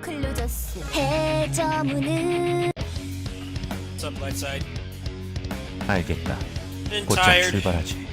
클로저스 해저문은 What's up, Lightside? 알겠다. Been 곧장 tired. 출발하지.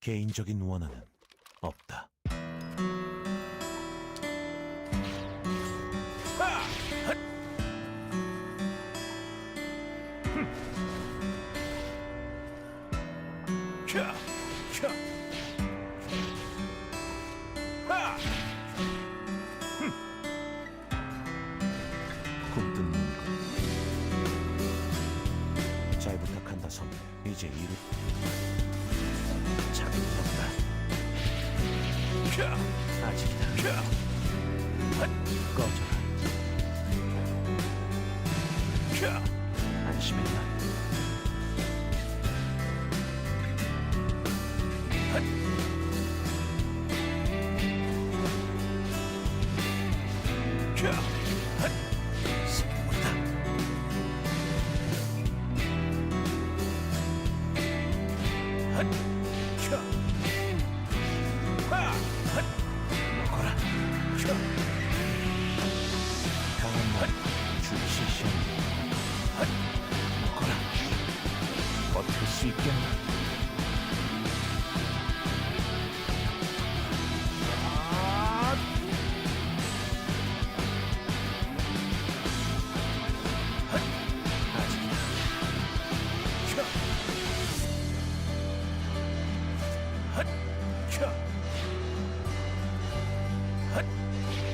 개인적인 원한은 없다. 꿈뜬눈이고. 잘 부탁한다 선배. 이제 이루. 자기 없다. 아직이다. 꺼져라. 안심했나? 선물이다. 먹어라. 강한 말 주시시한 먹어라. 버틸 수 있겠나?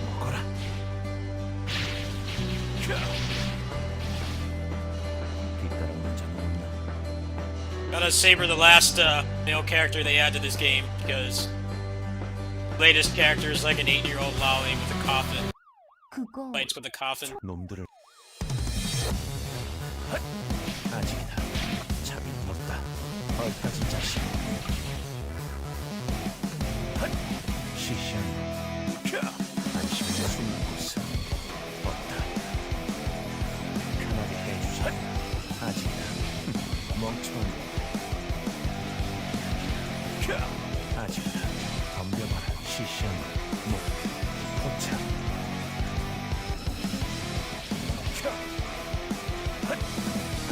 먹어라. 뒤따르는 자는 없나? Gotta savor the last male character they add to this game because latest character is like an 8-year-old lolly with a coffin. 그거 Fights with a coffin. 놈들을 아직이다. 자비는 없다. 얼빠진 자식. 시시한 안심의 숨는 곳은 없다. 편하게 해주자. 아직이다. 멍청한 아직이다. 덤벼봐라. 시시한 목 포착.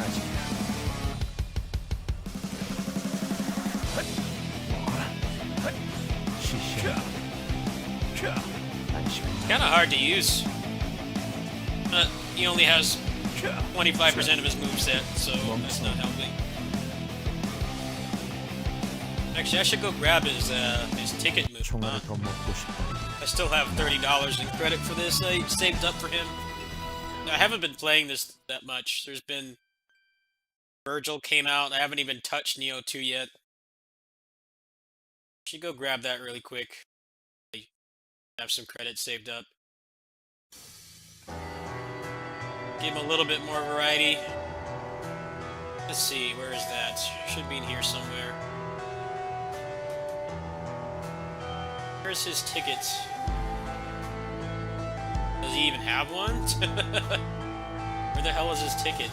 아직이다. 먹어라. 시시한 안심의 Kind of hard to use. He only has 25% of his moveset, so that's not helping. Actually, I should go grab his ticket move. 총알을 더 먹고 싶다. I still have $30 in credit for this I saved up for him. I haven't been playing this that much. There's been Virgil came out. I haven't even touched Neo 2 yet. Should go grab that really quick. I have some credits saved up. Give him a little bit more variety. Let's see, where is that? Should be in here somewhere. Where's his ticket? Does he even have one? Where the hell is his ticket?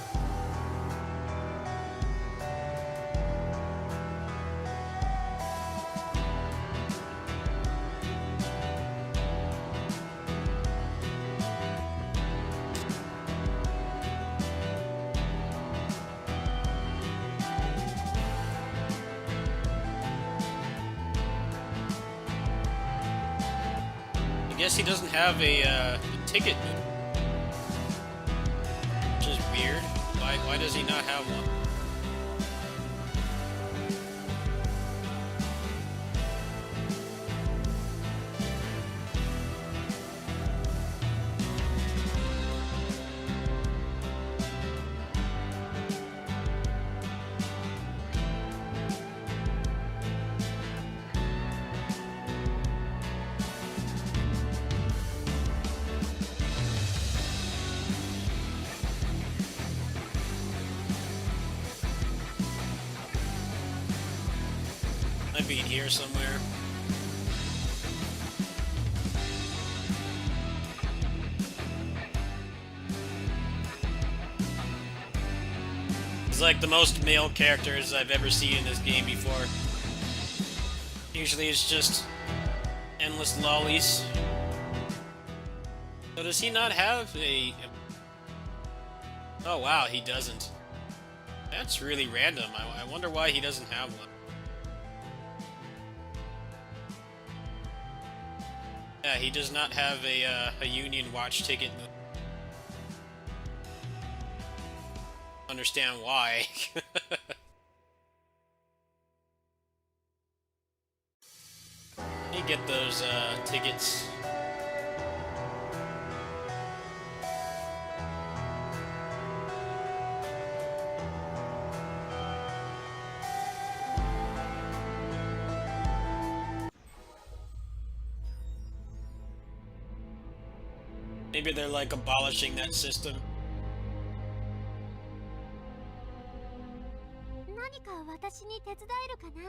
I guess he doesn't have a ticket, which is weird. Why does he not have one? Might be in here somewhere. It's like the most male characters I've ever seen in this game before. Usually it's just endless lollies. So does he not have a... Oh wow, he doesn't. That's really random. I wonder why he doesn't have one. Yeah, he does not have a Union Watch ticket. Understand why. You get those tickets. Maybe they're like abolishing that system. 何か私に手伝えるかな。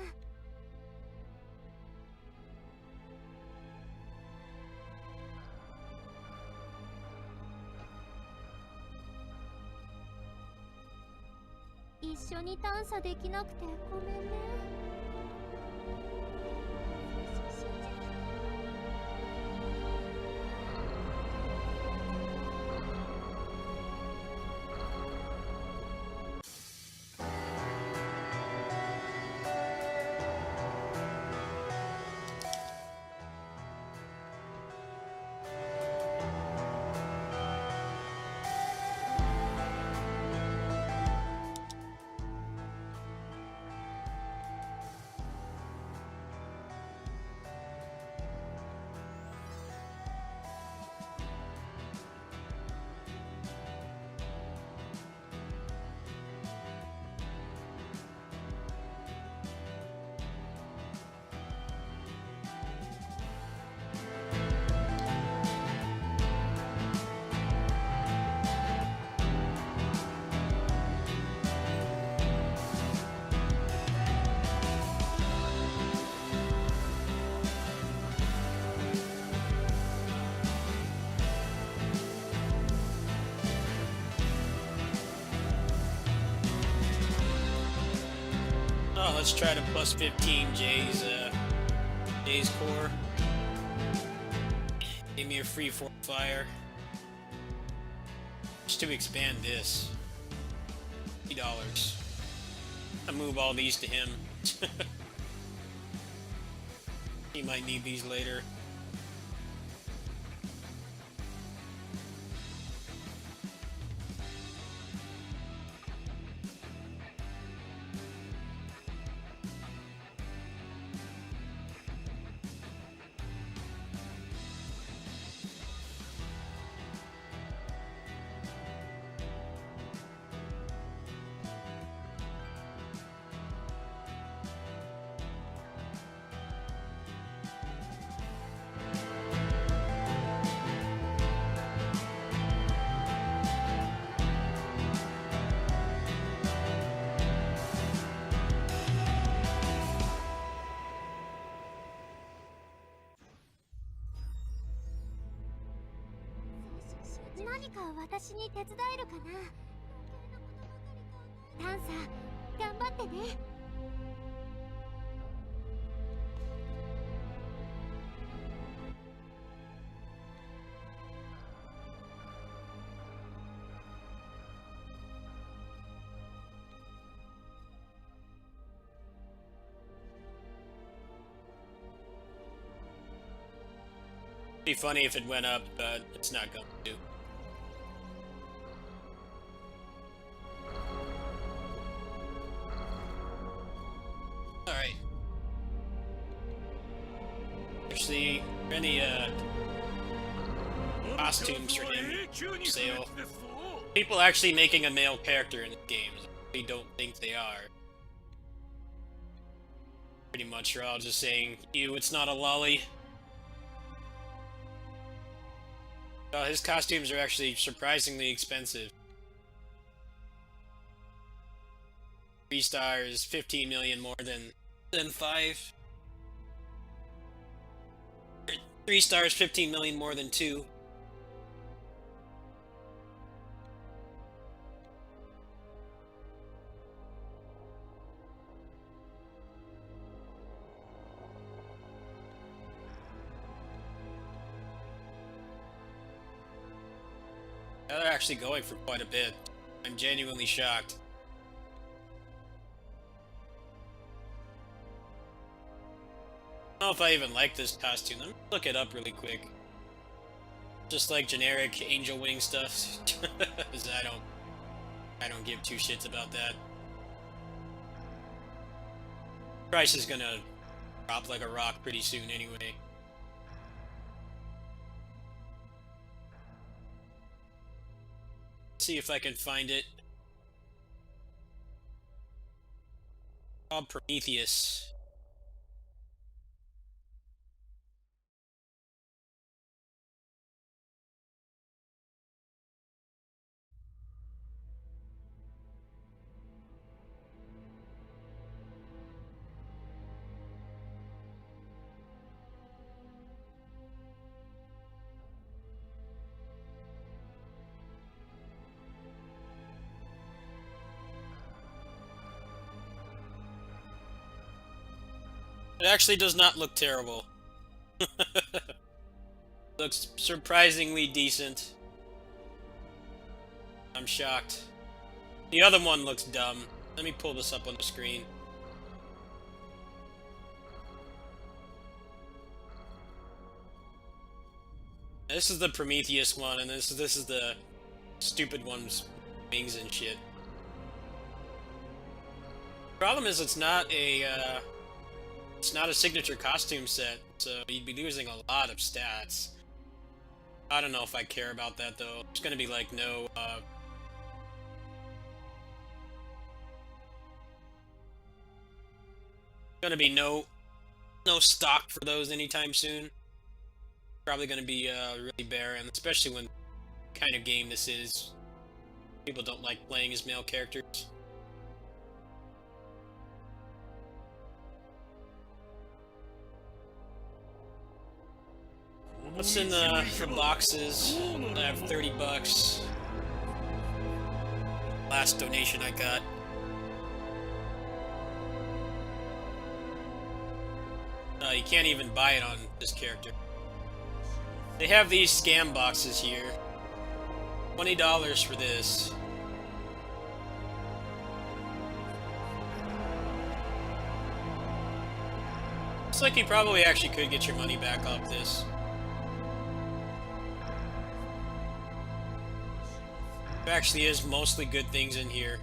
一緒に探査できなくてごめんね。Oh, let's try to plus 15 Jay's core. Give me a free fire. Just to expand this. $50. I move all these to him. He might need these later.「何か私に手伝えるかな。探査頑張ってね。Be funny if it went up, but it's not going to. Alright. Actually, any costumes for him for sale. People actually making a male character in the game. I don't think they are. Pretty much are all just saying, "Ew, it's not a lolly." His costumes are actually surprisingly expensive. 3 stars, 15 million more than 5. 3 stars, 15 million more than 2. They're actually going for quite a bit. I'm genuinely shocked. I don't know if I even like this costume. Let me look it up really quick. Just like generic angel wing stuff. 'Cause I don't give two shits about that. Price is gonna drop like a rock pretty soon anyway. See if I can find it. Called Prometheus. It actually does not look terrible. Looks surprisingly decent. I'm shocked. The other one looks dumb. Let me pull this up on the screen. This is the Prometheus one, and this is the stupid one's wings and shit. Problem is, it's not a signature costume set, so you'd be losing a lot of stats. I don't know if I care about that though. There's gonna be like no stock for those anytime soon. Probably gonna be really barren, especially when kind of game this is. People don't like playing as male characters. What's in the boxes? I have 30 bucks. Last donation I got. You can't even buy it on this character. They have these scam boxes here. $20 for this. Looks like you probably actually could get your money back off this. There actually is mostly good things in here.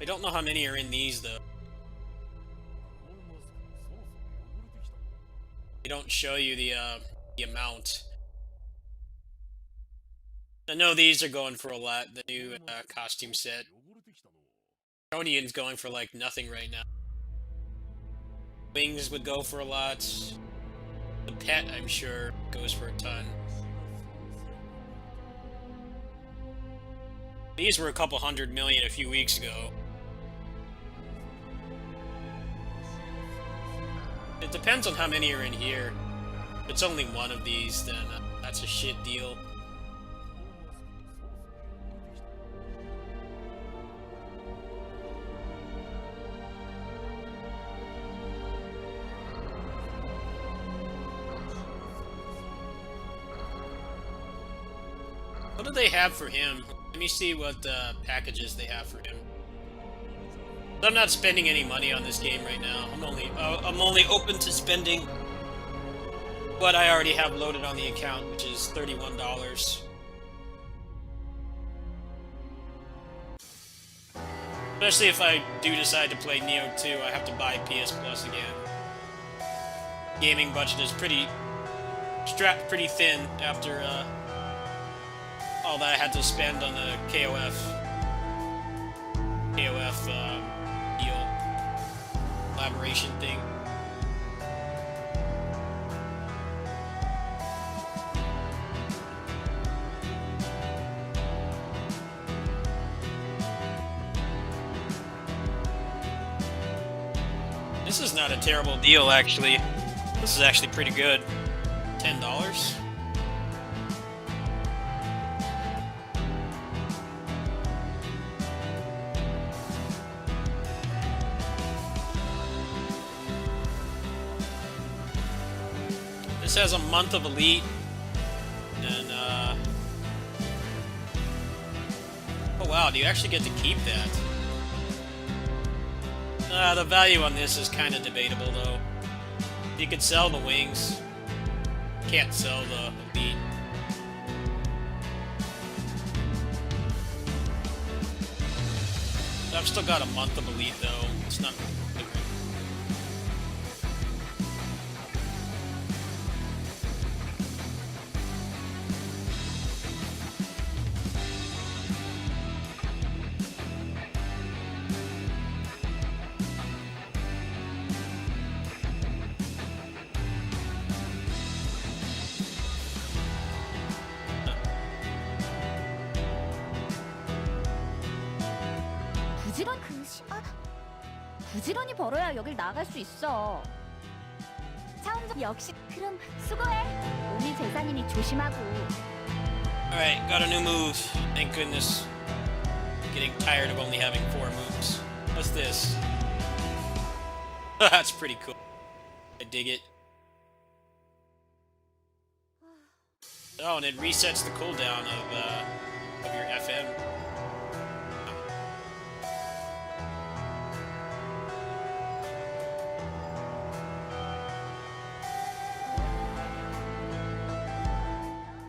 I don't know how many are in these though. They don't show you the amount. I know these are going for a lot, the new costume set. Dronian's going for like nothing right now. Wings would go for a lot. The pet, I'm sure, goes for a ton. These were a couple 100 million a few weeks ago. It depends on how many are in here. If it's only one of these, then that's a shit deal. What do they have for him? Let me see what packages they have for him. I'm not spending any money on this game right now. I'm only open to spending what I already have loaded on the account, which is $31. Especially if I do decide to play Neo 2, I have to buy PS Plus again. Gaming budget is strapped pretty thin after all that I had to spend on the KOF deal collaboration thing. This is not a terrible deal, actually. This is actually pretty good. $10. This has a month of Elite, and oh wow, do you actually get to keep that? The value on this is kind of debatable, though. You could sell the wings. Can't sell the Elite. I've still got a month of Elite, though. It's not different. 부지런히 벌어야 여길 나갈 수 있어. 차원적 역시 그럼 수고해. 우리 재산이니 조심하고. Alright, got a new move. Thank goodness. Getting tired of only having 4 moves. What's this? That's pretty cool. I dig it. Oh, and it resets the cooldown of your FM.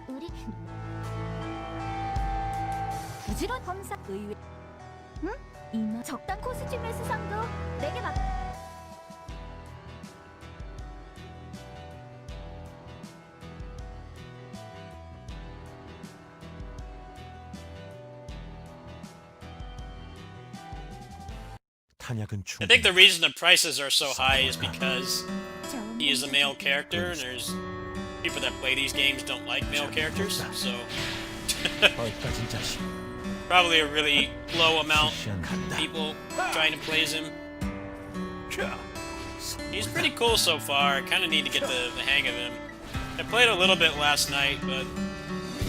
우리 부지런 검사 의외. 응? 이마 적당 코스튬의 수상도 내게 맡. 탄약은 I think the 충분히 reason the prices are so high is because he is a male character, and there's people that play these games don't like male characters, so 얼빠진 자식 probably a really low amount 시시한 of 간다. people trying to play as him. He's pretty cool so far. I kind of need to get the hang of him. I played a little bit last night, but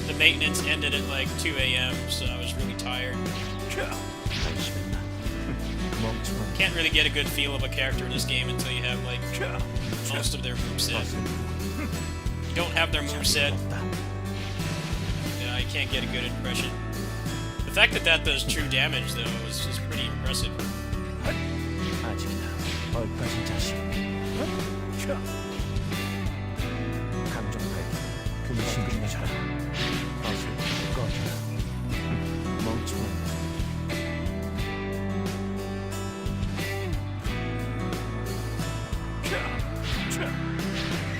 the maintenance ended at like 2 a.m., so I was really tired. 안심했나? 멍청한 Can't really get a good feel of a character in this game until you have like most of their moveset. You don't have their moveset, 없다. I can't get a good impression. The fact that that does true damage, though, is pretty impressive. 아직이다. 얼빠진 자식. 감정 발견. 금신금이잖아. 어서 꺼져라. 멍청한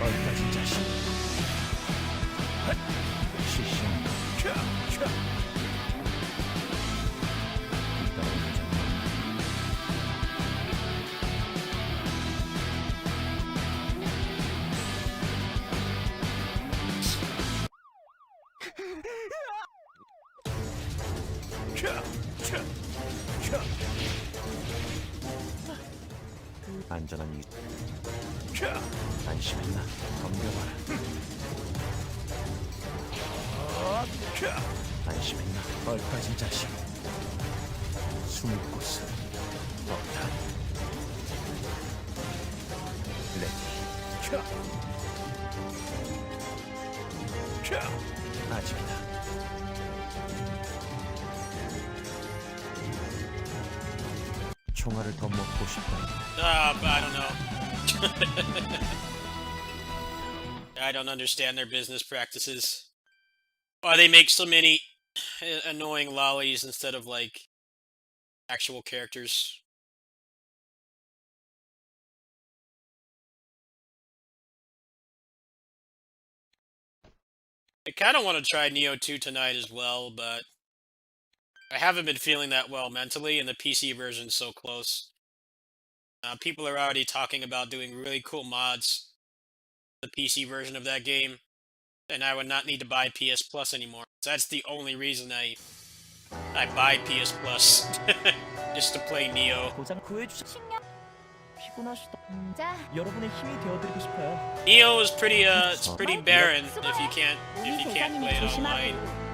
얼빠진 자식. 시시한 거. 안전한 이 안심했나? 덤벼봐라. 안심했나? 얼빠진 자식. 숨을 곳은 없다. 레디. 아직이다. 총알을 더 먹고 싶다. But I don't know. I don't understand their business practices. Why they make so many annoying lollies instead of, like, actual characters. I kind of want to try Neo 2 tonight as well, but I haven't been feeling that well mentally, and the PC version's so close. People are already talking about doing really cool mods for the PC version of that game, and I would not need to buy PS Plus anymore. So that's the only reason I buy PS Plus, just to play Neo. 고장 구해주셔. 피곤하시다. 자, 여러분의 힘이 되어드리고 싶어요. Neo is pretty it's pretty barren if you can't 우리 play 대사님이 it online 조심하고.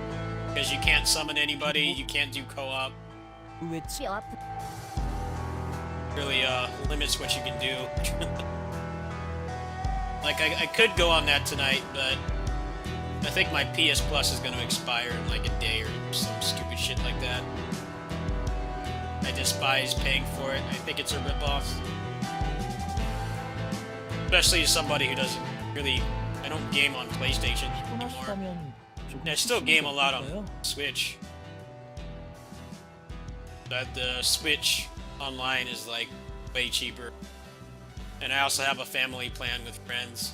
because you can't summon anybody, you can't do co-op. 왜 옆. Really limits what you can do. Like I could go on that tonight, but I think my PS Plus is going to expire in like a day or some stupid shit like that. I despise paying for it. I think it's a ripoff. Especially as somebody who doesn't really... I don't game on PlayStation anymore. 피곤하시다면 조금 I still game a lot on 어떨까요? Switch. But the Switch online is like way cheaper. And I also have a family plan with friends.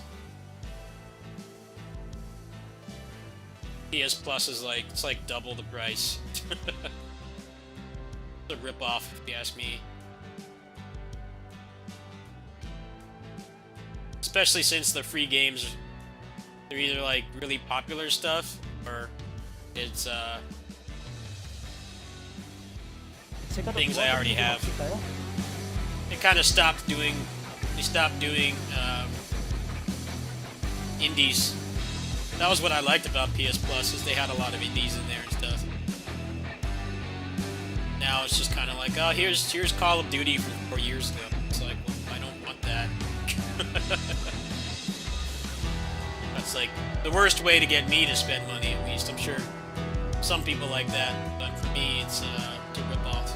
PS Plus is like, it's like double the price. It's a ripoff, if you ask me. Especially since the free games, they're either like really popular stuff, or it's 제가 더 things I already 도와드리는 게 have. 없을까요? They kind of stopped doing, indies. That was what I liked about PS Plus, is they had a lot of indies in there and stuff. Now it's just kind of like, oh, here's Call of Duty from 4 years ago. It's like, well, I don't want that. That's like the worst way to get me to spend money, at least. I'm sure some people like that, but for me, it's a rip-off.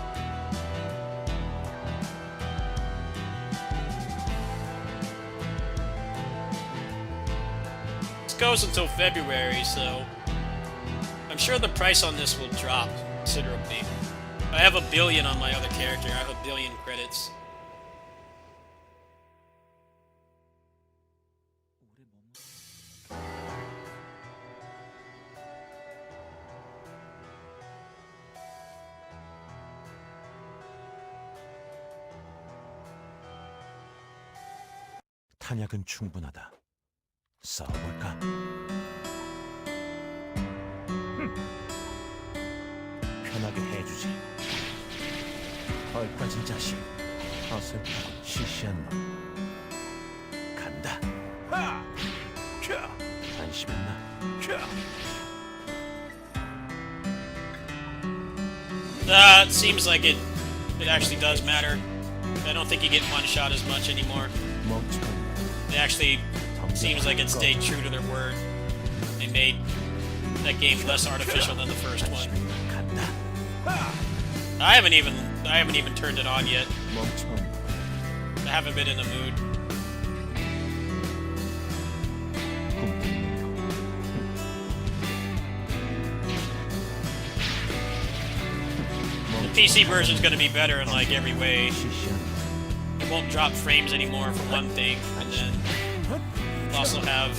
This goes until February, so I'm sure the price on this will drop considerably. I have 1 billion on my other character. I have 1 billion credits. 탄약은 충분하다. 싸워볼까? 편하게 해주지. 얼빠진 자식, 어설프고 시시한 놈. 간다. 안심했나? It seems like it actually does matter. I don't think you get one shot as much anymore. 멍청한 It actually seems like it stayed true to their word. They made that game less artificial than the first one. 간다. I haven't even turned it on yet. 멍청한 I haven't been in the mood. The PC version is going to be better in like every way. 시시한 It won't drop frames anymore for one thing, and then we'll also have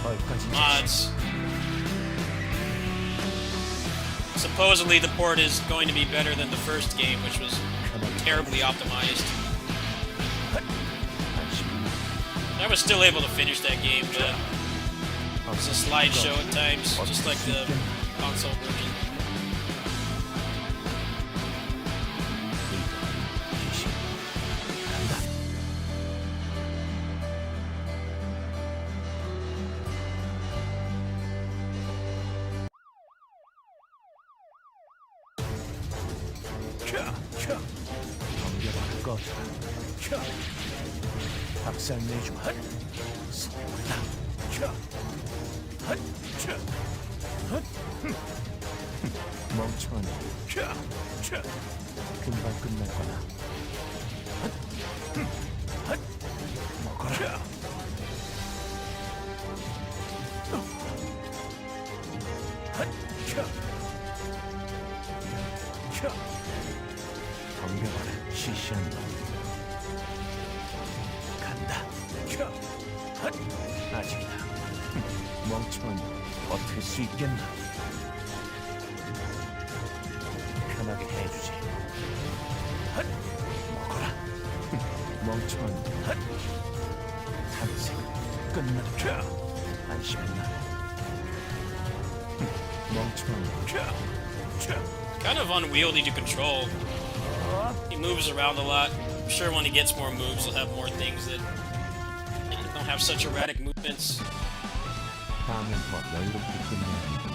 얼빠진 자식. mods. Supposedly the port is going to be better than the first game, which was terribly optimized. I was still able to finish that game, but it was a slideshow at times, just like the console version. 덤벼봐 꺼져라. 박살 내주마. 서울다. 멍청한 놈. 금방 끝날 거다. 먹어라. 덤벼봐라 시시한 놈. 간다. 아직이다. 멍청한 놈. 버틸 수 있겠나? 편하게 해주지. 먹어라. 멍청한 놈. 탄생 끝났다. 안심했나? 멍청한 놈. Kind of unwieldy to control. He moves around a lot. I'm sure when he gets more moves, he'll have more things that don't have such erratic movements. 다음엔 더 여유롭게 끝내야 해. 응?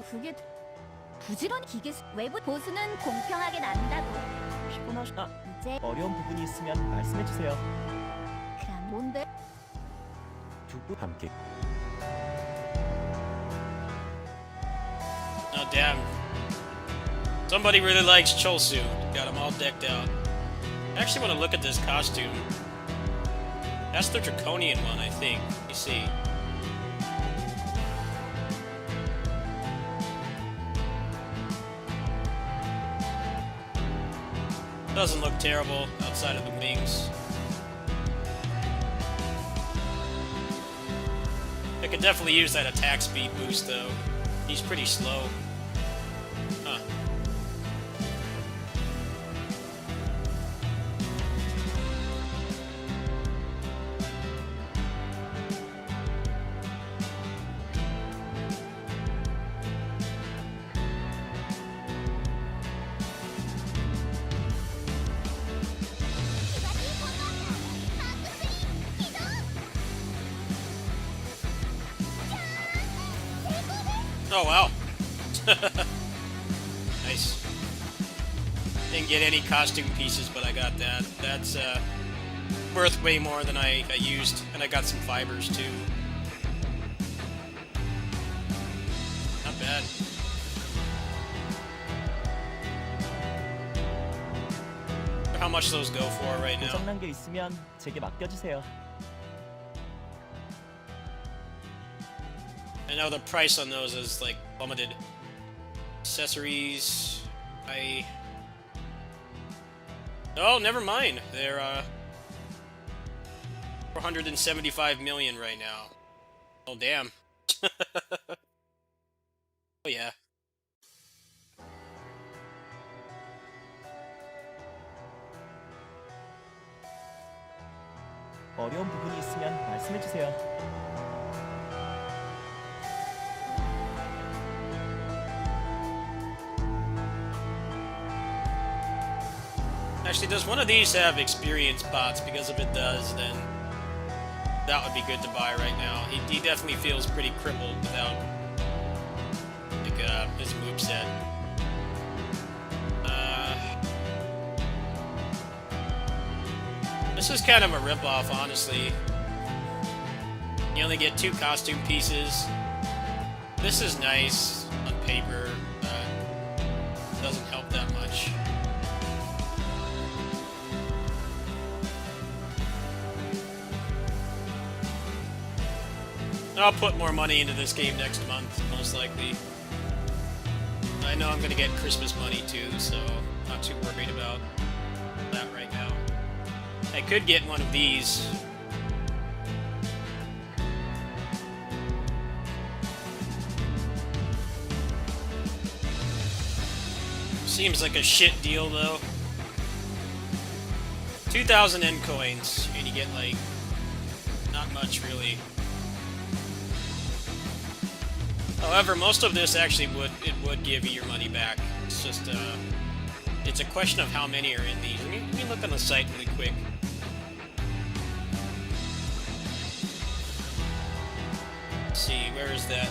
그게 부지런히 기계 외부 보수는 공평하게 난다고. 피곤하시다. 이제 어려운 부분이 있으면 말씀해 주세요. 그럼 뭔데? 두고 함께 Oh, damn. Somebody really likes Cholsu. Got him all decked out. I actually want to look at this costume. That's the draconian one, I think. Let me see. Doesn't look terrible outside of the wings. I could definitely use that attack speed boost though. He's pretty slow. Huh. Oh wow. Nice. Didn't get any costume pieces, but I got that. That's worth way more than I used, and I got some fibers too. Not bad. How much those go for right now? 고장난 게 있으면 제게 맡겨주세요. I know the price on those is like plummeted. Accessories, oh, never mind. They're 475 million right now. Oh damn. Oh yeah. 어려운 부분이 있으면 말씀해 주세요. Actually, does one of these have experience bots? Because if it does, then that would be good to buy right now. He definitely feels pretty crippled without like his moveset. This is kind of a ripoff, honestly. You only get 2 costume pieces. This is nice on paper, but doesn't help that much. I'll put more money into this game next month, most likely. I know I'm gonna get Christmas money too, so not too worried about that right now. I could get one of these. Seems like a shit deal though. 2,000 N coins, and you get like not much really. However, most of this actually would give you your money back. It's just it's a question of how many are in these. Let me look on the site really quick. Let's see, where is that?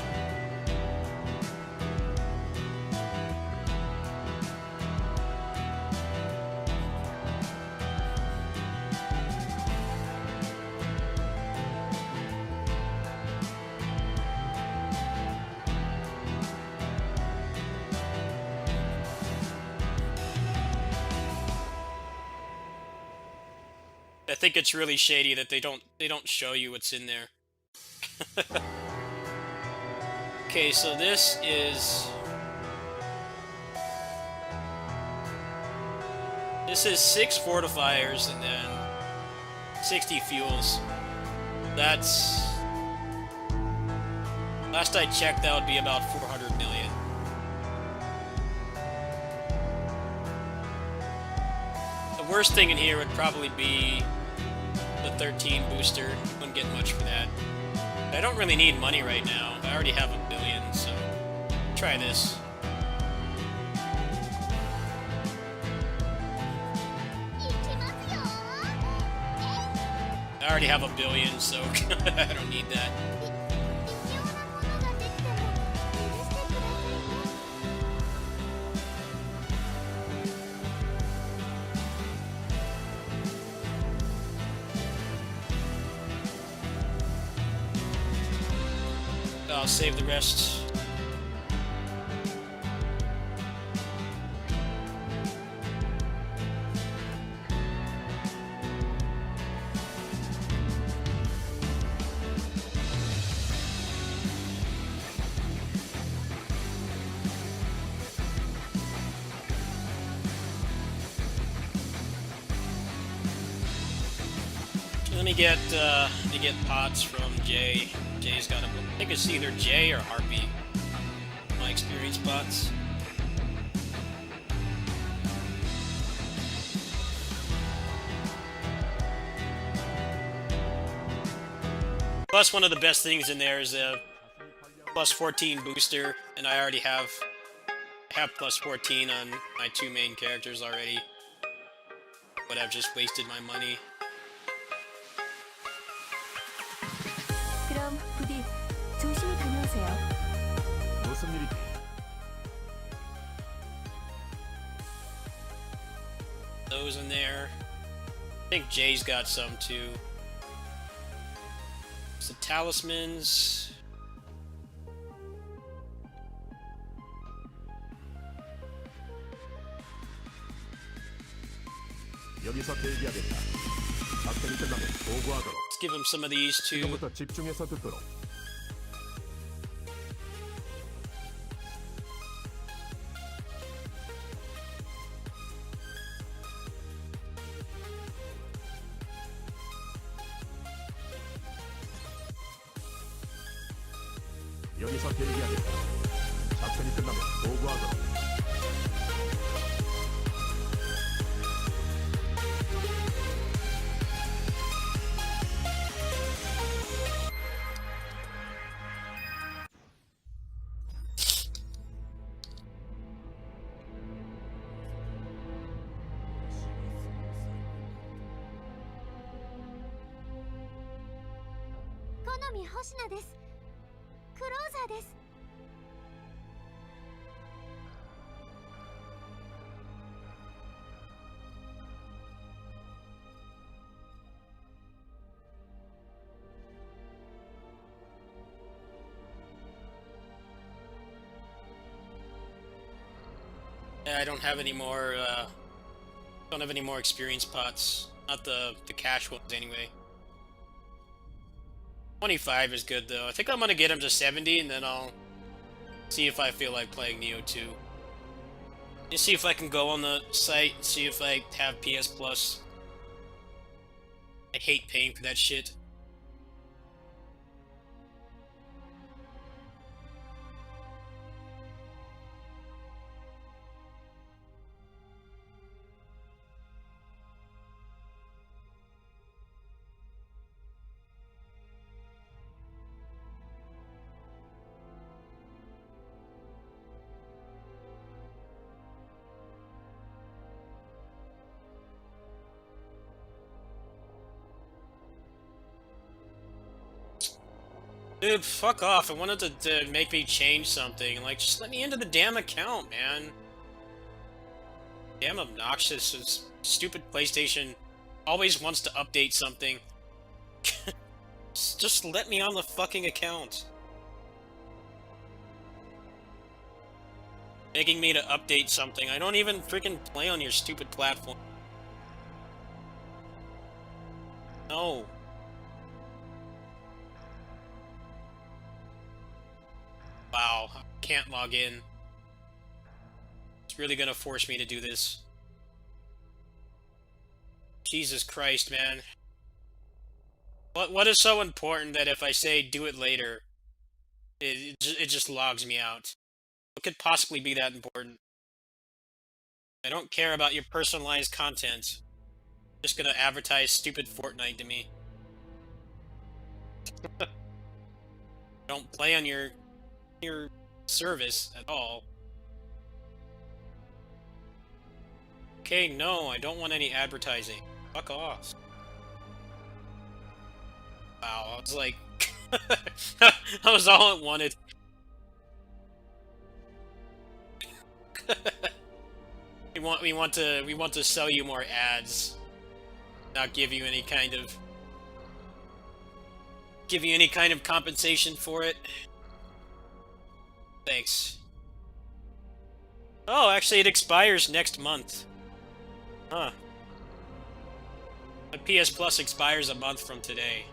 I think it's really shady that they don't show you what's in there. Okay, so this is 6 fortifiers and then 60 fuels. That's Last I checked, that would be about 400 million. The worst thing in here would probably be the 13 booster. Wouldn't get much for that. I don't really need money right now. I already have $1 billion, so try this. I already have $1 billion, so I don't need that. I'll save the rest. Let me get pots from Jay. Jay's got a. I think it's either Jay or Harpy. My experience pots. Plus, one of the best things in there is a plus 14 booster, and I already have plus 14 on my 2 main characters already. But I've just wasted my money. 그럼 부디 조심히 다녀오세요. 무슨 일이? Those in there. I think Jay's got some too. It's the talismans. 여기서 대기하겠다. 작전이 끝나면 보고하도록. Let's give him some of these too. 지금부터 집중해서 듣도록. 여기서 대기하겠다. 작전이 끝나면 보고하도록.好み星名です。クローザーです。 Yeah, I don't have any more. Don't have any more experience pots. Not the cash ones anyway. 25 is good though. I think I'm gonna get him to 70, and then I'll see if I feel like playing Neo 2. Just see if I can go on the site and see if I have PS Plus. I hate paying for that shit. Dude, fuck off. I wanted to make me change something. Like, just let me into the damn account, man. Damn obnoxious. This stupid PlayStation always wants to update something. Just let me on the fucking account. Begging me to update something. I don't even freaking play on your stupid platform. No. Wow, I can't log in. It's really gonna force me to do this. Jesus Christ, man. What is so important that if I say do it later, It just logs me out. What could possibly be that important? I don't care about your personalized content. Just gonna advertise stupid Fortnite to me. Don't play on your service at all. Okay, no, I don't want any advertising. Fuck off. Wow, I was like, that was all it wanted. we want to sell you more ads, not give you any kind of compensation for it. Thanks. Oh, actually, it expires next month. Huh. The PS Plus expires a month from today.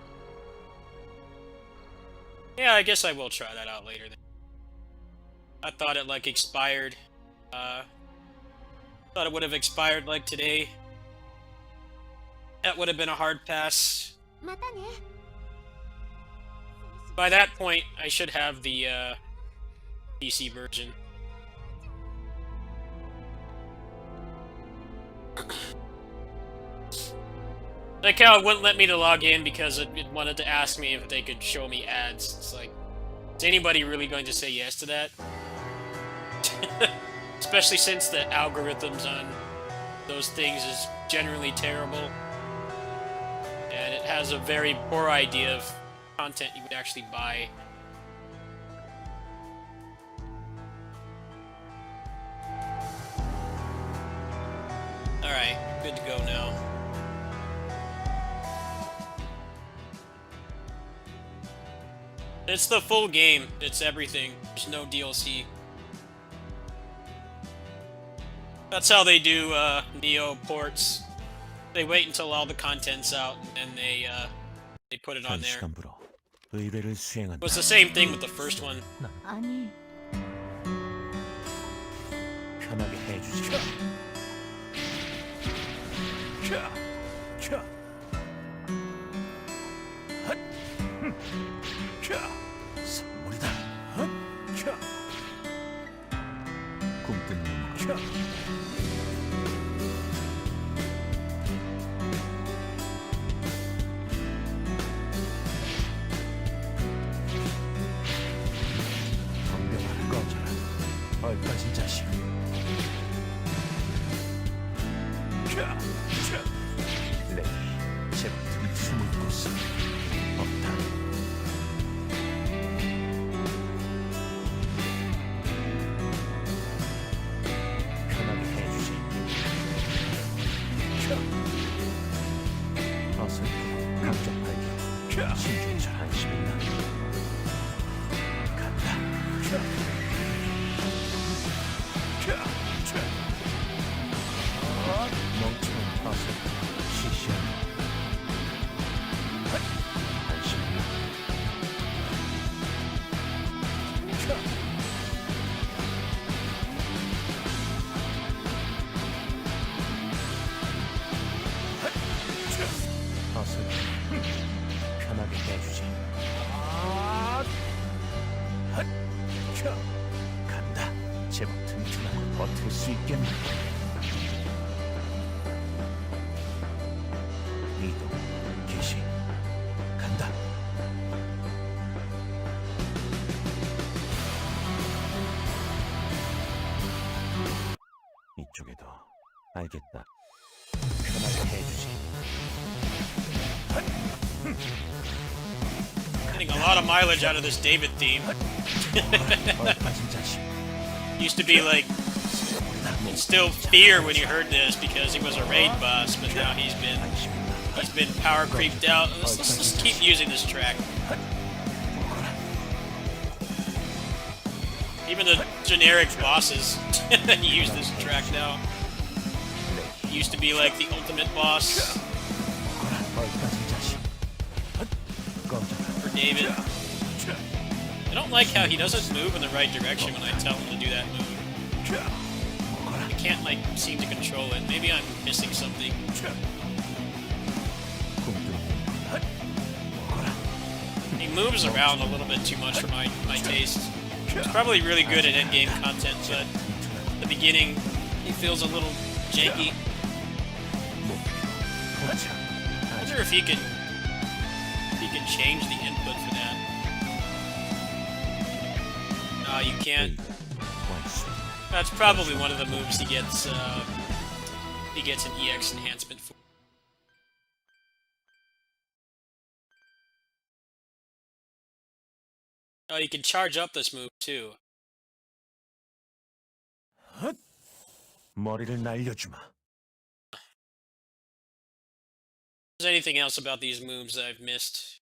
Yeah, I guess I will try that out later then. I thought it, like, expired. Thought it would have expired, like, today. That would have been a hard pass. またね。 By that point, I should have the, PC version. Like how it wouldn't let me to log in because it wanted to ask me if they could show me ads. It's like, is anybody really going to say yes to that? Especially since the algorithms on those things is generally terrible. And it has a very poor idea of content you would actually buy. Alright, good to go now. It's the full game. It's everything. There's no DLC. That's how they do Neo ports. They wait until all the content's out and then they put it on there. It was the same thing with the first one. 아니, 편하게 해주지. 자, 자, 핫, 자, 선물이다. 핫, 자, 꿈뜬 놈. 자. 덤벼라 꺼져라. 얼빠진 자식. 자, 자. 레이, 제 같은 숨을 곳은 없다. 편하게 해주지. 자. 어설프고 감정 발견. 신중철 한심이다. 간다. 자. 자, 자. 멍청한 어설프. 시시한. 한심이다. 자. 어설프. 편하게 해주지. 간다. 제법 튼튼하고 버틸 수 있겠네. 이동, 개시, 간다. 이쪽에도 알겠다. 편하게 해주지. Getting a lot of mileage out of this David theme. 얼빠진 자식. Used to be like, still fear when you heard this because he was a raid boss, but now he's been power creeped out. Let's keep using this track. Even the generic bosses use this track now. It used to be like the ultimate boss 얼빠진 자식. 꺼져라. for David. I don't like how he doesn't move in the right direction when I tell him to do that move. I can't like seem to control it. Maybe I'm missing something. 꿈도 먹어라. He moves around a little bit too much for my taste. He's probably really good at endgame content, but at the beginning, he feels a little janky. I wonder if he can change the input for that. No, you can't. That's probably one of the moves he gets an EX enhancement for. Oh, you can charge up this move too. 머리를 날려주마. Is there anything else about these moves that I've missed?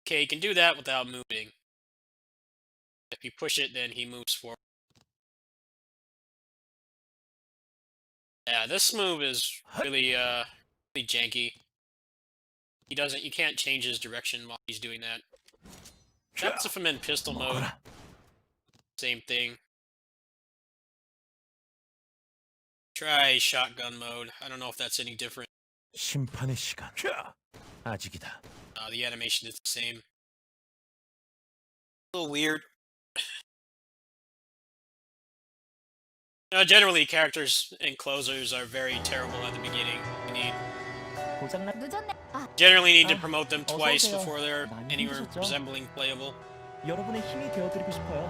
Okay, you can do that without moving. If you push it, then he moves forward. Yeah, this move is really really janky. You can't change his direction while he's doing that. That's if I'm in pistol mode. Same thing. Try shotgun mode. I don't know if that's any different. 심판의 시간. 아직이다. The animation is the same. A little weird. Generally, characters and closers are very terrible at the beginning. 고장나. 늦었네. 아, Generally need to promote them 어서 twice 오세요. before they're 많이 anywhere 힘드셨죠? resembling playable. 여러분의 힘이 되어드리고 싶어요.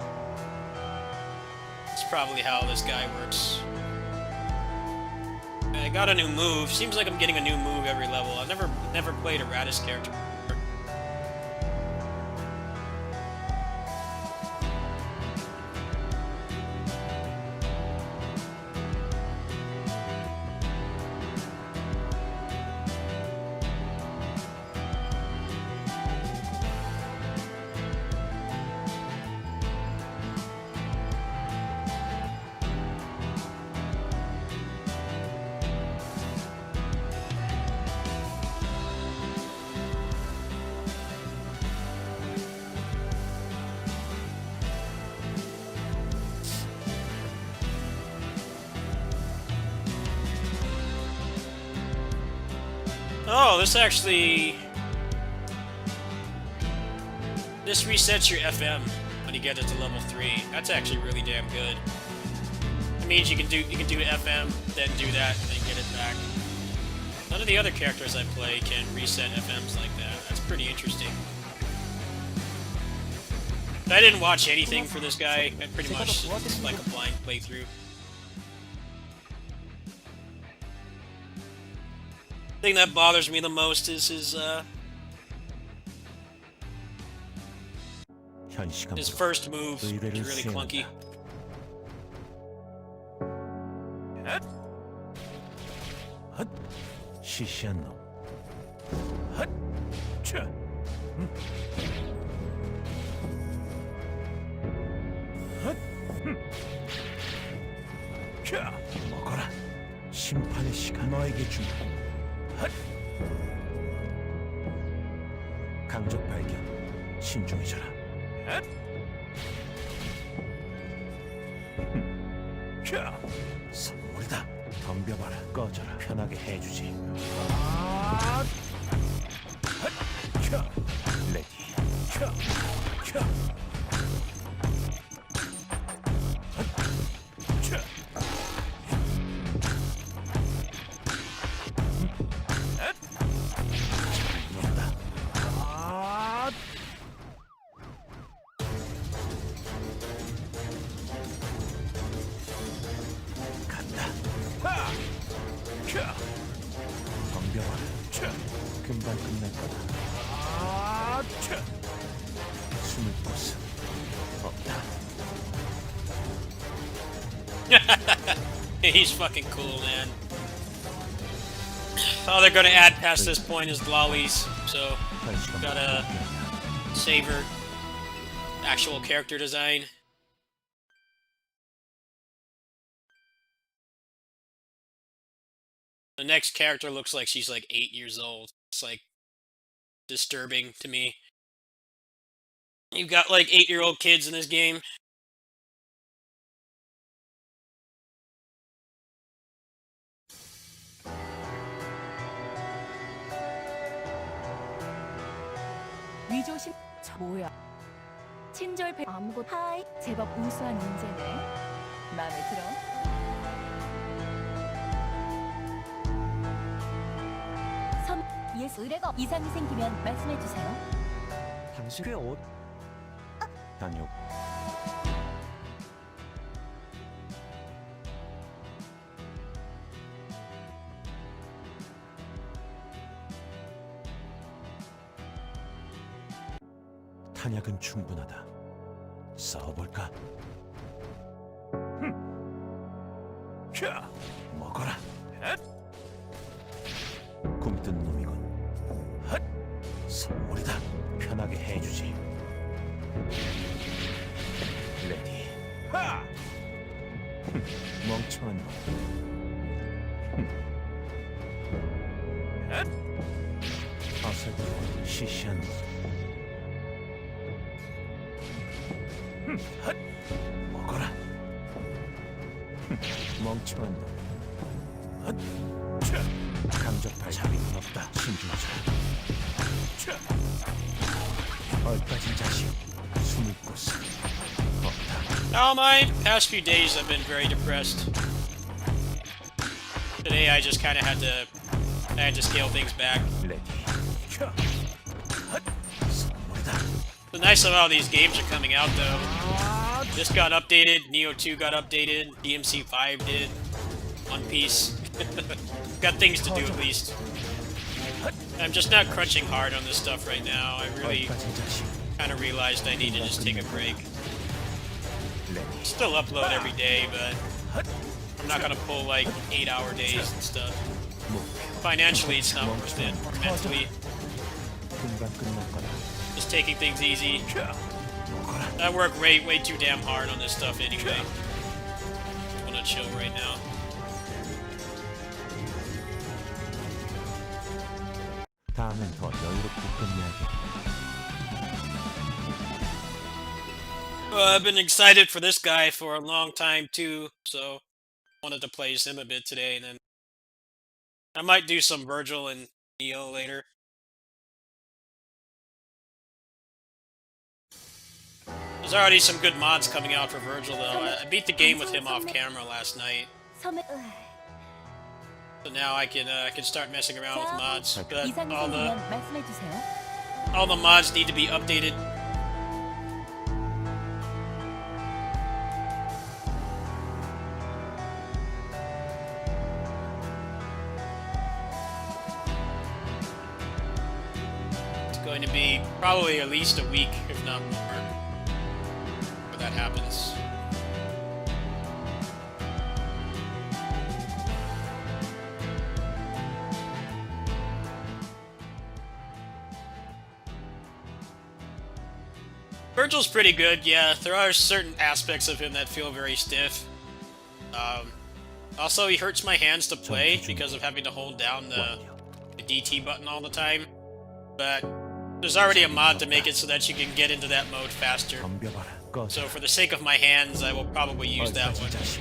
That's probably how this guy works. I got a new move. Seems like I'm getting a new move every level. I've never played a Radis character. Oh, this resets your FM when you get it to level 3. That's actually really damn good. It means you can do FM, then do that, and then get it back. None of the other characters I play can reset FMs like that. That's pretty interesting. I didn't watch anything for this guy. I pretty much it's like a blind playthrough. The thing that bothers me the most is his first move is really clunky. 시시한 놈. 먹어라. 심판의 시간 너에게 준다. 강적 발견. 신중해져라. 선물이다. 덤벼봐라. 꺼져라. 편하게 해주지. 레디. 금방 끝날 거다. 숨을 곳은 없다. He's fucking cool, man. All they're gonna add past this point is lollies, so gotta savor actual character design. The next character looks like she's like 8 years old. It's like disturbing to me. You've got like 8-year-old kids in this game. 조심. 뭐야? 친절 배 아무것 하이 제법 우수한 문제네. 마음에 들어? 예수 의뢰가 이상이 생기면 말씀해 주세요. 당신의 옷 다녀. 탄약은 충분하다. 싸워볼까? 자, 먹어라. 굶뜬 놈이군. 헛! 선물이다. 편하게 해주지. 레디. 하! 멍청한 놈. 어설프고 시시한 놈. 헛! 먹어라. 멍청한 놈. 헛! 차! 강적팔 자비는 없다. 신중하자. 차! 얼빠진 자식. 숨을 곳은 없다. Now, my past few days I've been very depressed. Today I just kind of had to scale things back. 레디. 차! 헛! 선물이다. The nice about how these games are coming out, though. This got updated, Neo 2 got updated, DMC 5 did, One Piece. Got things to do at least. I'm just not crunching hard on this stuff right now. I really 얼빠진 자식. kind of realized I need to just take a break. 레디. Still upload every day, but I'm not gonna pull like 8-hour days and stuff. Financially, it's not worth it. Mentally, 금방 끝날 거다. just taking things easy. 먹어라. I work way too damn hard on this stuff anyway. Just wanna chill right now. 다음엔 더 여유롭게 끝내야겠다. I've been excited for this guy for a long time too, so wanted to play as him a bit today, and then I might do some Virgil and Neo later. There's already some good mods coming out for Virgil though. I beat the game with him off camera last night, 섬에 so now I can start messing around with mods. But 이상이 생기면 말씀해 주세요. all the mods need to be updated. It's going to be probably at least a week, if not more, before that happens. Virgil's pretty good, yeah. There are certain aspects of him that feel very stiff. Also, he hurts my hands to play because of having to hold down the DT button all the time. But there's already a mod to make it so that you can get into that mode faster. 덤벼봐라. 꺼져. So for the sake of my hands, I will probably use that 얼빠진 one. 자식.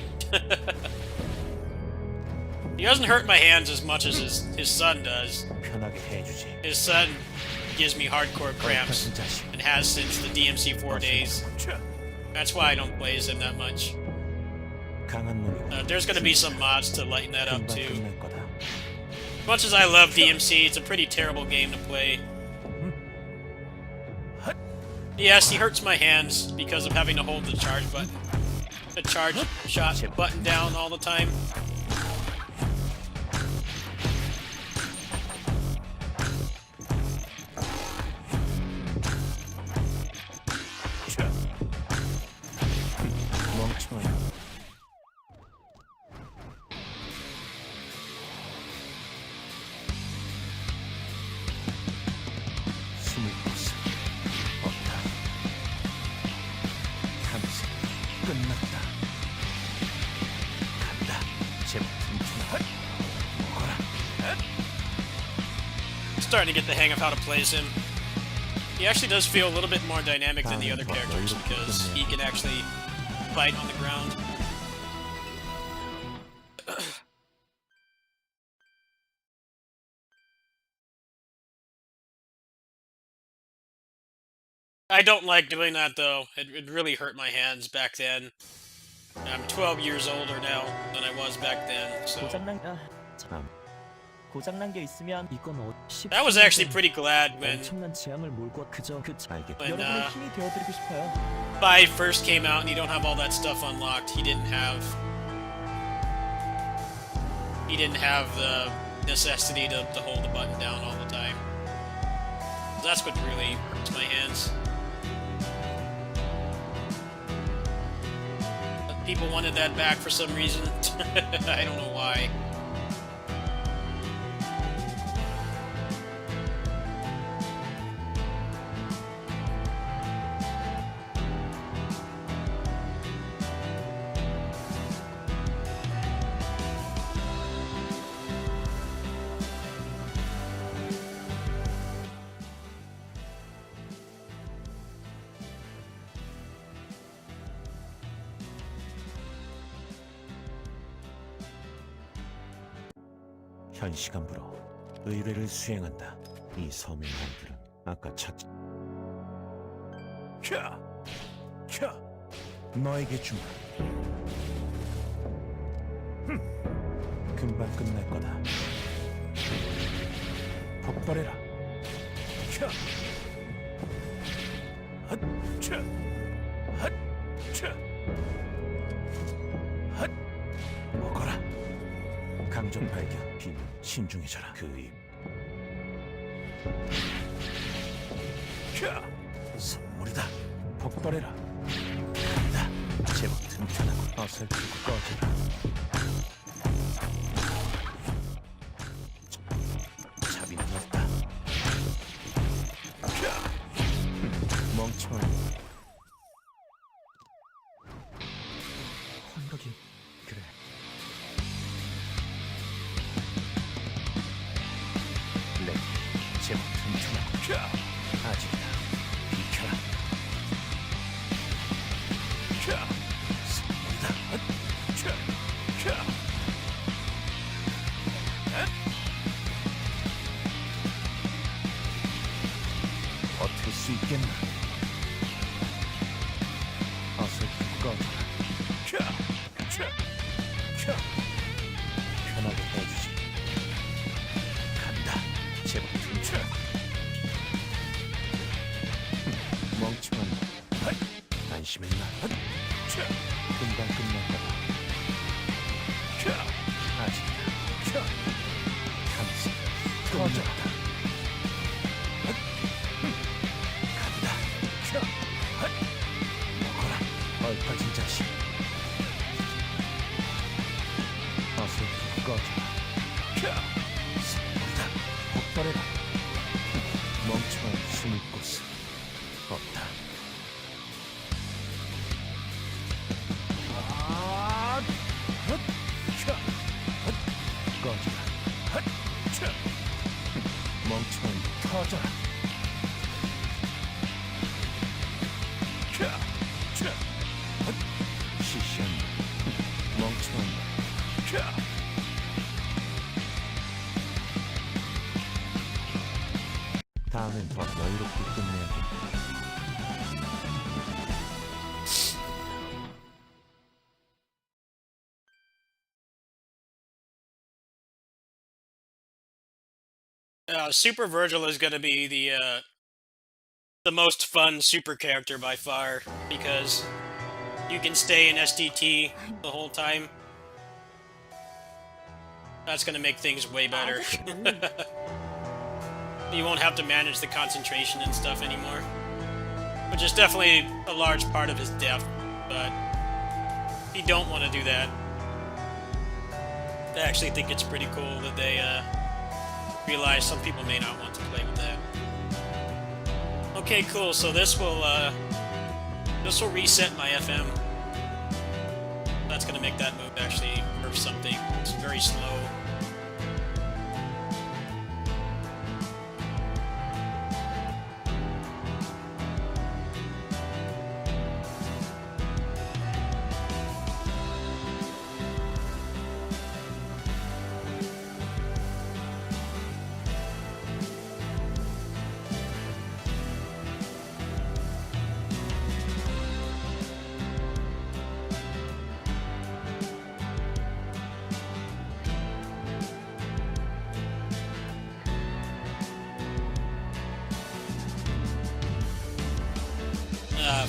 He doesn't hurt my hands as much as his son does. 편하게 해주지. His son gives me hardcore cramps, 얼빠진 자식. and has since the DMC4 days. That's why I don't play as him that much. 강한 놈이고. There's gonna be some mods to lighten that up 금방 too. 끝날 거다. As much as I love DMC, it's a pretty terrible game to play. Yes, he hurts my hands because of having to hold the charge button. The charge shot button down all the time. 멍청한. 숨을 곳은 없다. 탐색 끝났다. 간다. 제법 튼튼한. 먹어라. Starting to get the hang of how to play as him. He actually does feel a little bit more dynamic than the other characters because he can actually fight on the ground. I don't like doing that though. It really hurt my hands back then. I'm 12 years older now than I was back then, so 고장난 참 고장난 게 있으면 이건 I was actually pretty glad when 엄청난 재앙을 몰고 그저 알겠. When, 여러분의 힘이 되어드리고 싶어요. 5 first came out and you don't have all that stuff unlocked. He didn't have the necessity to hold the button down all the time. That's what really hurts my hands. But people wanted that back for some reason. I don't know why. 현 시간부로 의뢰를 수행한다. 이 섬의 놈들은 아까 찾지. 캬, 너에게 주마. 금방 끝날 거다. 폭발해라. 캬, 핫차, 핫, 먹어라. 강정 발견. 비 신중해져라. 그 입. 캬! 선물이다. 폭발해라. 간다. 제법 튼튼하고 어설프고 꺼져라. 자비는 없다. 캬! 멍청한 환각이 그래. 네, 제법 튼튼하고 아직이다. 비켜라. 선물이다. 버틸 수 있겠나? 어설프고 꺼져라. 편하게 해주지. 간다. 제법 튼튼. 멍청한 놈. 안심했나? 금방 끝날 거다. 아직이다. 감시. 꺼져라. 간다. 먹어라. 얼빠진 자식. 어설프고 꺼져라. 선물이다. 폭발해라. 멍청한 숨을 곳은 없다. 꺼져라. 멍청한 터져라. 시시한 멍청한 다음엔 더 여유롭게 끝내야겠다. Super Virgil is going to be the most fun super character by far because you can stay in SDT the whole time. That's going to make things way better. You won't have to manage the concentration and stuff anymore, which is definitely a large part of his depth, but if you don't want to do that, I actually think it's pretty cool that they realize some people may not want to play with that. Okay, cool, so this will reset my FM. That's gonna make that move actually worth something. It's very slow.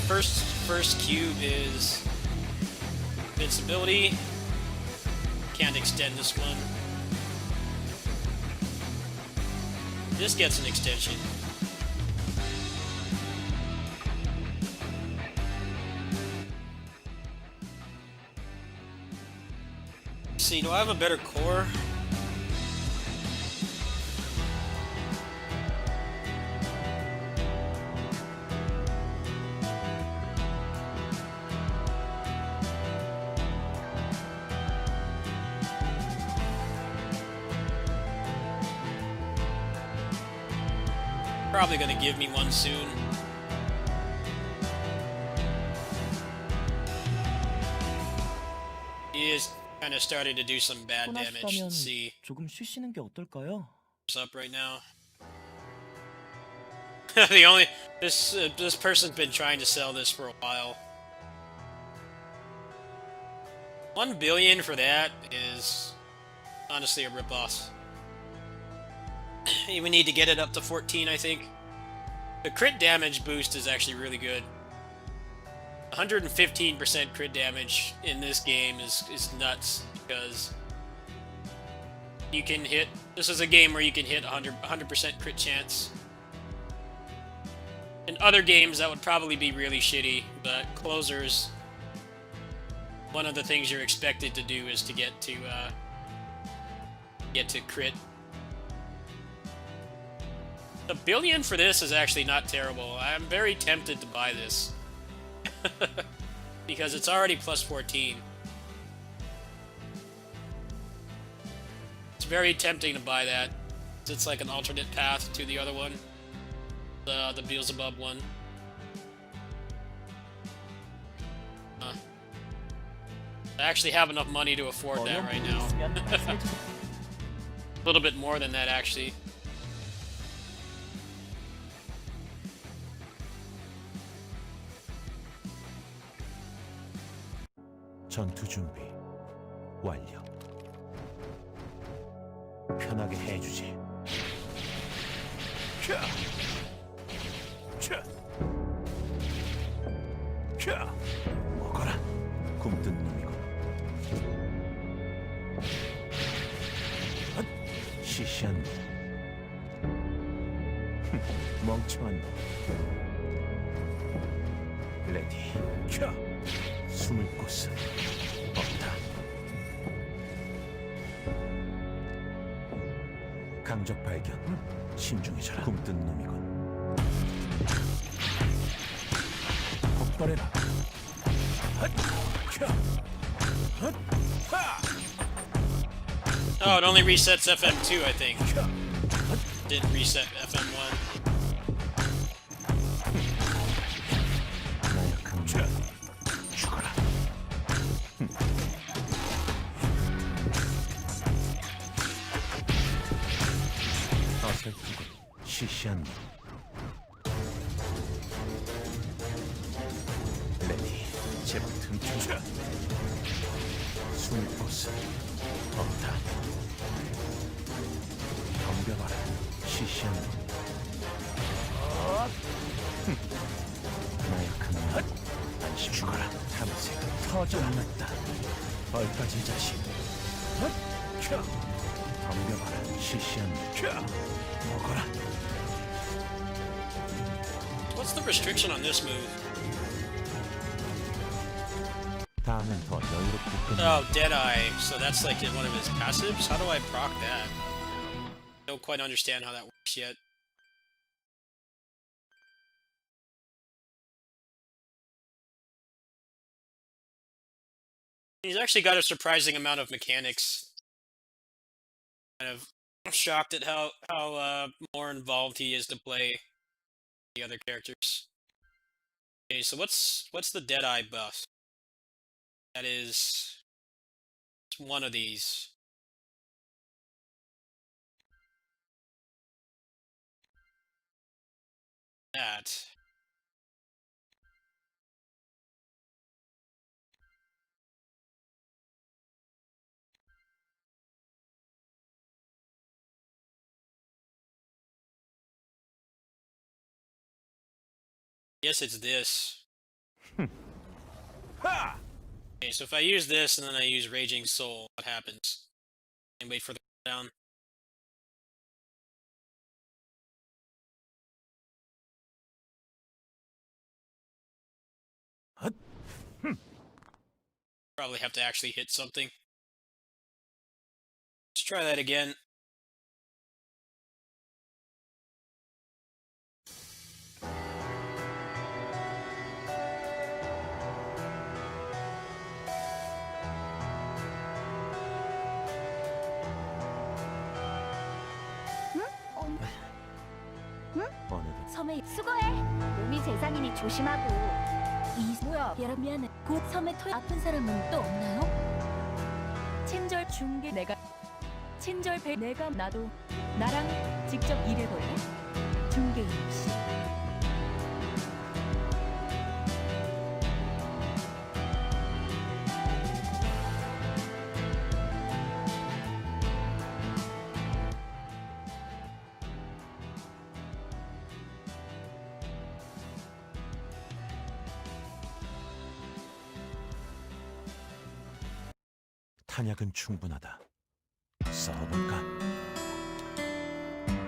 first cube is invincibility. Can't extend this one. This gets an extension. Let's see, do I have a better core? Probably gonna give me one soon. He is kind of starting to do some bad damage. 떠나시다면 Let's see 조금 쉬시는 게 어떨까요? what's up right now. This person's been trying to sell this for a while. 1 billion for that is honestly a ripoff. We need to get it up to 14, I think. The crit damage boost is actually really good. 115% crit damage in this game is nuts, because you can hit... This is a game where you can hit 100% crit chance. In other games, that would probably be really shitty, but closers, one of the things you're expected to do is to get to crit. A billion for this is actually not terrible. I'm very tempted to buy this. Because it's already plus 14. It's very tempting to buy that. It's like an alternate path to the other one. The Beelzebub one. I actually have enough money to afford that right now. A little bit more than that, actually. 전투 준비 완료. 편하게 해주지. 먹어라. 굶뜬 놈이군. 시시한 놈. 멍청한 놈. 레디. 숨을 곳은 없다. 강적 발견. 신중해져라. 굶뜬 놈이군. 폭발해라. Oh, it only resets FM2, I think. Didn't reset FM1. 나약한 놈. 죽어라. 어설프군. 시시한 놈. 레디. 제법 틈춰. 숨을 곳은 없다. 덤벼봐라. 시시한 놈. 나약한 놈. 안심 죽어라. 탐색 터져났다. 얼빠진 자식. 덤벼봐라. 시시한 놈. 먹어라. What's the restriction on this move? 다음엔 더 여유롭게 Oh, Deadeye. So that's like one of his passives? How do I proc that? Don't quite understand how that works yet. He's actually got a surprising amount of mechanics. Kind of shocked at how more involved he is to play the other characters. Okay, so what's the Deadeye buff? That is one of these. That. Yes, it's this. Okay, so if I use this and then I use Raging Soul, what happens? And wait for the cooldown. Probably have to actually hit something. Let's try that again. 어느덧 섬에 수고해. 몸이 재산이니 조심하고. 뭐야? 얘랑 미안해. 곧 섬에 아픈 사람은 또 없나요? 친절 중계 친절 내가 나도 나랑 직접 일해볼래? 중개인 씨. 탄약은 충분하다. 써볼까?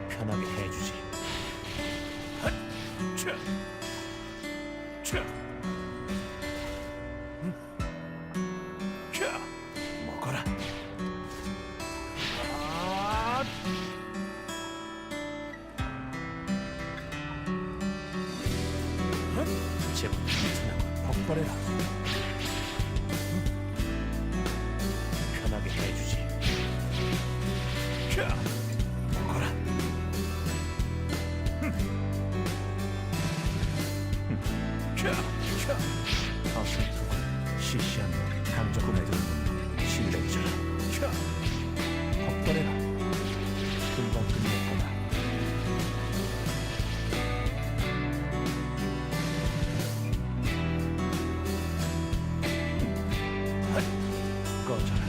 편하게 해주지. 헛! 차! 차! 차! 먹어라. 아! 헛! 제법 튼튼하고 폭발해라. 편하게 해주지. 자, 먹어라. 자, 자. 어설프고 시시한 놈, 강조금 해주는 놈, 신경져라. 자, 폭발해라. 금방 끝낼 거다. 꺼져라.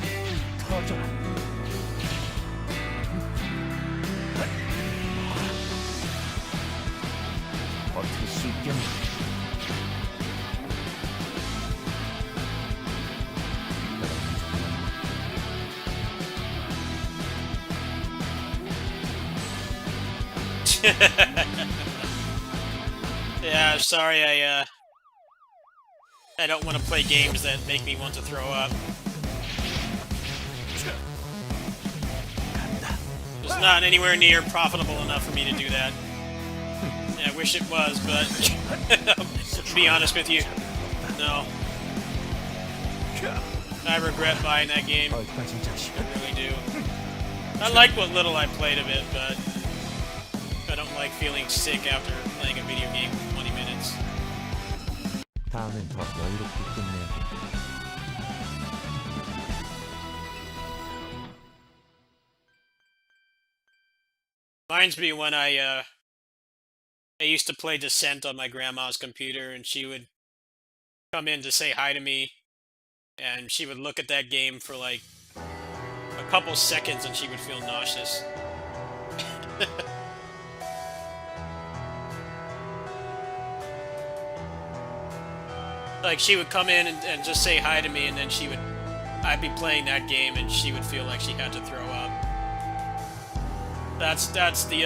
터져라. 버틸 수 있겠나? Yeah, sorry, I don't want to play games that make me want to throw up. It's not anywhere near profitable enough for me to do that. Yeah, I wish it was, but to be honest with you, no. I regret buying that game. 어디까지 자식? I really do. I liked what little I played of it, but I don't like feeling sick after playing a video game for 20 minutes. 다음엔 더 여유롭게 끝내야겠다. Reminds me when I used to play Descent on my grandma's computer, and she would come in to say hi to me, and she would look at that game for like a couple seconds, and she would feel nauseous. Like, she would come in and just say hi to me, and then I'd be playing that game, and she would feel like she had to throw up. That's the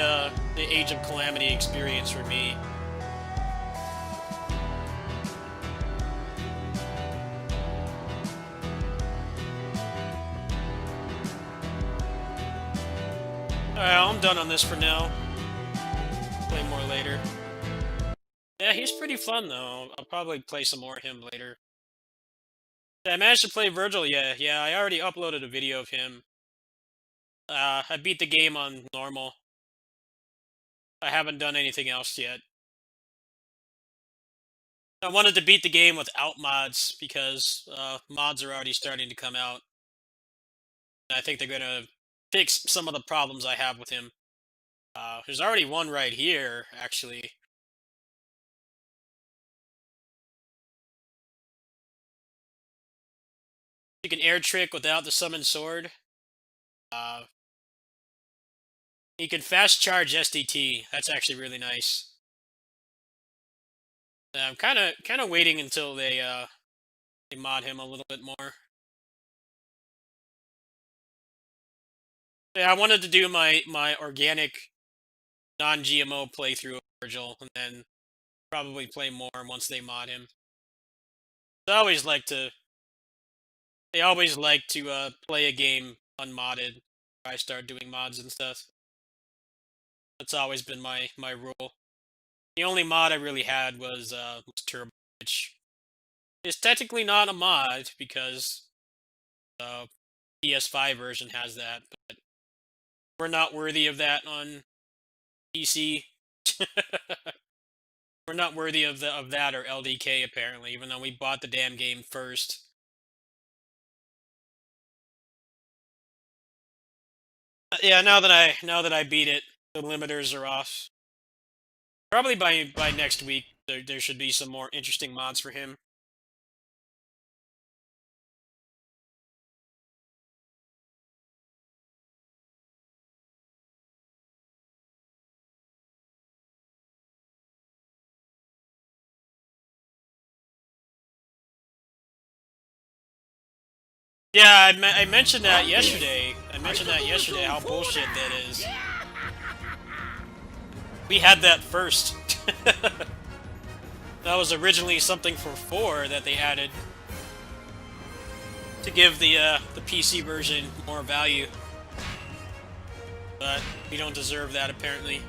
Age of Calamity experience for me. Alright, I'm done on this for now. Play more later. Yeah, he's pretty fun though. I'll probably play some more of him later. I managed to play Virgil, yeah, I already uploaded a video of him. I beat the game on normal. I haven't done anything else yet. I wanted to beat the game without mods because mods are already starting to come out. I think they're gonna fix some of the problems I have with him. There's already one right here, actually. You can air trick without the summon sword. You can fast charge SDT. That's actually really nice. I'm kind of waiting until they mod him a little bit more. Yeah, I wanted to do my organic non-GMO playthrough of Virgil, and then probably play more once they mod him. They always like to play a game unmodded. I start doing mods and stuff. That's always been my rule. The only mod I really had was Turbo, which is technically not a mod because the PS5 version has that, but we're not worthy of that on PC. We're not worthy of that or LDK apparently, even though we bought the damn game first. Yeah, now that I beat it, the limiters are off. Probably by next week, there should be some more interesting mods for him. Yeah, I mentioned that yesterday. How bullshit that is. We had that first. That was originally something for 4 that they added to give the PC version more value. But we don't deserve that apparently.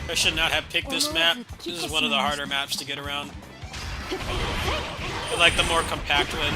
I should not have picked this map. This is one of the harder maps to get around. I like the more compact one.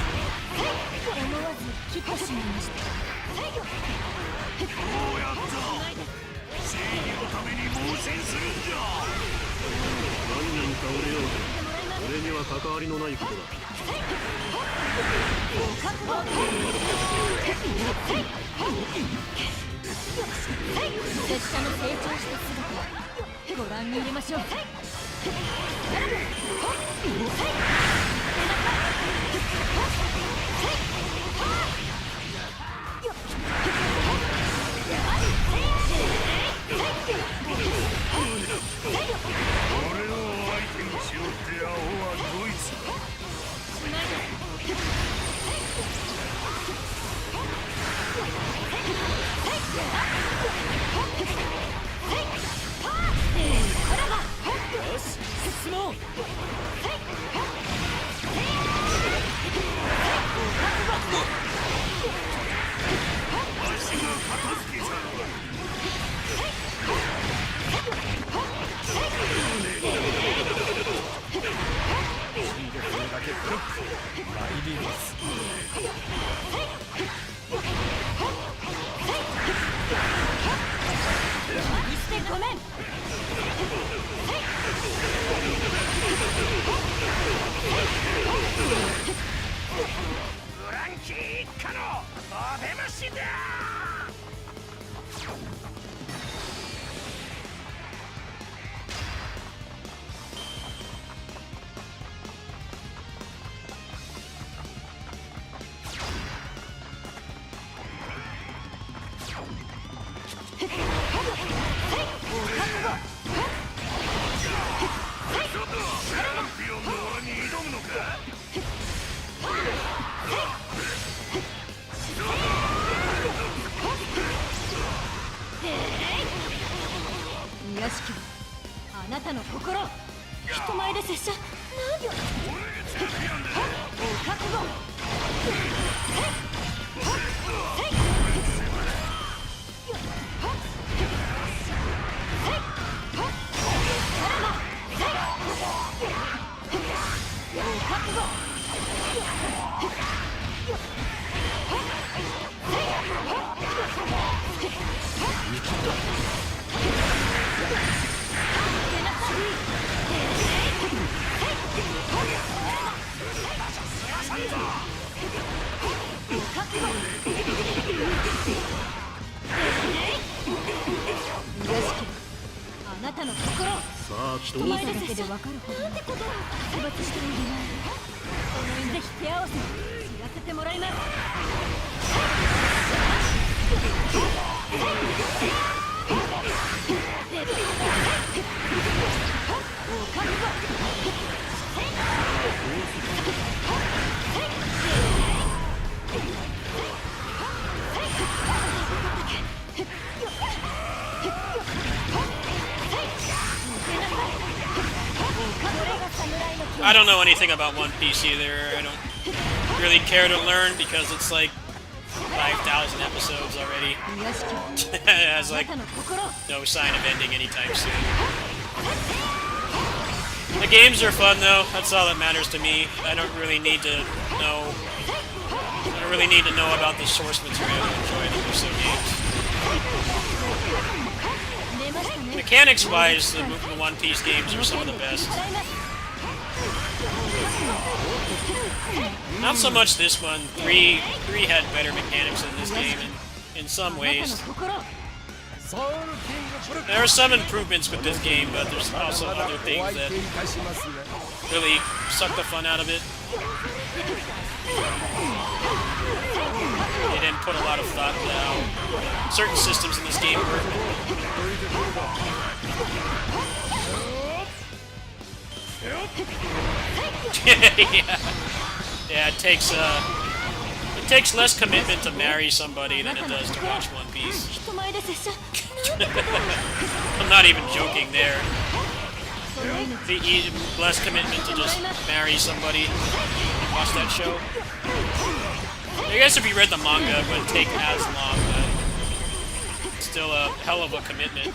ごめん。フランキー一家のお出ましだ。屋敷、あなたの心、人前で拙者、何よ。お覚悟。あなたの心、人前でだけで分かるほどなんてことを殺伐しているな。このぜひ手合わせ知らせてもらいます。お覚悟。I don't know anything about One Piece either. I don't really care to learn because it's like 5,000 episodes already. It has like no sign of ending anytime soon. The games are fun though. That's all that matters to me. I don't really need to know. I don't really need to know about the source material to enjoy the Muso games. Mechanics-wise, the One Piece games are some of the best. Not so much this one. 3 had better mechanics in this game in some ways. There are some improvements with this game, but there's also other things that really suck the fun out of it. They didn't put a lot of thought into how certain systems in this game work. Yeah, it takes less commitment to marry somebody than it does to watch One Piece. I'm not even joking there. Less commitment to just marry somebody and watch that show. I guess if you read the manga, it wouldn't take as long, but still a hell of a commitment.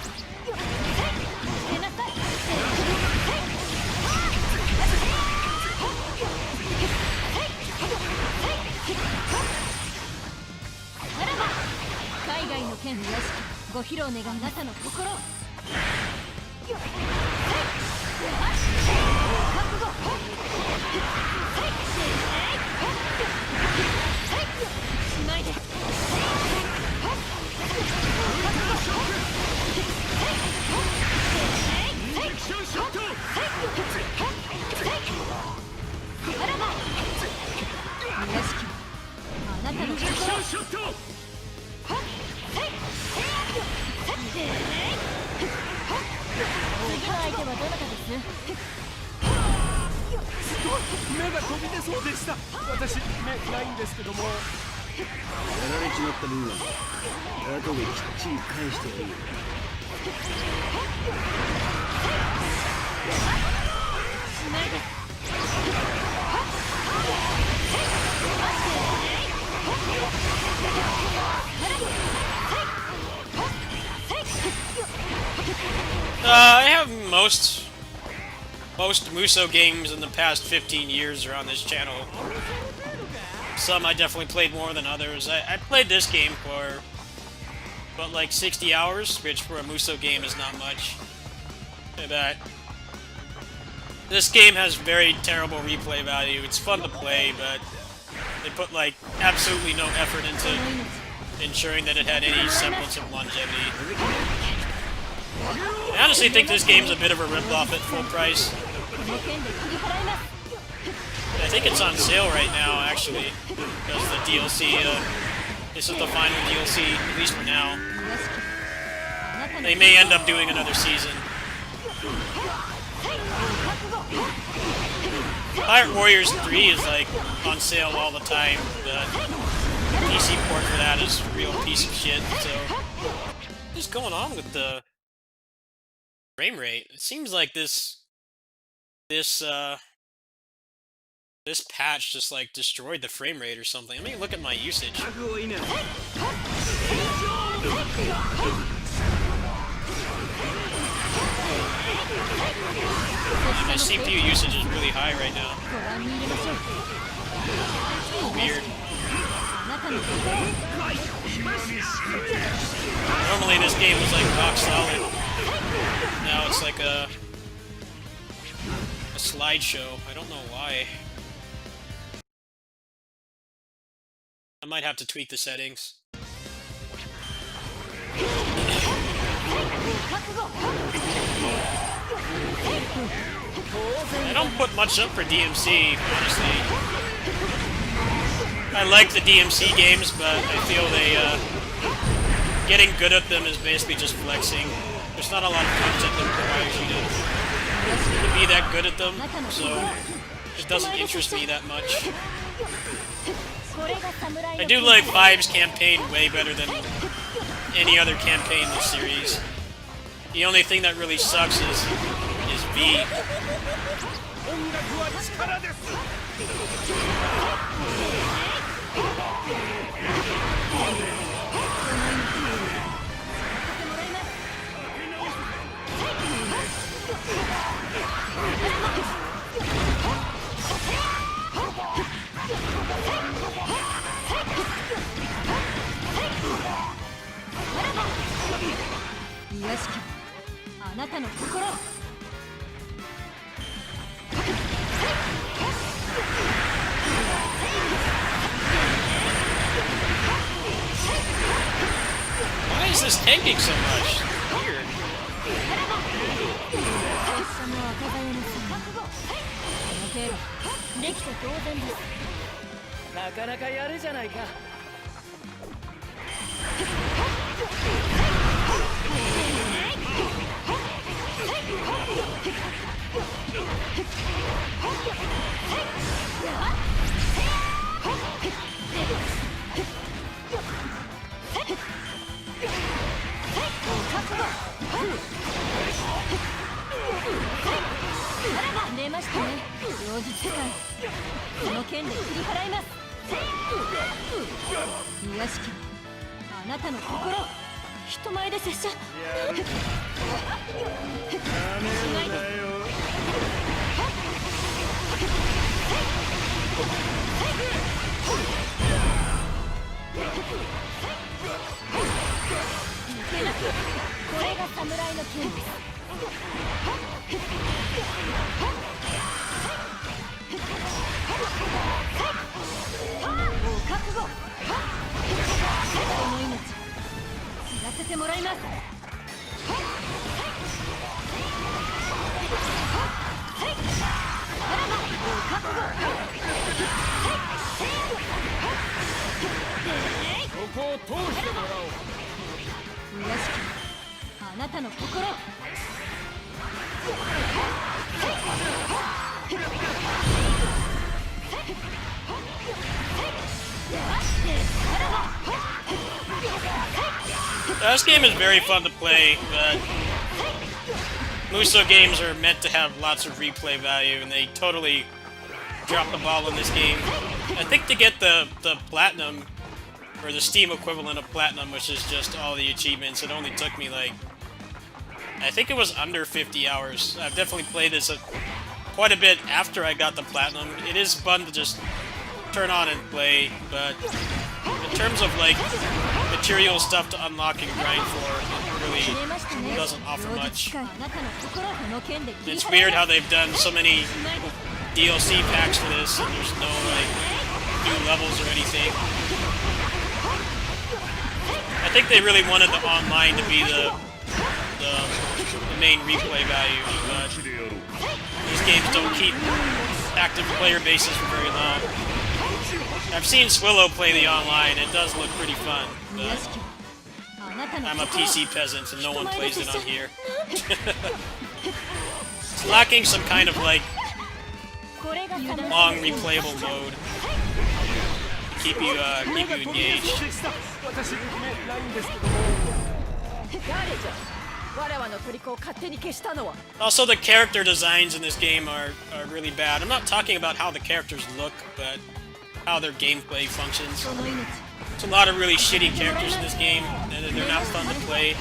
I have most Muso games in the past 15 years are on this channel. Some I definitely played more than others. I played this game for but like 60 hours, which for a Muso game is not much. But this game has very terrible replay value. It's fun to play, but they put like absolutely no effort into ensuring that it had any semblance of longevity. I honestly think this game's a bit of a ripoff at full price. I think it's on sale right now, actually, because the DLC, this is the final DLC, at least for now. They may end up doing another season. Pirate Warriors 3 is, like, on sale all the time. The PC port for that is a real piece of shit, so... What's going on with the frame rate? It seems like this patch just, like, destroyed the frame rate or something. Let me look at my usage. My CPU usage is really high right now. Weird. Normally this game was like rock solid. Now it's like a slideshow. I don't know why. I might have to tweak the settings. I don't put much up for DMC, honestly. I like the DMC games, but I feel they, getting good at them is basically just flexing. There's not a lot of content that requires you to be that good at them, so it doesn't interest me that much. I do like Vibe's campaign way better than any other campaign in the series. The only thing that really sucks is V. Why is this tanking so much? Weird. なかなかやるじゃないか。出ましたね。両日間この剣で振り払います。屋敷、あなたの心、人前で拙者。これが侍の剣です。お覚悟。この命継がせてもらいます。お覚悟。ここを通してもらおう。お屋敷、あなたの心。This game is very fun to play, but Muso games are meant to have lots of replay value, and they totally dropped the ball in this game. I think to get the platinum, or the Steam equivalent of platinum, which is just all the achievements, it only took me like, I think it was under 50 hours. I've definitely played this quite a bit after I got the platinum. It is fun to just turn on and play, but in terms of like material stuff to unlock and grind for. It really doesn't offer much. It's weird how they've done so many DLC packs for this, and there's no like new levels or anything. I think they really wanted the online to be the main replay value, but these games don't keep active player bases for very long. I've seen Swillow play the online. It does look pretty fun, but I'm a PC peasant and no one plays it on here. It's lacking some kind of like long replayable mode to keep you engaged. Also, the character designs in this game are really bad. I'm not talking about how the characters look, but how their gameplay functions. There's a lot of really shitty characters in this game, and they're not fun to play.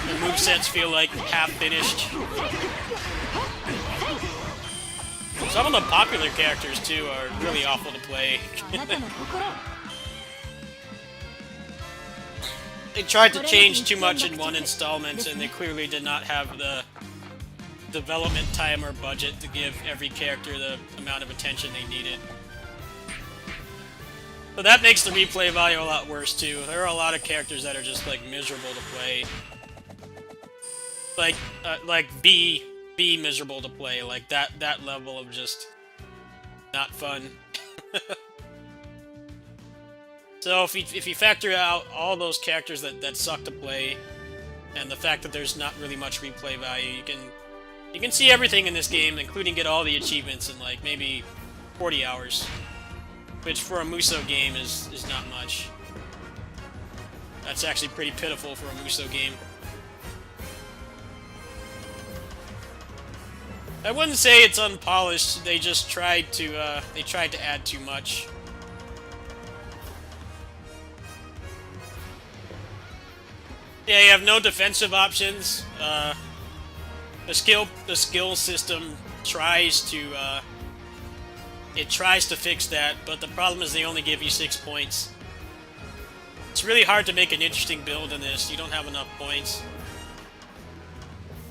The movesets feel like half-finished. Some of the popular characters, too, are really awful to play. They tried to change too much in one installment, and they clearly did not have the development time or budget to give every character the amount of attention they needed. But that makes the replay value a lot worse, too. There are a lot of characters that are just, like, miserable to play. Like B miserable to play. Like, that level of just not fun. So if you factor out all those characters that suck to play, and the fact that there's not really much replay value, you can see everything in this game, including get all the achievements in like maybe 40 hours, which for a Muso game is not much. That's actually pretty pitiful for a Muso game. I wouldn't say it's unpolished. They just tried to add too much. Yeah, you have no defensive options. The skill system tries to fix that, but the problem is they only give you 6 points. It's really hard to make an interesting build in this. You don't have enough points.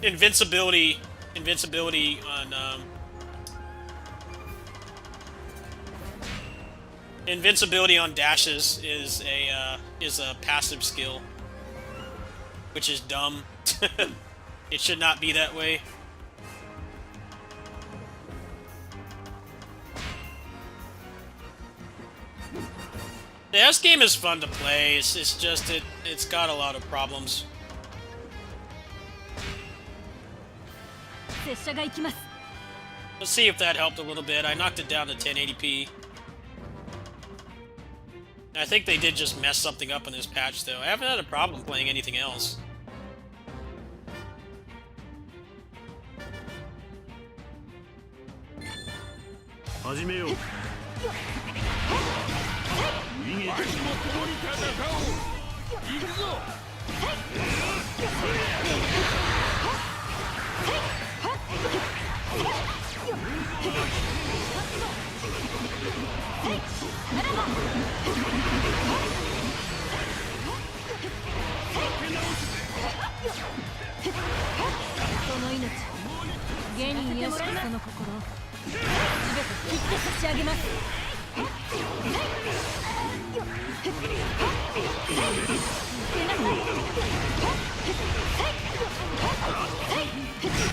Invincibility on dashes is a passive skill, which is dumb. It should not be that way. Yeah, this game is fun to play. It's just it's got a lot of problems. Let's see if that helped a little bit. I knocked it down to 1080p. I think they did just mess something up in this patch, though. I haven't had a problem playing anything else.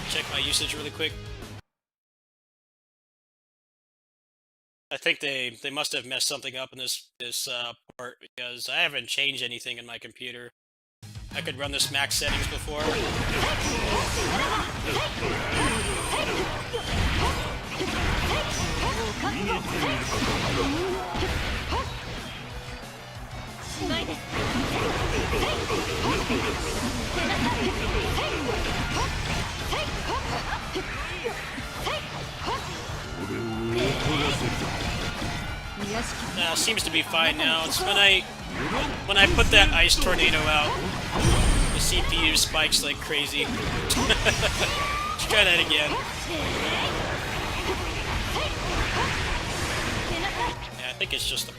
Check my usage really quick. I think they must have messed something up in this part, because I haven't changed anything in my computer. I could run this max settings before. Seems to be fine now. It's when I put that ice tornado out, the CPU spikes like crazy. Let's try that again. Yeah, I think it's just the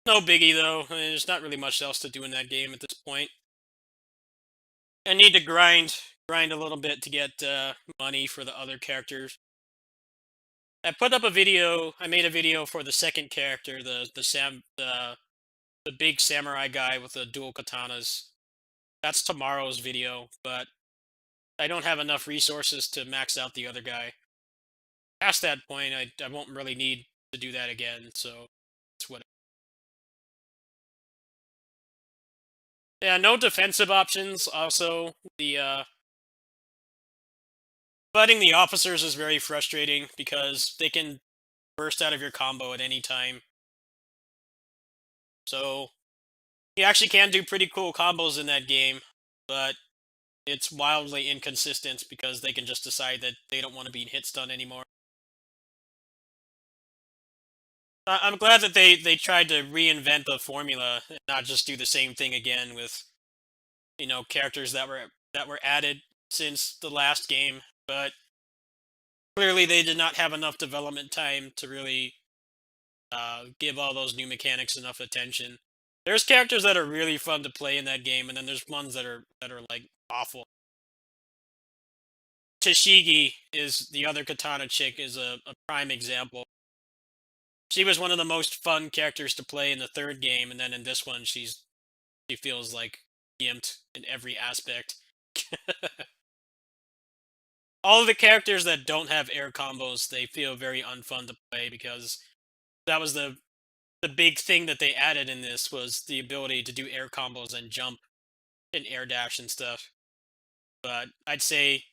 No biggie though. I mean, there's not really much else to do in that game at this point. I need to grind a little bit to get money for the other characters. I put up a video. I made a video for the second character, the big samurai guy with the dual katanas. That's tomorrow's video, but I don't have enough resources to max out the other guy. Past that point, I won't really need to do that again, so it's what. Yeah, no defensive options. Also, the fighting the officers is very frustrating because they can burst out of your combo at any time. So you actually can do pretty cool combos in that game, but it's wildly inconsistent because they can just decide that they don't want to be hit stun anymore. I'm glad that they tried to reinvent the formula and not just do the same thing again with characters that were added since the last game, but clearly they did not have enough development time to really give all those new mechanics enough attention. There's characters that are really fun to play in that game, and then there's ones that are like awful. Tashigi is the other katana chick is a prime example. She was one of the most fun characters to play in the third game, and then in this one she feels like gimped in every aspect. All of the characters that don't have air combos, they feel very unfun to play because that was the big thing that they added in this was the ability to do air combos and jump and air dash and stuff. But I'd say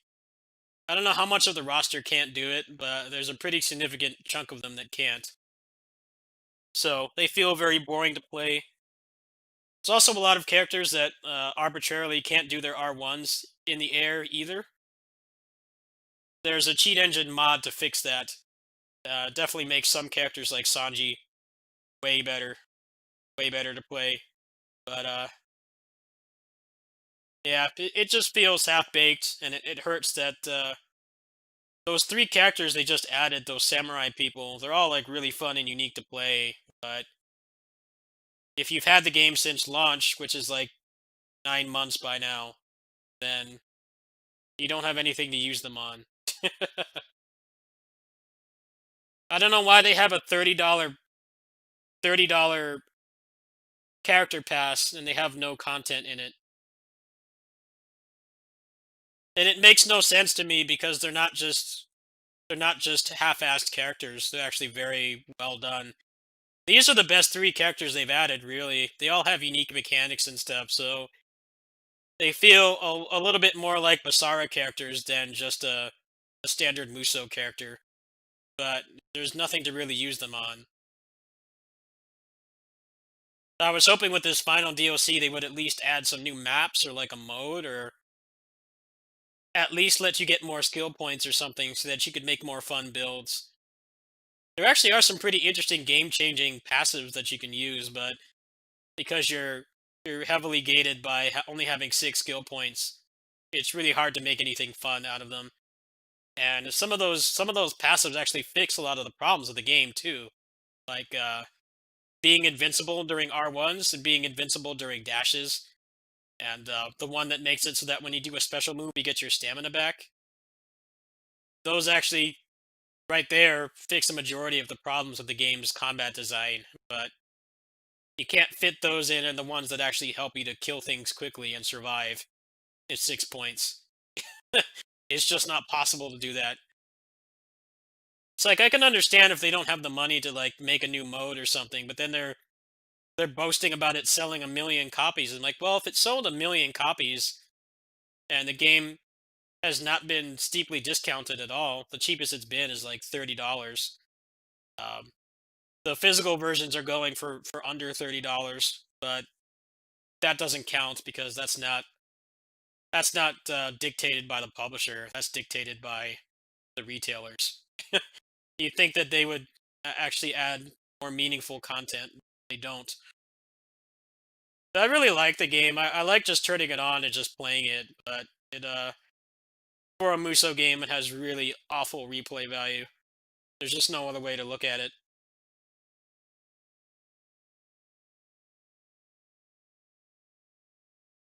I don't know how much of the roster can't do it, but there's a pretty significant chunk of them that can't. So they feel very boring to play. There's also a lot of characters that arbitrarily can't do their R1s in the air either. There's a cheat engine mod to fix that. Definitely makes some characters like Sanji way better, way better to play. But yeah, it just feels half baked, and it hurts that those three characters they just added, those samurai people, they're all like really fun and unique to play. But if you've had the game since launch, which is like 9 months by now, then you don't have anything to use them on. I don't know why they have a $30 character pass and they have no content in it. And it makes no sense to me because they're not just half-assed characters. They're actually very well done. These are the best three characters they've added, really. They all have unique mechanics and stuff, so they feel a little bit more like Basara characters than just a standard Muso character. But there's nothing to really use them on. I was hoping with this final DLC they would at least add some new maps or like a mode or at least let you get more skill points or something so that you could make more fun builds. There actually are some pretty interesting game-changing passives that you can use, but because you're heavily gated by only having 6 skill points, it's really hard to make anything fun out of them. And some of those passives actually fix a lot of the problems of the game too, like being invincible during R1s and being invincible during dashes, and the one that makes it so that when you do a special move, you get your stamina back. Those actually right there fix the majority of the problems of the game's combat design, but you can't fit those in the ones that actually help you to kill things quickly and survive. It's 6 points. It's just not possible to do that. It's like I can understand if they don't have the money to like make a new mode or something, but then they're boasting about it selling 1 million copies. And like, well, if it sold 1 million copies and the game has not been steeply discounted at all, the cheapest it's been is like $30. Um, the physical versions are going for under $30, but that doesn't count because that's not dictated by the publisher. That's dictated by the retailers. You think that they would actually add more meaningful content? They don't. But I really like the game. I like just turning it on and just playing it, but it for a Muso game, it has really awful replay value. There's just no other way to look at it.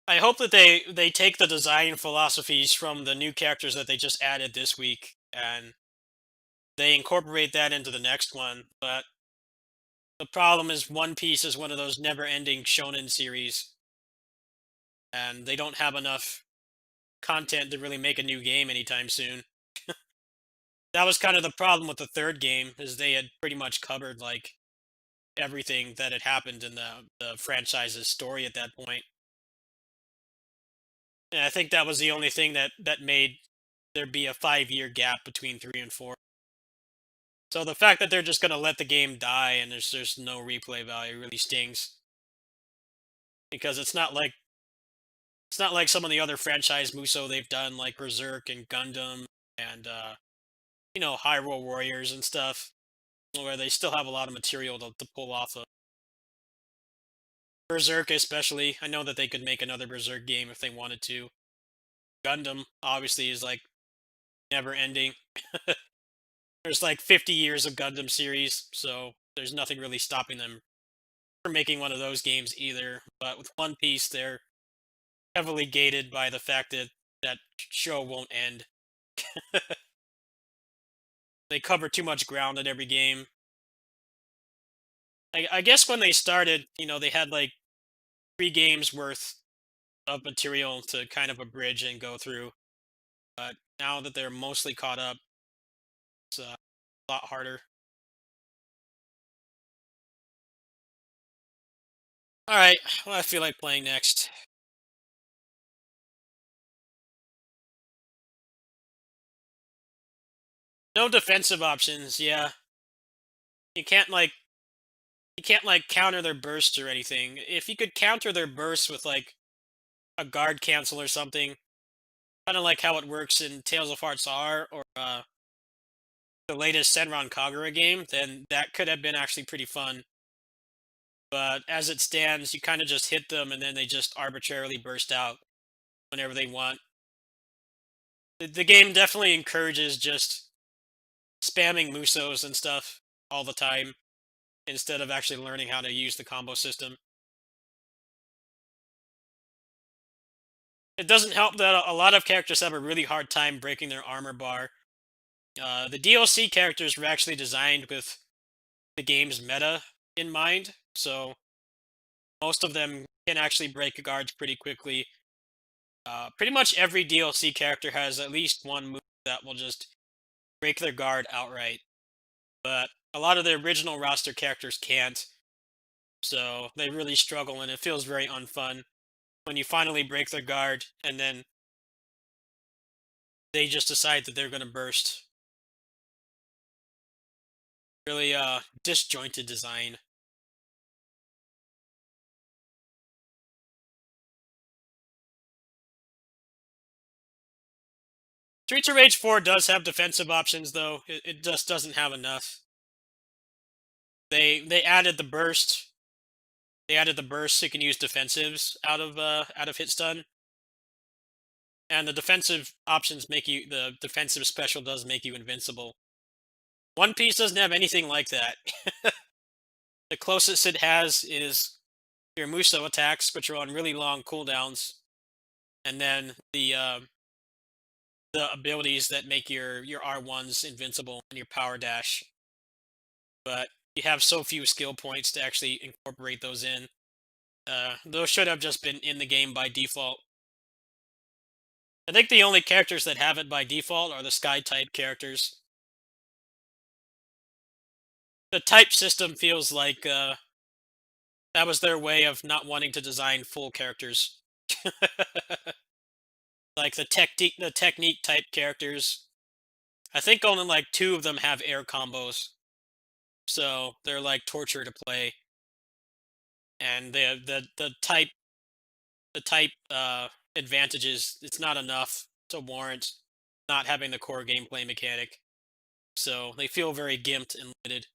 I hope that they take the design philosophies from the new characters that they just added this week and they incorporate that into the next one. But the problem is One Piece is one of those never-ending shonen series, and they don't have enough content to really make a new game anytime soon. That was kind of the problem with the third game, is they had pretty much covered like everything that had happened in the franchise's story at that point. And I think that was the only thing that made there be a 5-year gap between 3 and 4. So the fact that they're just gonna let the game die and there's no replay value really stings. Because it's not like some of the other franchise Muso they've done, like Berserk and Gundam and Hyrule Warriors and stuff, where they still have a lot of material to pull off of. Berserk especially, I know that they could make another Berserk game if they wanted to. Gundam obviously is like never ending. There's like 50 years of Gundam series, so there's nothing really stopping them from making one of those games either. But with One Piece, they're heavily gated by the fact that that show won't end. They cover too much ground in every game. I guess when they started, they had like 3 games worth of material to kind of abridge and go through. But now that they're mostly caught up, it's a lot harder. Alright, what do I feel like playing next? No defensive options, yeah. You can't like counter their bursts or anything. If you could counter their bursts with like a guard cancel or something, kind of like how it works in Tales of Hearts R or the latest Senran Kagura game, then that could have been actually pretty fun. But as it stands, you kind of just hit them and then they just arbitrarily burst out whenever they want. The game definitely encourages just spamming Musos and stuff all the time instead of actually learning how to use the combo system. It doesn't help that a lot of characters have a really hard time breaking their armor bar. The DLC characters were actually designed with the game's meta in mind, so most of them can actually break guards pretty quickly. Pretty much every DLC character has at least one move that will just break their guard outright, but a lot of the original roster characters can't, so they really struggle and it feels very unfun when you finally break their guard and then they just decide that they're going to burst. Really disjointed design. Streets of Rage 4 does have defensive options though. It just doesn't have enough. They added the burst. They added the burst so you can use defensives out of hit stun. And the defensive options the defensive special does make you invincible. One Piece doesn't have anything like that. The closest it has is your Muso attacks, which are on really long cooldowns, and then the abilities that make your R1s invincible and your power dash. But you have so few skill points to actually incorporate those in. Those should have just been in the game by default. I think the only characters that have it by default are the Sky type characters. The type system feels like that was their way of not wanting to design full characters. Like the technique type characters. I think only like 2 of them have air combos. So they're like torture to play. And the type advantages, it's not enough to warrant not having the core gameplay mechanic. So they feel very gimped and limited.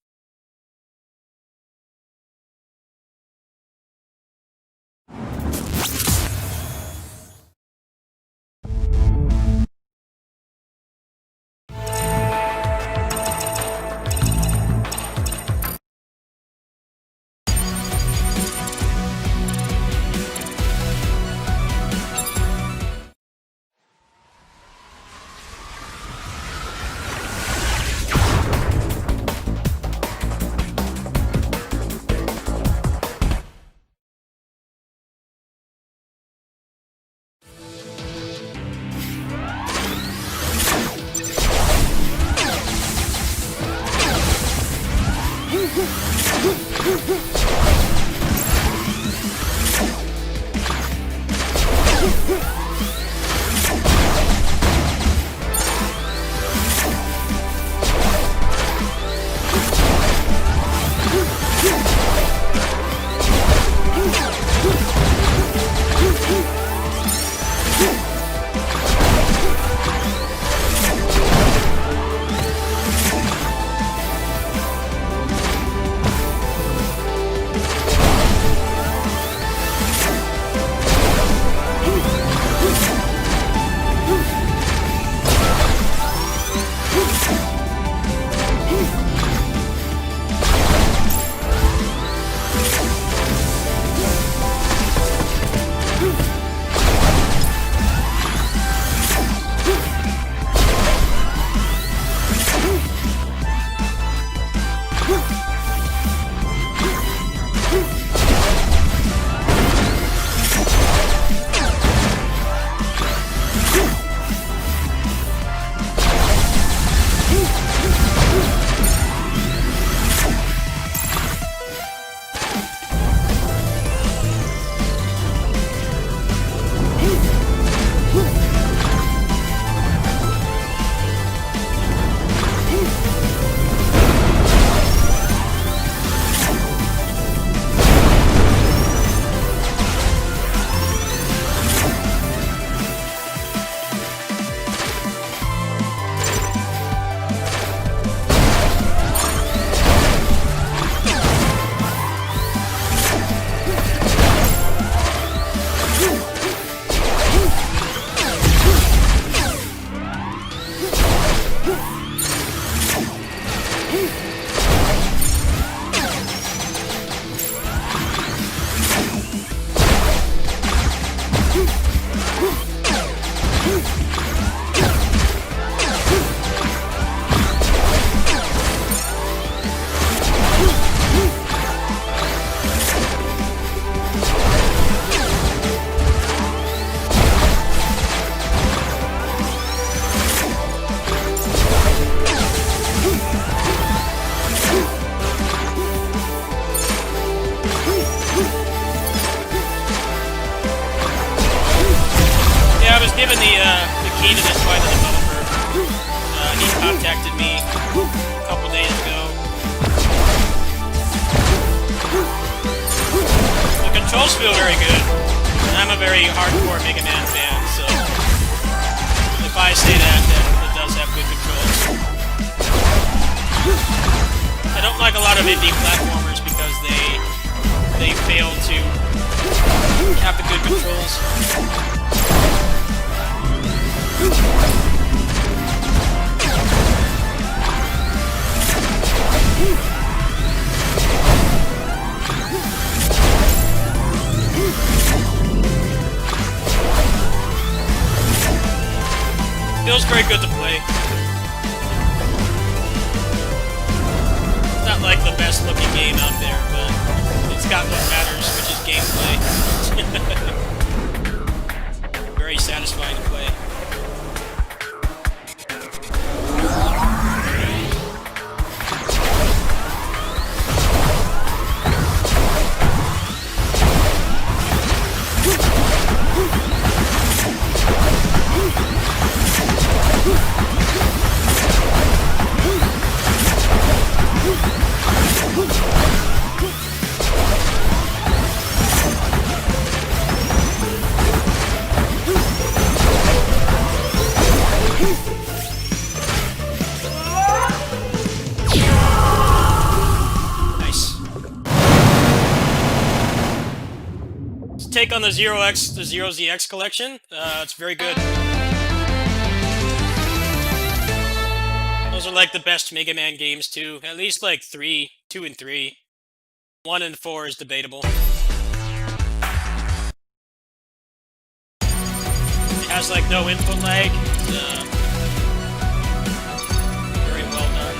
given the key to this by the developer. He contacted me a couple days ago. The controls feel very good. I'm a very hardcore Mega Man fan, so if I say that, then it does have good controls. I don't like a lot of indie platformers because they fail to have the good controls. Feels very good to play. It's not like the best looking game out there, but it's got what matters, which is gameplay. Very satisfying to play. Take on the Zero ZX collection. It's very good. Those are like the best Mega Man games too. At least like 2 and 3. 1 and 4 is debatable. It has like no input lag. Very well done.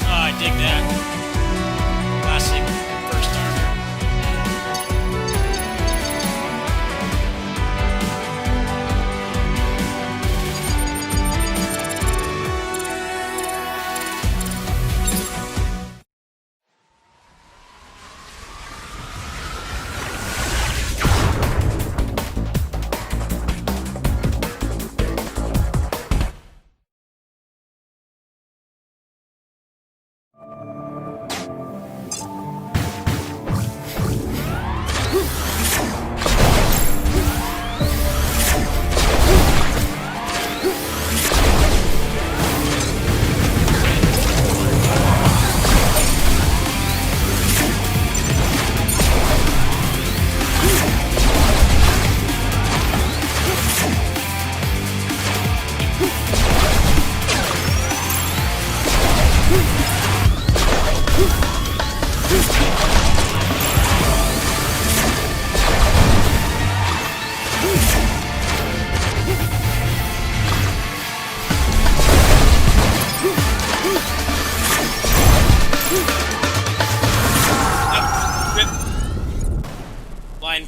I dig that. Classic first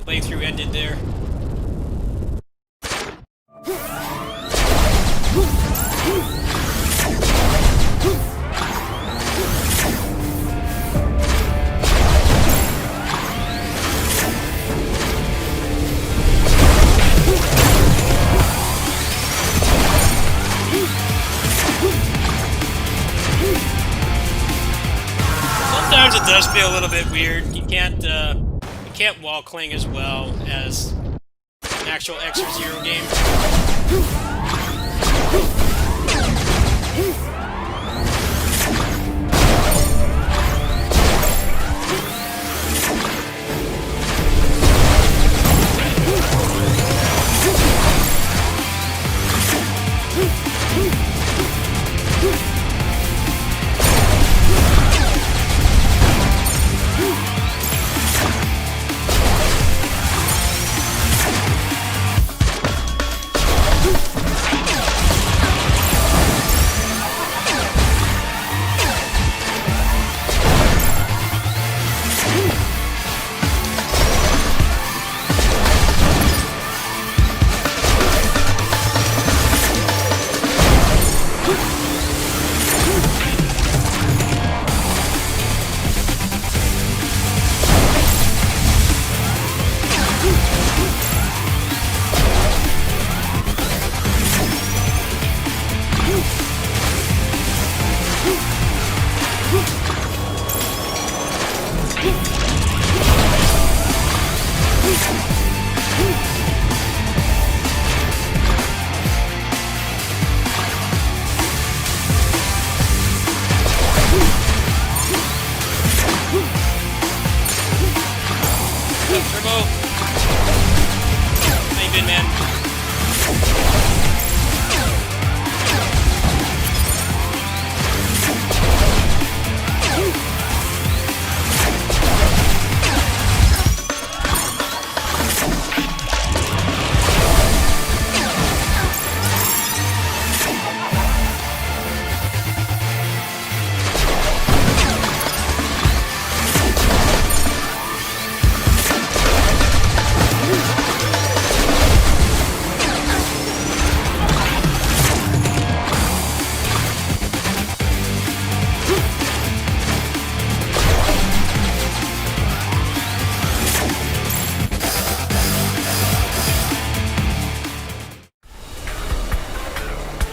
Playthrough ended there. Sometimes it does feel a little bit weird. You can't wall cling as well as an actual X-Zero game.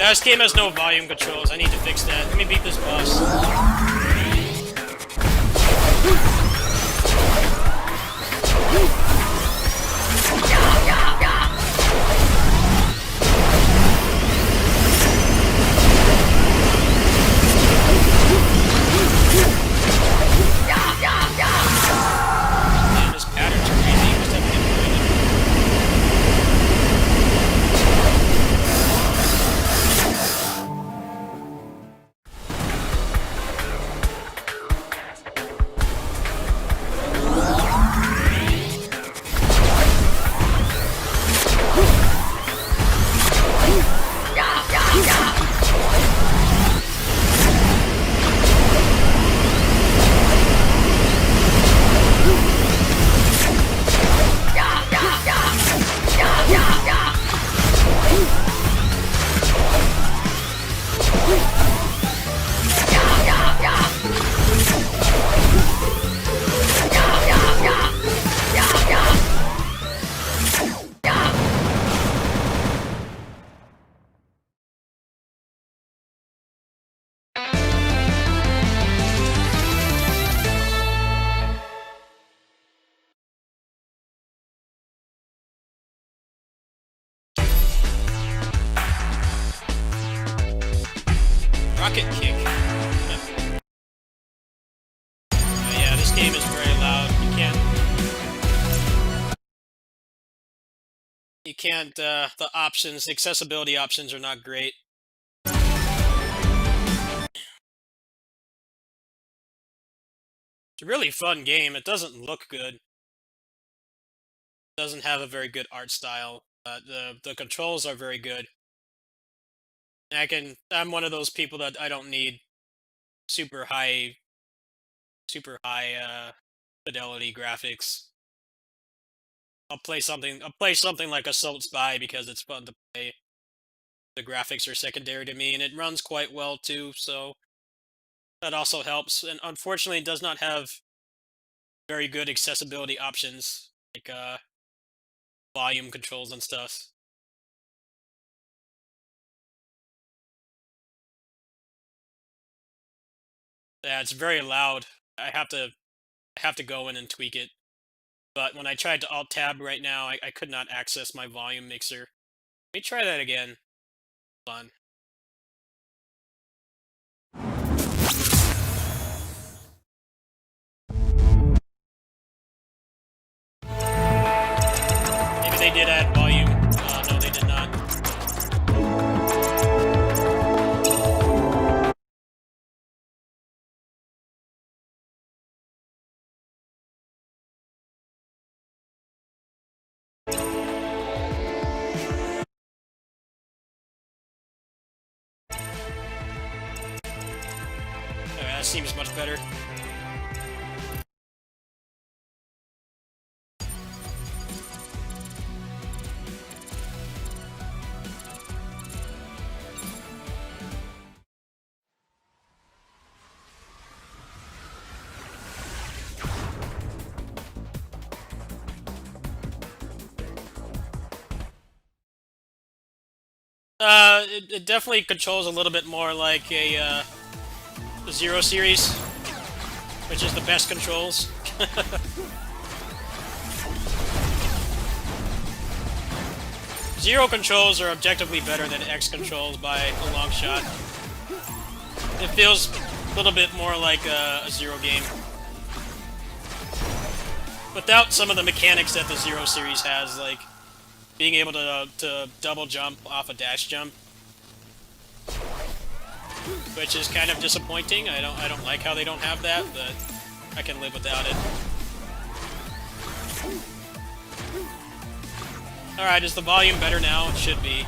Yeah, this game has no volume controls. I need to fix that. Let me beat this boss. Man, this pattern's crazy. You must have to get behind it. Rocket kick. Yeah, this game is very loud. You can't, the options, the accessibility options are not great. It's a really fun game. It doesn't look good. It doesn't have a very good art style. The controls are very good. And I'm one of those people that I don't need super high fidelity graphics. I'll play something like Assault Spy because it's fun to play. The graphics are secondary to me, and it runs quite well too, so that also helps. And unfortunately, it does not have very good accessibility options like volume controls and stuff. Yeah, it's very loud. I have to go in and tweak it. But when I tried to Alt Tab right now, I could not access my volume mixer. Let me try that again. Hold on. Maybe they did add volume. No, they did not. That seems much better. It definitely controls a little bit more like a Zero series, which is the best controls. Zero controls are objectively better than X controls by a long shot. It feels a little bit more like a Zero game. Without some of the mechanics that the Zero series has, like being able to double jump off a dash jump, which is kind of disappointing. I don't like how they don't have that, but I can live without it. Alright, is the volume better now? It should be.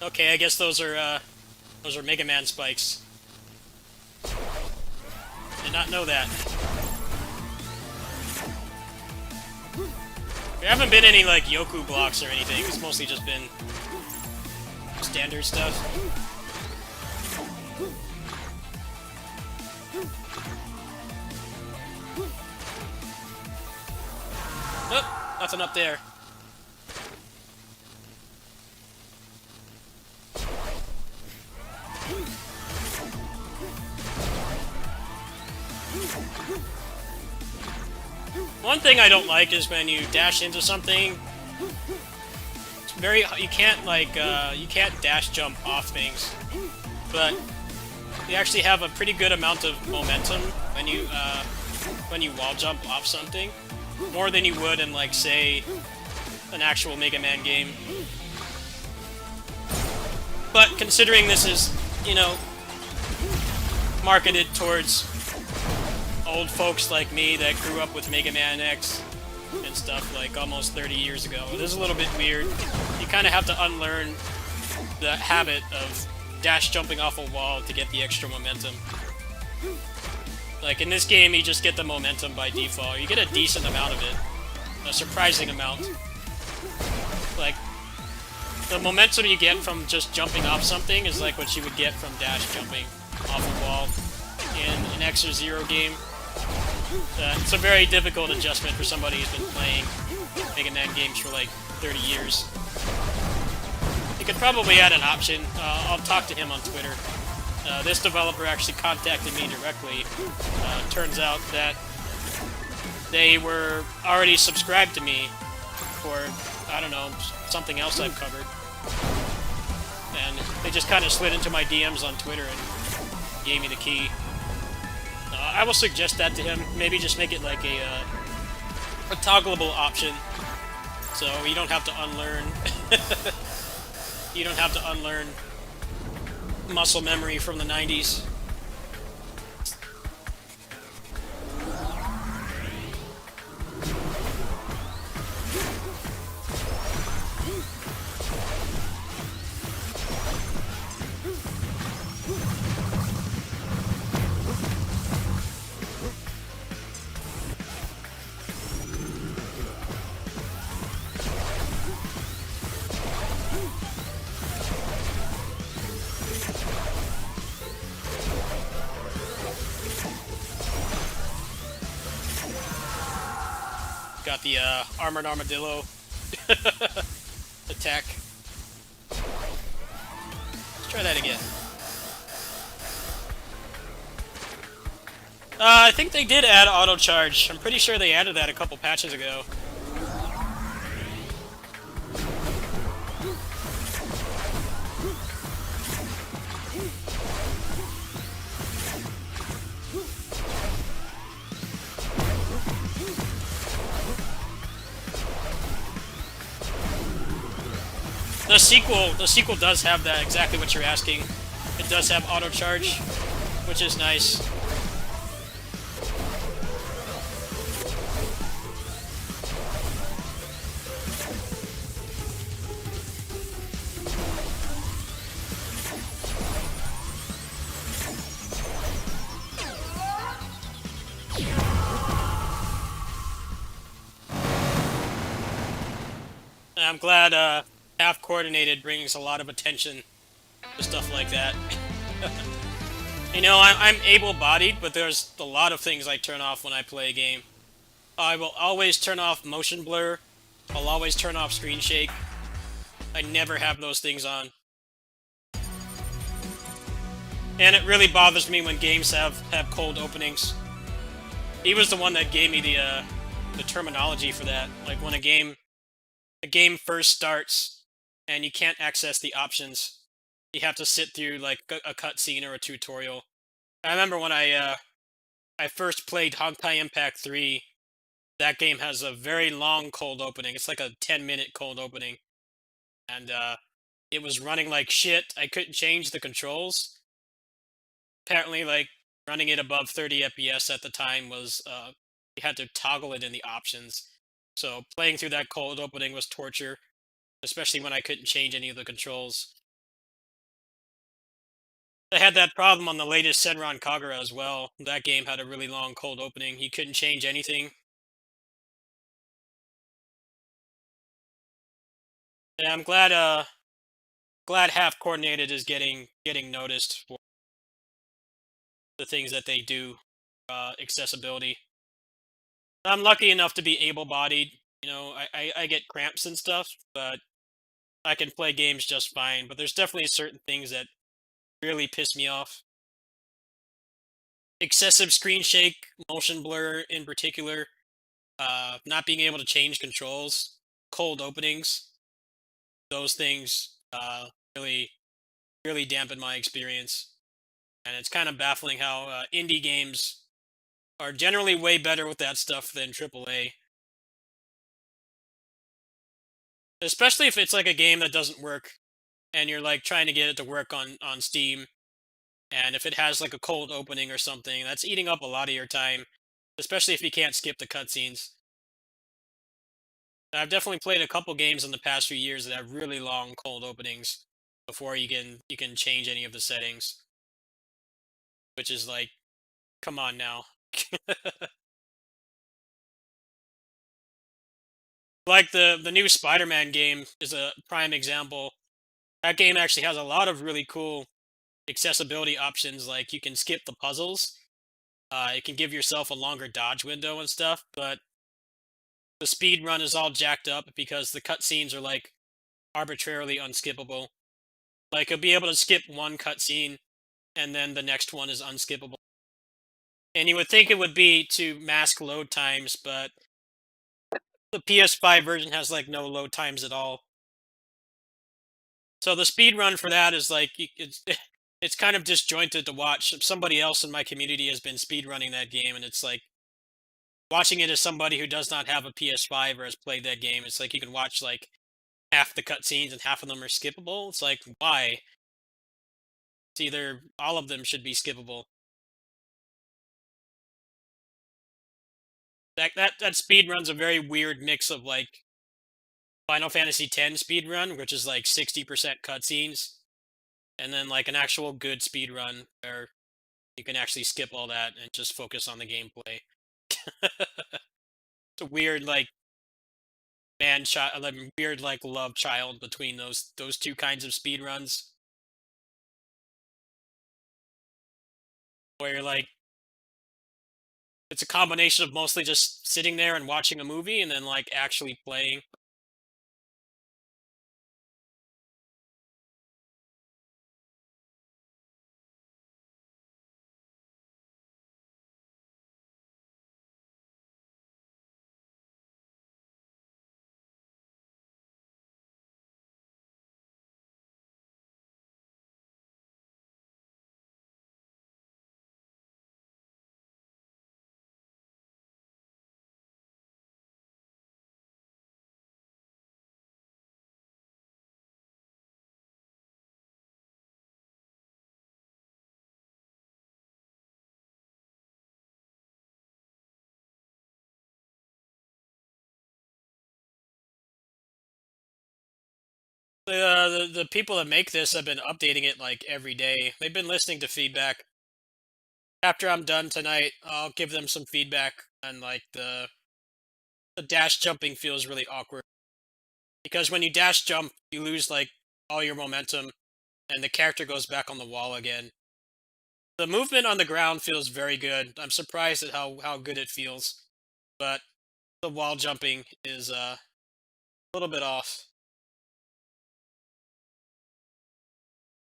Okay, I guess those are Mega Man spikes. Did not know that. There haven't been any, like, Yoku blocks or anything. It's mostly just been standard stuff. Nope, nothing up there. One thing I don't like is when you dash into something, it's very, you can't dash jump off things, but you actually have a pretty good amount of momentum when you wall jump off something, more than you would in, like, say, an actual Mega Man game. But considering this is, you know, marketed towards old folks like me that grew up with Mega Man X and stuff, like, almost 30 years ago, it is a little bit weird. You kind of have to unlearn the habit of dash jumping off a wall to get the extra momentum. Like, in this game, you just get the momentum by default. You get a decent amount of it. A surprising amount. Like, the momentum you get from just jumping off something is like what you would get from dash jumping off a wall in an X or Zero game. It's a very difficult adjustment for somebody who's been playing Mega Man games for like 30 years. You could probably add an option. I'll talk to him on Twitter. This developer actually contacted me directly. Turns out that they were already subscribed to me for, I don't know, something else I've covered. And they just kind of slid into my DMs on Twitter and gave me the key. I will suggest that to him. Maybe just make it like a toggleable option, so you don't have to unlearn. You don't have to unlearn muscle memory from the 90s. Got the armored armadillo attack. Let's try that again. I think they did add auto charge. I'm pretty sure they added that a couple patches ago. The sequel does have that, exactly what you're asking. It does have auto charge, which is nice. And I'm glad half coordinated brings a lot of attention to stuff like that. You know, I'm able-bodied, but there's a lot of things I turn off when I play a game. I will always turn off motion blur. I'll always turn off screen shake. I never have those things on. And it really bothers me when games have cold openings. He was the one that gave me the terminology for that. Like when a game first starts and you can't access the options, you have to sit through like a cutscene or a tutorial. I remember when I first played Honkai Impact 3, that game has a very long cold opening. It's like a 10-minute cold opening. And it was running like shit. I couldn't change the controls. apparently, like, running it above 30 FPS at the time was, you had to toggle it in the options. So playing through that cold opening was torture, especially when I couldn't change any of the controls. I had that problem on the latest Senran Kagura as well. That game had a really long cold opening. You couldn't change anything. Yeah, I'm glad half coordinated is getting noticed for the things that they do, accessibility. I'm lucky enough to be able-bodied. You know, I get cramps and stuff, but I can play games just fine. But there's definitely certain things that really piss me off. Excessive screen shake, motion blur in particular, not being able to change controls, cold openings. Those things really really dampen my experience, and it's kind of baffling how indie games are generally way better with that stuff than AAA. Especially if it's like a game that doesn't work and you're like trying to get it to work on Steam, and if it has like a cold opening or something, that's eating up a lot of your time, especially if you can't skip the cutscenes. I've definitely played a couple games in the past few years that have really long cold openings before you can change any of the settings, which is like, come on now. Like the new Spider-Man game is a prime example. That game actually has a lot of really cool accessibility options. Like you can skip the puzzles. It can give yourself a longer dodge window and stuff, but the speed run is all jacked up because the cutscenes are like arbitrarily unskippable. Like you'll be able to skip one cutscene and then the next one is unskippable. And you would think it would be to mask load times, but the PS5 version has like no load times at all. So the speed run for that is like it's kind of disjointed to watch. Somebody else in my community has been speed running that game, and it's like watching it as somebody who does not have a PS5 or has played that game. It's like you can watch like half the cutscenes and half of them are skippable. It's like why? It's either all of them should be skippable. That speed run's a very weird mix of like Final Fantasy X speed run, which is like 60% cutscenes, and then like an actual good speed run where you can actually skip all that and just focus on the gameplay. It's a weird like man child, like weird like love child between those two kinds of speed runs, where you're like it's a combination of mostly just sitting there and watching a movie and then like actually playing. The people that make this have been updating it like every day. They've been listening to feedback. After I'm done tonight, I'll give them some feedback, and like the dash jumping feels really awkward because when you dash jump, you lose like all your momentum, and the character goes back on the wall again. The movement on the ground feels very good. I'm surprised at how good it feels, but the wall jumping is a little bit off.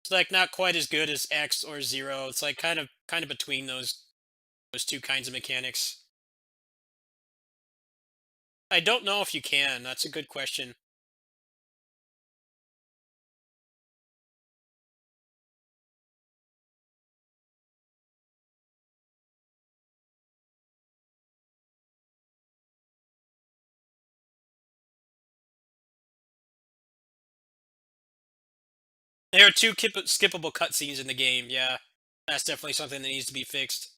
It's like not quite as good as X or Zero. It's like kind of between those two kinds of mechanics. I don't know if you can. That's a good question. There are two skippable cutscenes in the game. Yeah, That's definitely something that needs to be fixed.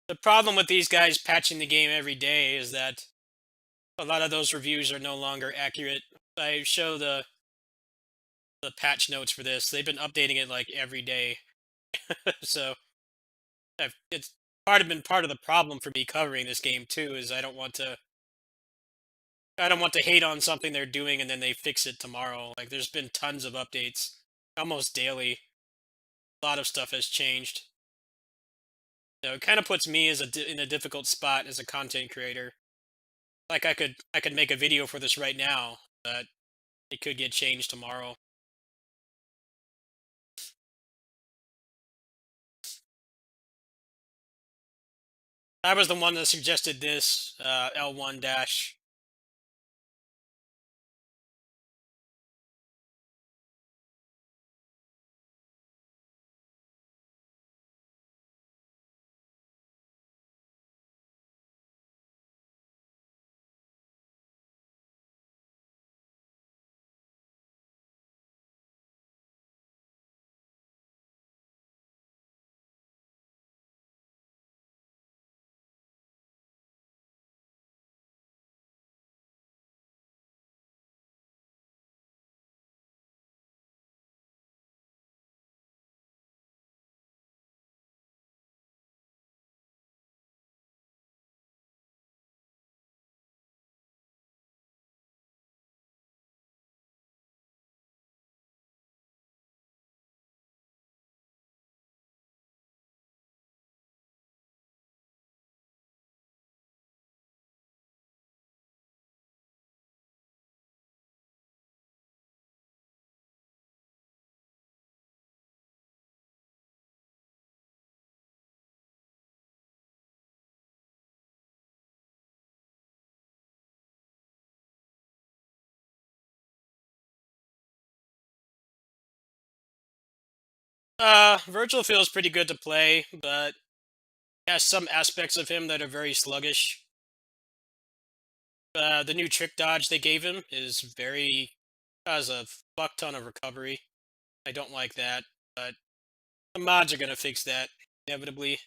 The problem with these guys patching the game every day is that a lot of those reviews are no longer accurate. I show the patch notes for this. They've been updating it like every day. So it's been part of the problem for me covering this game too. Is I don't want to hate on something they're doing and then they fix it tomorrow. Like there's been tons of updates, almost daily. A lot of stuff has changed. So it kind of puts me as in a difficult spot as a content creator. Like I could make a video for this right now, but it could get changed tomorrow. I was the one that suggested this L1 dash. Virgil feels pretty good to play, but has some aspects of him that are very sluggish. The new trick dodge they gave him has a fuck ton of recovery. I don't like that, but the mods are gonna fix that inevitably.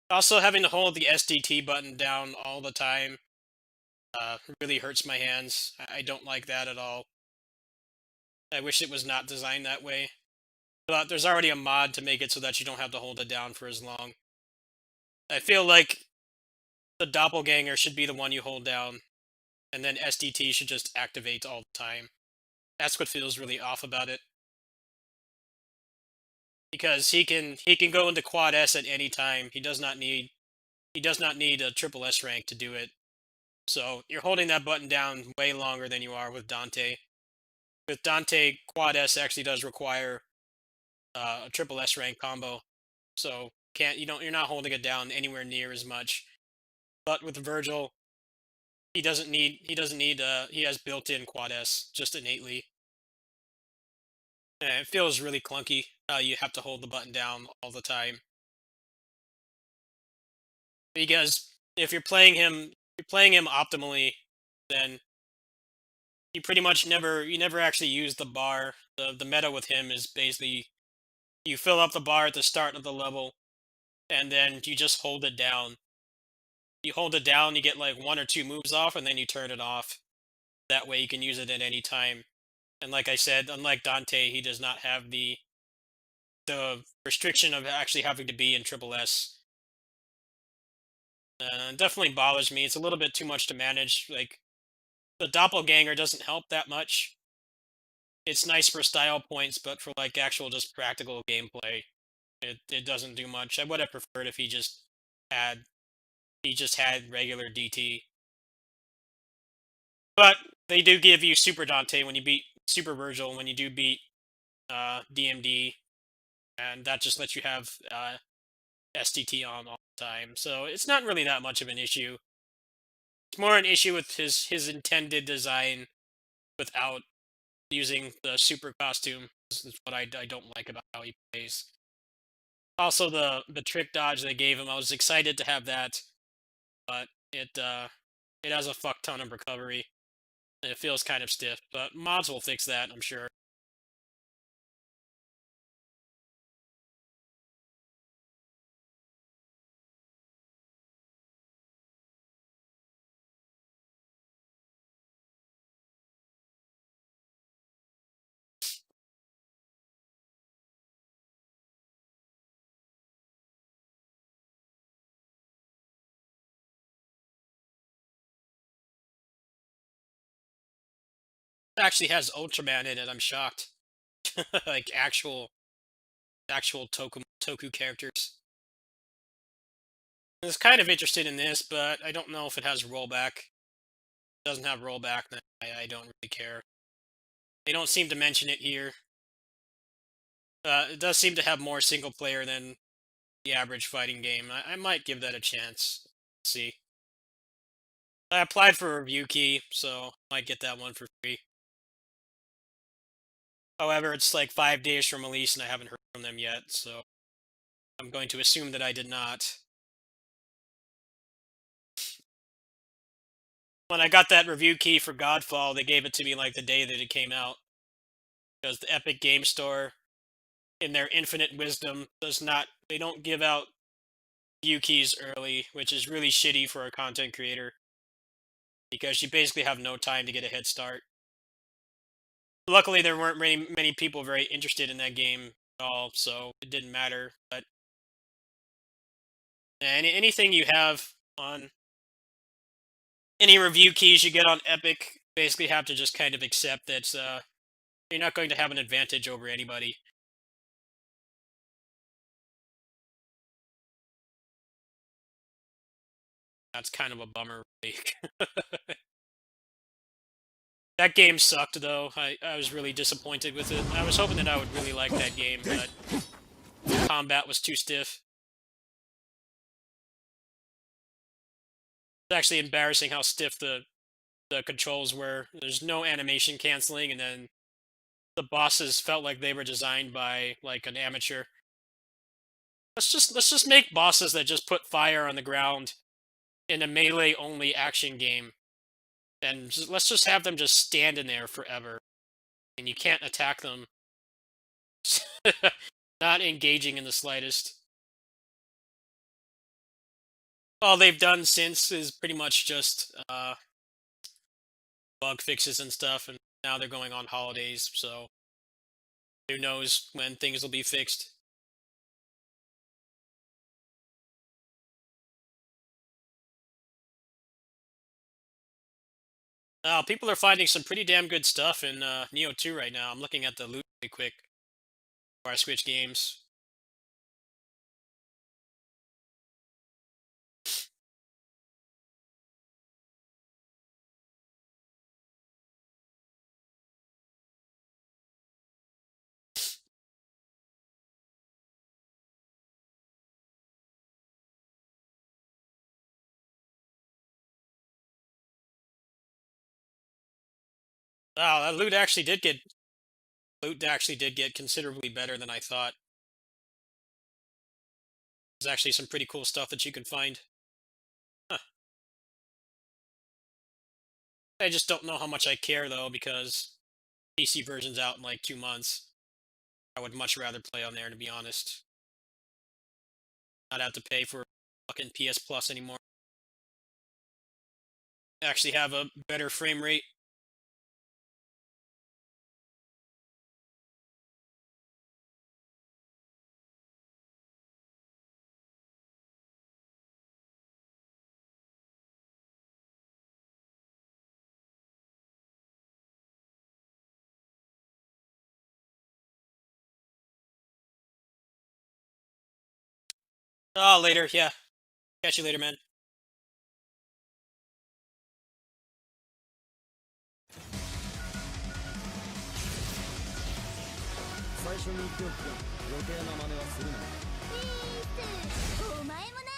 Also, having to hold the SDT button down all the time really hurts my hands. I don't like that at all. I wish it was not designed that way. But there's already a mod to make it so that you don't have to hold it down for as long. I feel like the doppelganger should be the one you hold down, and then SDT should just activate all the time. That's what feels really off about it. Because he can go into quad S at any time. He does not need a triple S rank to do it. So you're holding that button down way longer than you are with Dante. With Dante, quad S actually does require a triple S rank combo. So you're not holding it down anywhere near as much. But with Virgil, he has built-in quad S just innately. And it feels really clunky. You have to hold the button down all the time. Because if you're playing him optimally, then you never actually use the bar. The meta with him is basically you fill up the bar at the start of the level, and then you just hold it down. You hold it down, you get like one or two moves off, and then you turn it off. That way you can use it at any time. And like I said, unlike Dante, he does not have the restriction of actually having to be in triple S. It definitely bothers me. It's a little bit too much to manage. Like the doppelganger doesn't help that much. It's nice for style points, but for like actual just practical gameplay, it doesn't do much. I would have preferred if had he just had regular DT. But they do give you Super Dante when you beat Super Virgil when you do beat DMD, and that just lets you have STT on all the time. So it's not really that much of an issue. It's more an issue with his intended design without using the super costume. This is what I don't like about how he plays. Also, the trick dodge they gave him, I was excited to have that, but it has a fuck ton of recovery. And it feels kind of stiff, but mods will fix that, I'm sure. It actually has Ultraman in it. I'm shocked. Like actual Toku characters. I was kind of interested in this, but I don't know if it has rollback. If it doesn't have rollback, then I don't really care. They don't seem to mention it here. It does seem to have more single player than the average fighting game. I might give that a chance. Let's see. I applied for a review key, so I might get that one for free. However, it's like 5 days from release, and I haven't heard from them yet, so I'm going to assume that I did not. When I got that review key for Godfall, they gave it to me like the day that it came out. Because the Epic Game Store, in their infinite wisdom, they don't give out review keys early, which is really shitty for a content creator. Because you basically have no time to get a head start. Luckily, there weren't many people very interested in that game at all, so it didn't matter. But anything you have on any review keys you get on Epic, basically have to just kind of accept that you're not going to have an advantage over anybody. That's kind of a bummer. That game sucked, though. I was really disappointed with it. I was hoping that I would really like that game, but the combat was too stiff. It's actually embarrassing how stiff the controls were. There's no animation canceling, and then the bosses felt like they were designed by like an amateur. Let's just make bosses that just put fire on the ground in a melee only action game, and let's just have them just stand in there forever, and you can't attack them. Not engaging in the slightest. All they've done since is pretty much just bug fixes and stuff, and now they're going on holidays, so who knows when things will be fixed. People are finding some pretty damn good stuff in Neo 2 right now. I'm looking at the loot really quick before I switch games. Wow, that loot actually did get considerably better than I thought. There's actually some pretty cool stuff that you can find. Huh. I just don't know how much I care though, because PC version's out in like 2 months. I would much rather play on there, to be honest. Not have to pay for fucking PS Plus anymore. Actually have a better frame rate. Oh, later, yeah. Catch you later, man. 最初に言っておくが余計な真似はするな。お前もな。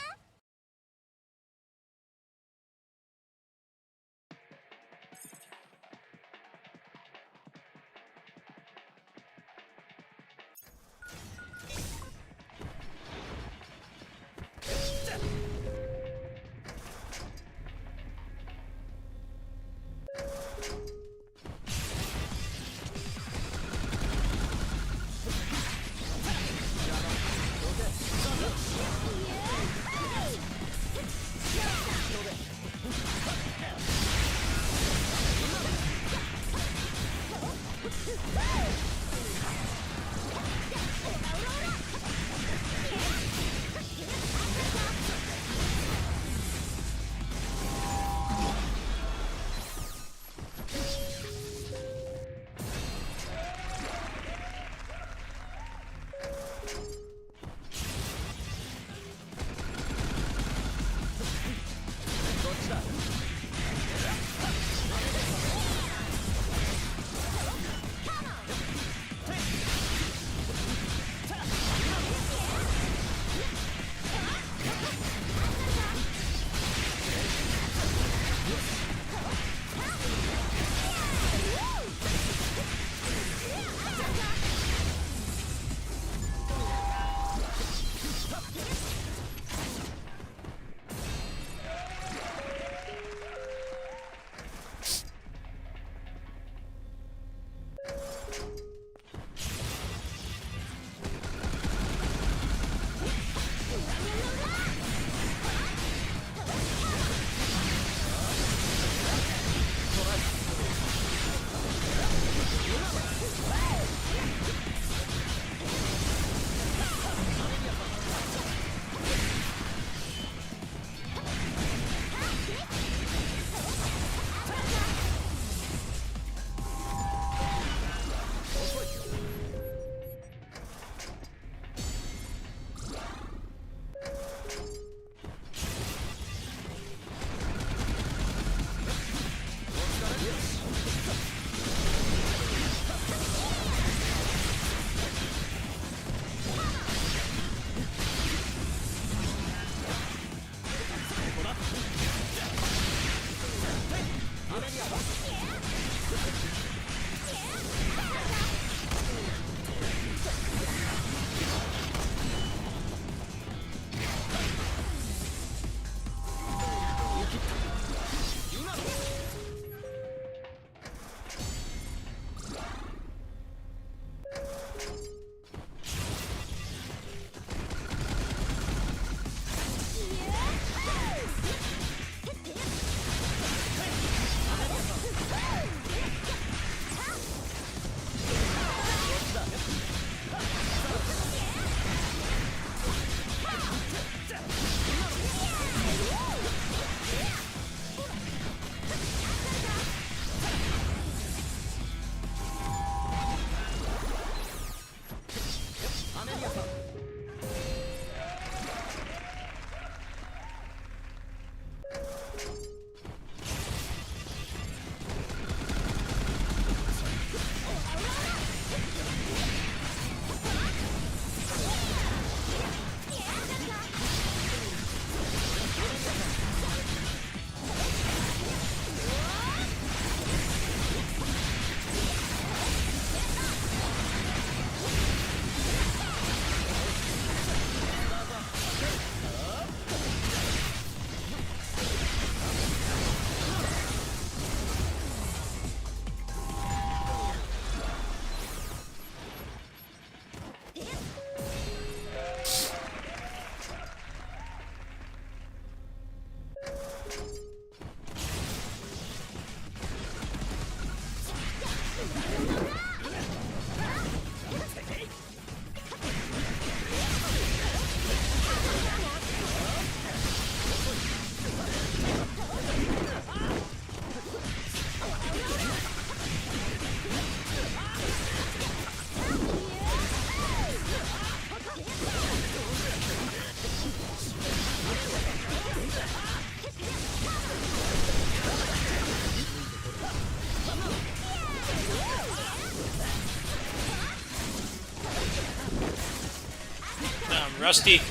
rusty.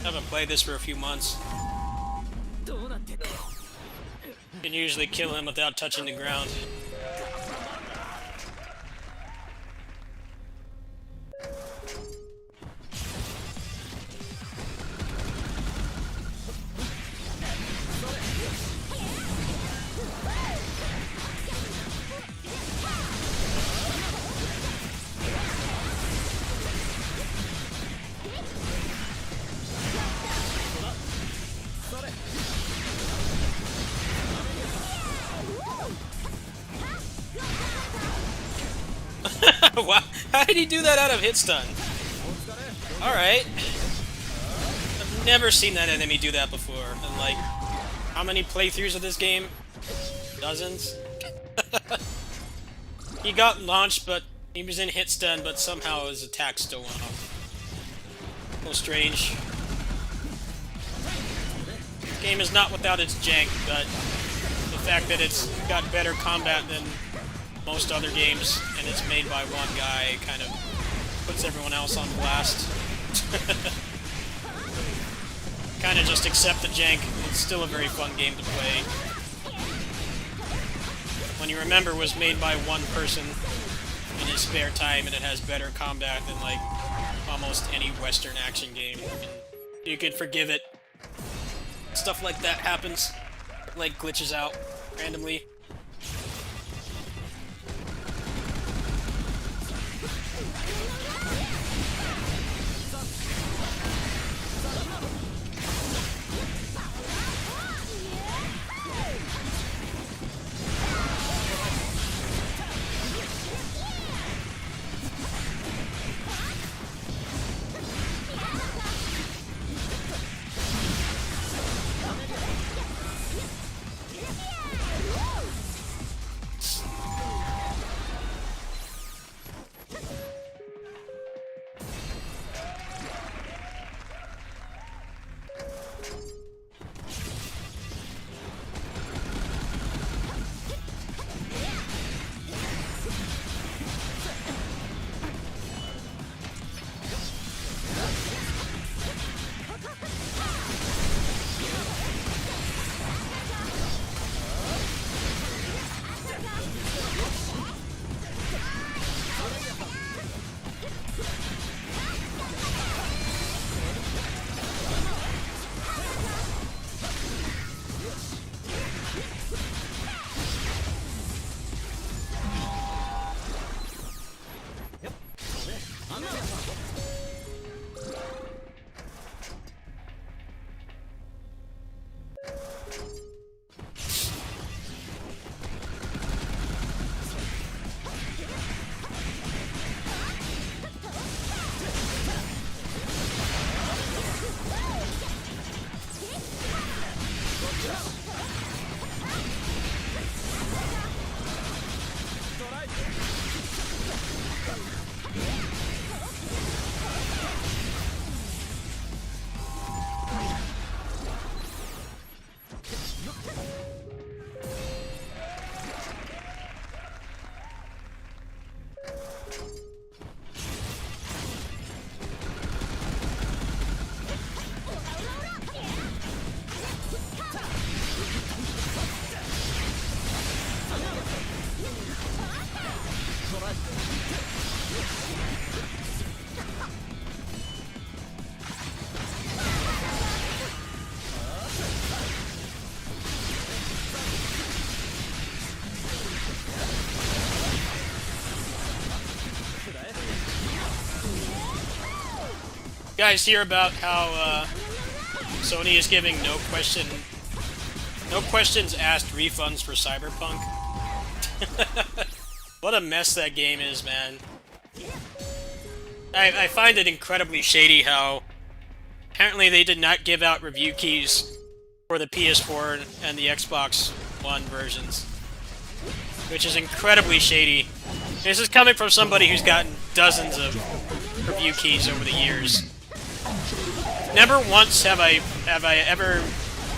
Haven't played this for a few months. Can usually kill him without touching the ground. Wow, how did he do that out of hit stun? Alright. I've never seen that enemy do that before. And like, how many playthroughs of this game? Dozens? He got launched, but he was in hit stun, but somehow his attack still went off. A little strange. This game is not without its jank, but the fact that it's got better combat than most other games, and it's made by one guy, kind of puts everyone else on blast. Kind of just accept the jank. It's still a very fun game to play. When you remember it was made by one person in his spare time, and it has better combat than like almost any Western action game, and you could forgive it. Stuff like that happens, like glitches out randomly. Guys hear about how Sony is giving no questions asked refunds for Cyberpunk? What a mess that game is, man. I find it incredibly shady how apparently they did not give out review keys for the PS4 and the Xbox One versions, which is incredibly shady. This is coming from somebody who's gotten dozens of review keys over the years. Never once have I ever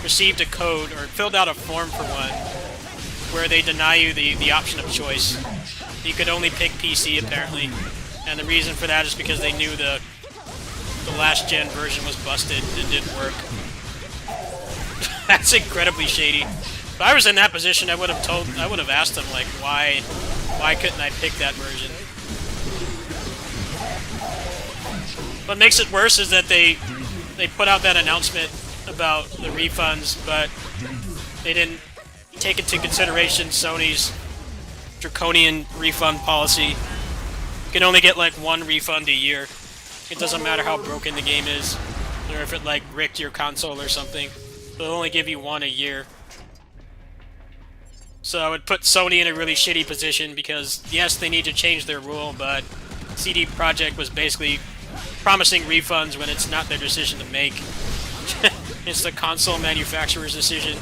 received a code or filled out a form for one where they deny you the option of choice. You could only pick PC apparently, and the reason for that is because they knew the the last gen version was busted and didn't work. That's incredibly shady. If I was in that position, I would have asked them, like, why couldn't I pick that version? What makes it worse is that they put out that announcement about the refunds, but they didn't take into consideration Sony's draconian refund policy. You can only get like one refund a year. It doesn't matter how broken the game is, or if it like bricked your console or something. They'll only give you one a year. So I would put Sony in a really shitty position because, yes, they need to change their rule, but CD Projekt was basically promising refunds when it's not their decision to make. It's the console manufacturer's decision.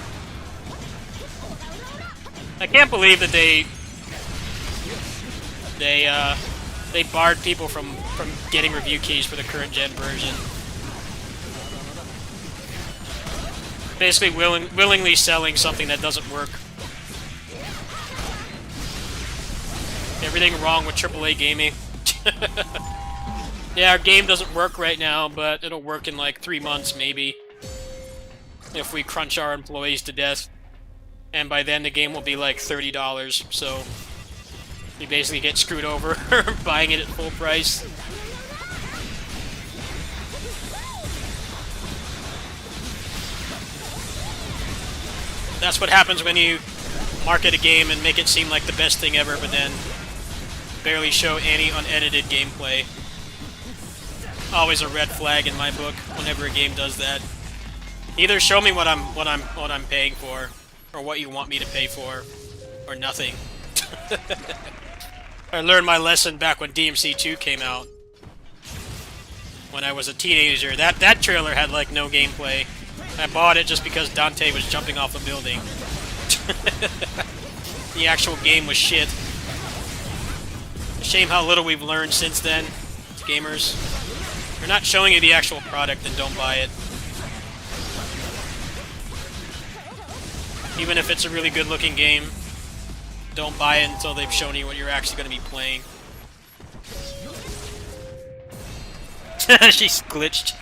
I can't believe that they barred people from getting review keys for the current gen version. Basically willingly selling something that doesn't work. Everything wrong with AAA gaming. Yeah, our game doesn't work right now, but it'll work in like 3 months maybe. If we crunch our employees to death. And by then the game will be like $30, so we basically get screwed over buying it at full price. That's what happens when you market a game and make it seem like the best thing ever, but then barely show any unedited gameplay. Always a red flag in my book whenever a game does that. Either show me what I'm paying for, or what you want me to pay for, or nothing. I learned my lesson back when DMC 2 came out. When I was a teenager, that trailer had like no gameplay. I bought it just because Dante was jumping off a building. The actual game was shit. Shame how little we've learned since then, gamers. If you're not showing you the actual product, then don't buy it. Even if it's a really good-looking game, don't buy it until they've shown you what you're actually going to be playing. She's glitched.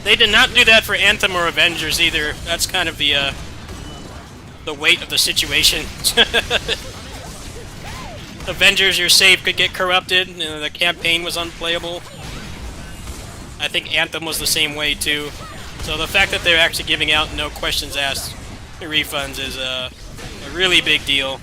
They did not do that for Anthem or Avengers either. That's kind of the weight of the situation. Avengers, your save could get corrupted, and the campaign was unplayable. I think Anthem was the same way too. So the fact that they're actually giving out no questions asked refunds is a really big deal.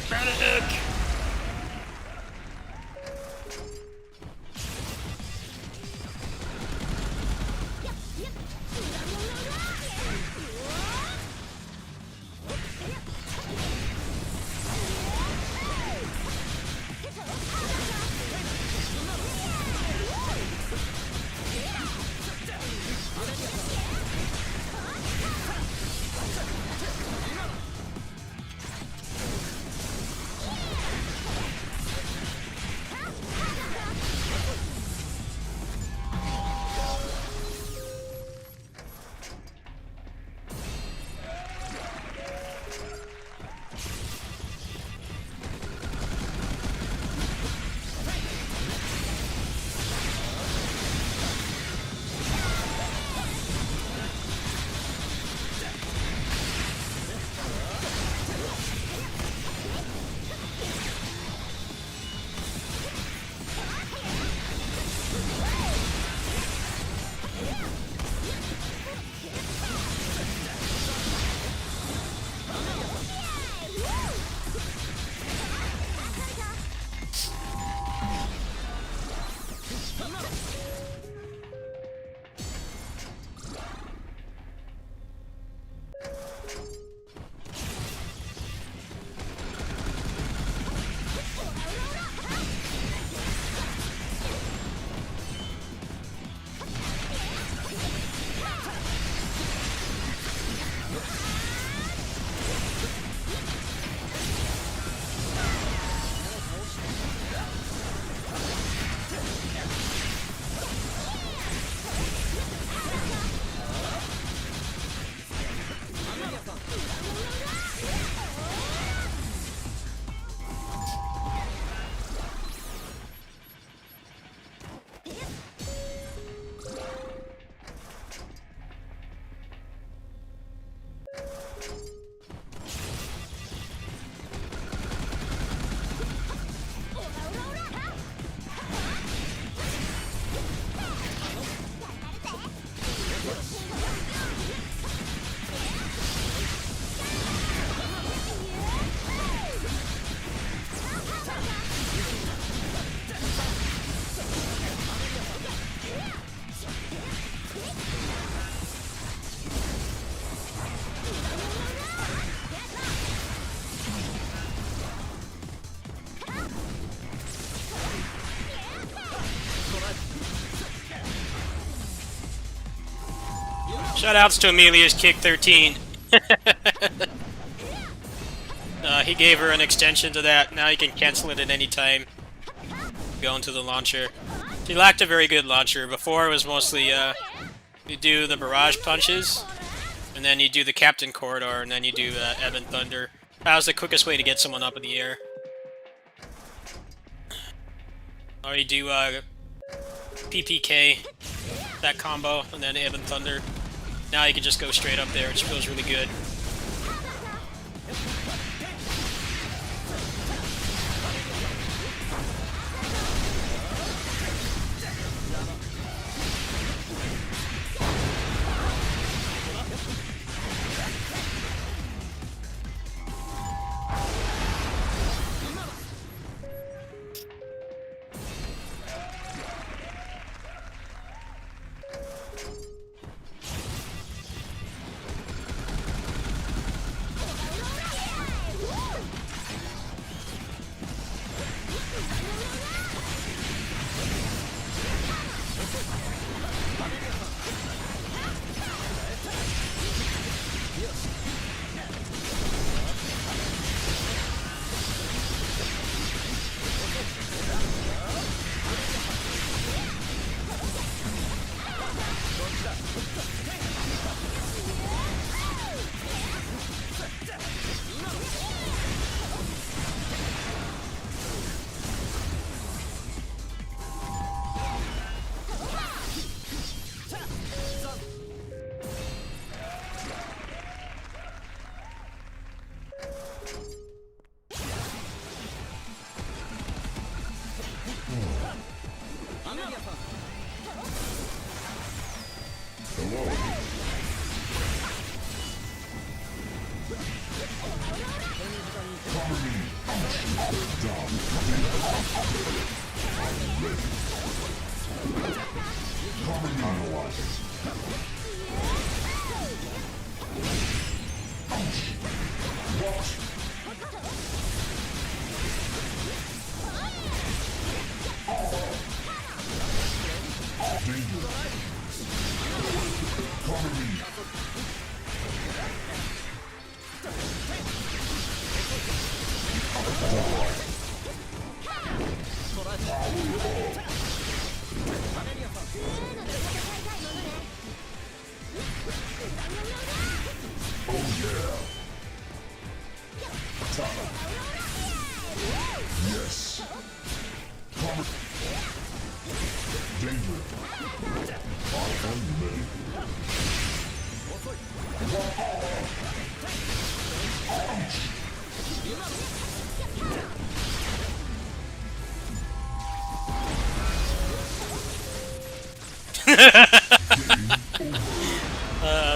Medic! Shoutouts to Amelia's Kick 13. He gave her an extension to that. Now you can cancel it at any time. Go into the launcher. She lacked a very good launcher. Before it was mostly, you do the barrage punches, and then you do the Captain Corridor, and then you do Ebb and Thunder. That was the quickest way to get someone up in the air. Or you do PPK, that combo, and then Ebb and Thunder. Now you can just go straight up there, which feels really good.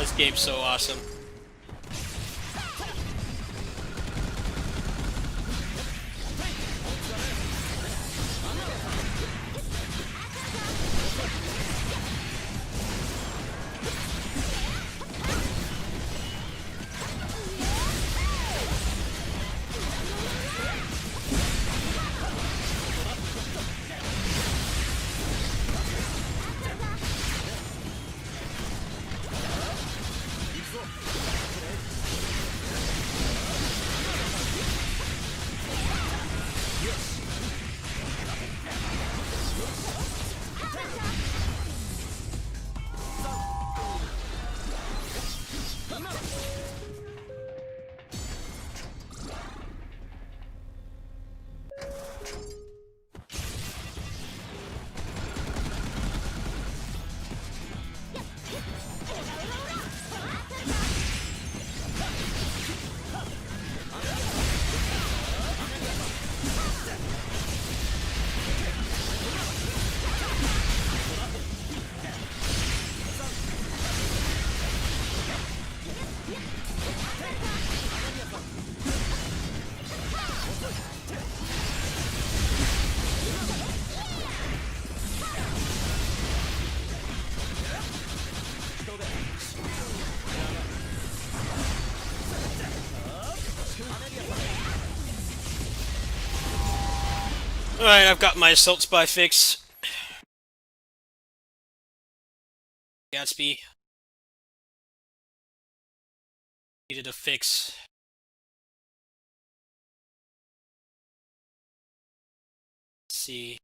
This game's so awesome. Alright, I've got my Assault Spy fix. Gatsby. Needed a fix. Let's see.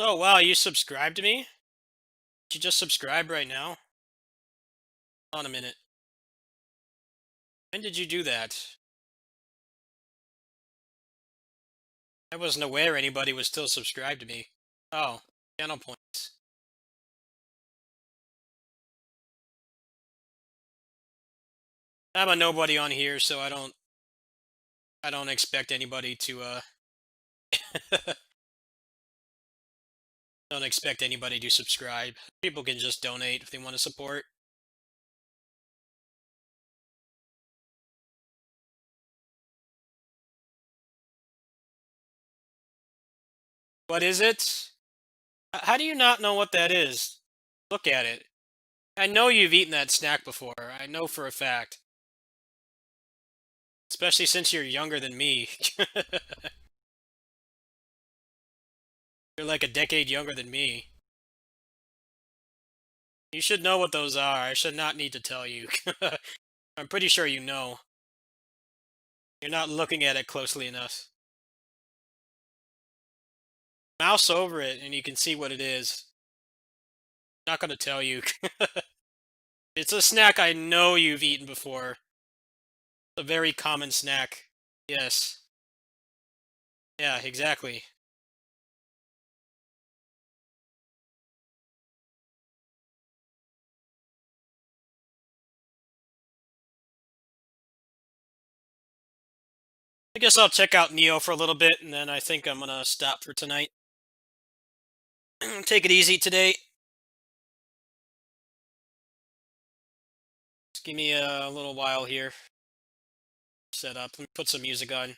Oh wow, you subscribed to me? Did you just subscribe right now? Hold on a minute. When did you do that? I wasn't aware anybody was still subscribed to me. Oh, channel points. I'm a nobody on here, so I don't expect anybody to don't expect anybody to subscribe. People can just donate if they want to support. What is it? How do you not know what that is? Look at it. I know you've eaten that snack before. I know for a fact. Especially since you're younger than me. You're like a decade younger than me. You should know what those are. I should not need to tell you. I'm pretty sure you know. You're not looking at it closely enough. Mouse over it and you can see what it is. Not gonna tell you. It's a snack I know you've eaten before. A very common snack. Yes. Yeah, exactly. I guess I'll check out Neo for a little bit, and then I think I'm gonna stop for tonight. Take it easy today. Just give me a little while here. Set up. Let me put some music on.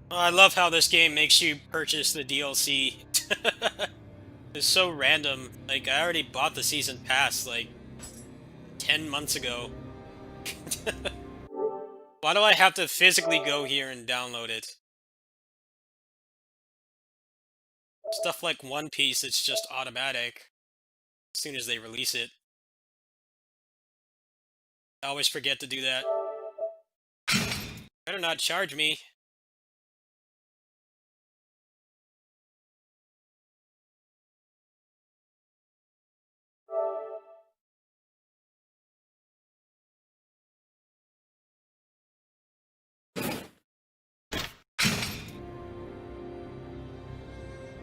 Oh, I love how this game makes you purchase the DLC. It's so random. Like, I already bought the season pass, like, 10 months ago. Why do I have to physically go here and download it? Stuff like One Piece, it's just automatic as soon as they release it. I always forget to do that. Better not charge me.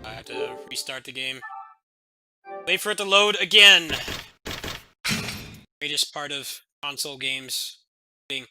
I have to restart the game. Wait for it to load again! Greatest part of console games. Being.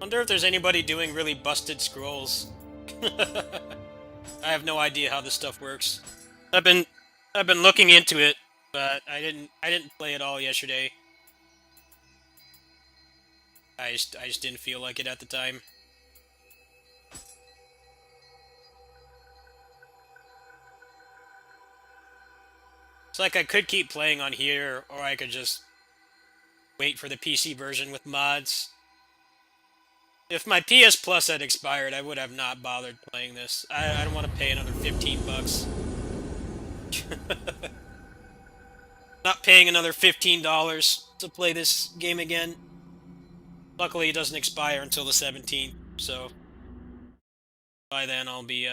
Wonder if there's anybody doing really busted scrolls. I have no idea how this stuff works. I've been looking into it, but I didn't play it all yesterday. I just didn't feel like it at the time. It's like I could keep playing on here, or I could just wait for the PC version with mods. If my PS Plus had expired, I would have not bothered playing this. I don't want to pay another 15 bucks. Not paying another $15 to play this game again. Luckily, it doesn't expire until the 17th, so by then I'll be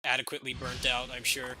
adequately burnt out, I'm sure.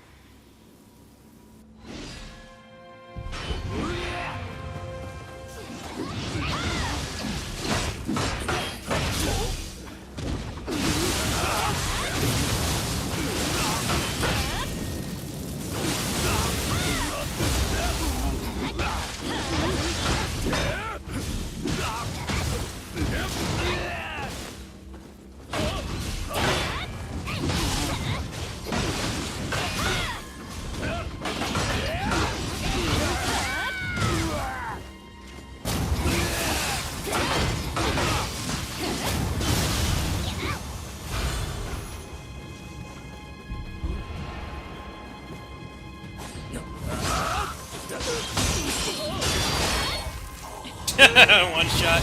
One shot.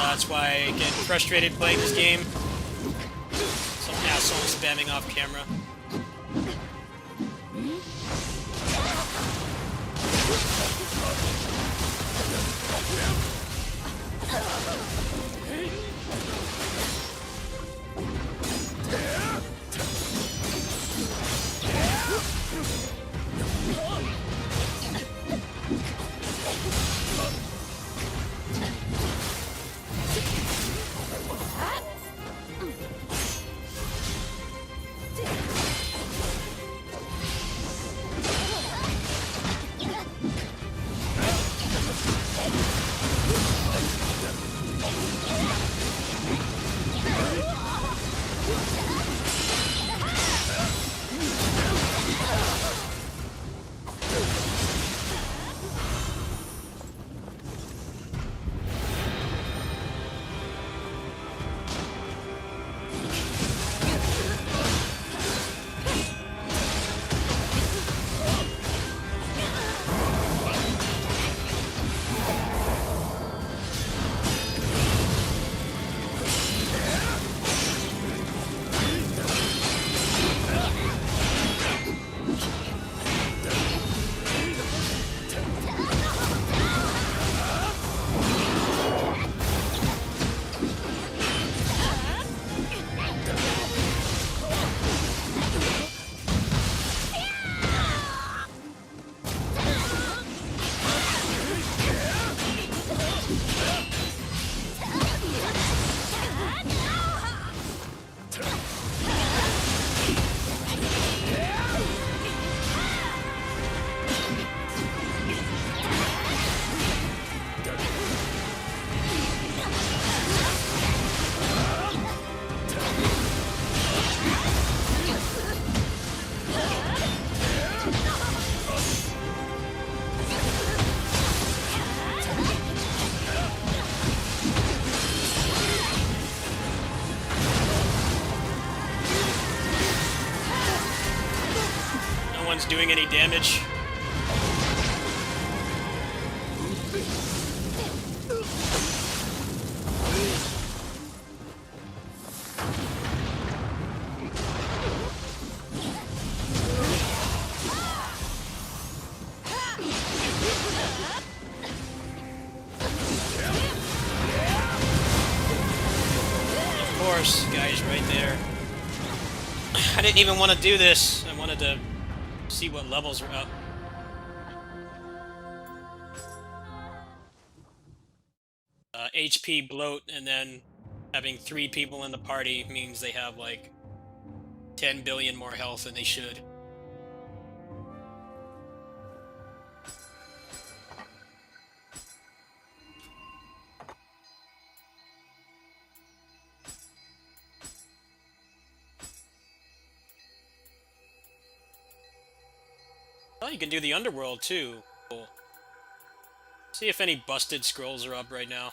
That's why I get frustrated playing this game. Some asshole spamming off camera. one's doing any damage. Of course, guys, right there. I didn't even want to do this. I wanted to see what levels were up. HP bloat, and then having 3 people in the party means they have like 10 billion more health than they should. Oh, you can do the underworld too. Cool. See if any busted scrolls are up right now.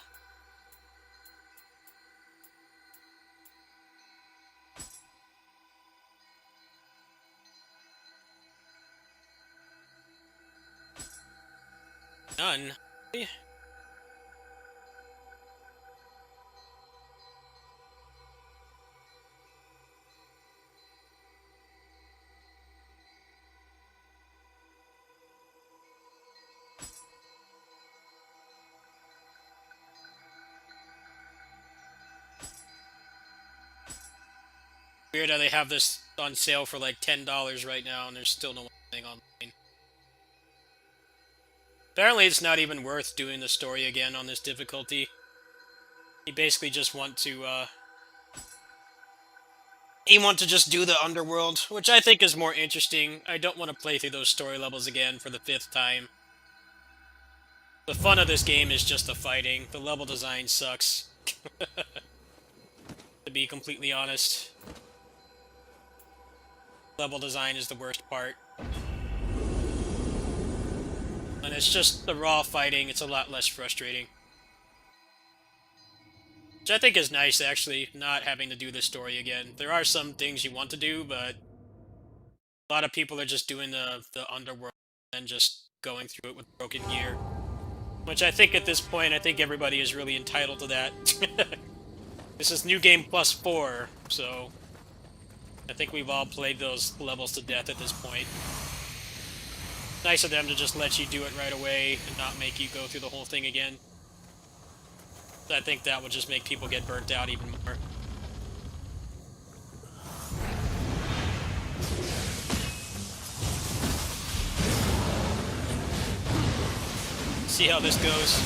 None. Weird how they have this on sale for like $10 right now and there's still no thing online. Apparently it's not even worth doing the story again on this difficulty. You basically just want to, just do the underworld, which I think is more interesting. I don't want to play through those story levels again for the 5th time. The fun of this game is just the fighting. The level design sucks. To be completely honest. Level design is the worst part. And it's just the raw fighting, it's a lot less frustrating. Which I think is nice, actually, not having to do this story again. There are some things you want to do, but a lot of people are just doing the underworld and just going through it with broken gear. Which I think at this point, I think everybody is really entitled to that. This is New Game Plus 4, so I think we've all played those levels to death at this point. Nice of them to just let you do it right away and not make you go through the whole thing again. I think that would just make people get burnt out even more. See how this goes.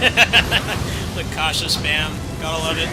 The Kasha spam. Gotta love it.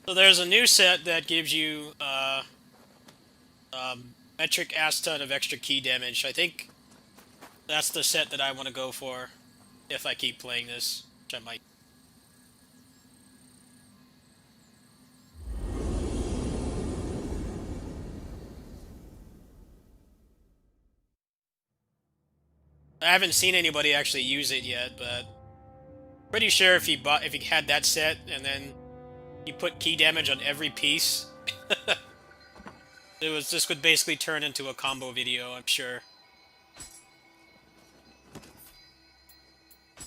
So there's a new set that gives you metric ass ton of extra key damage. I think that's the set that I want to go for if I keep playing this, which I might. I haven't seen anybody actually use it yet, but pretty sure if you had that set and then you put key damage on every piece, this would basically turn into a combo video, I'm sure.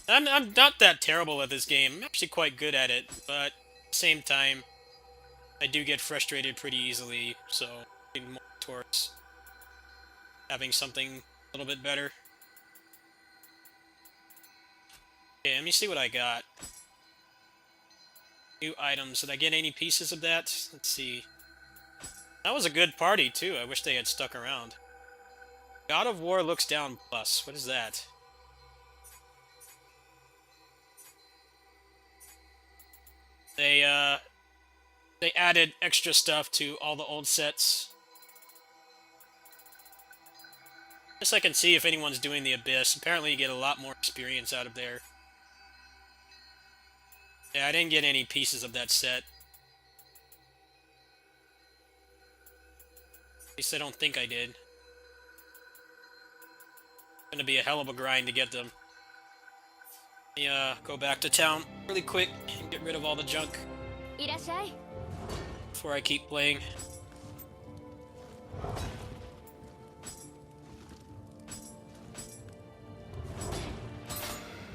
I'm not that terrible at this game. I'm actually quite good at it, but at the same time, I do get frustrated pretty easily, so I'm more towards having something a little bit better. Okay, let me see what I got. New items. Did I get any pieces of that? Let's see. That was a good party, too. I wish they had stuck around. God of War looks down plus. What is that? They added extra stuff to all the old sets. Guess I can see if anyone's doing the Abyss. Apparently you get a lot more experience out of there. Yeah, I didn't get any pieces of that set. At least I don't think I did. It's gonna be a hell of a grind to get them. Let me go back to town really quick and get rid of all the junk before I keep playing.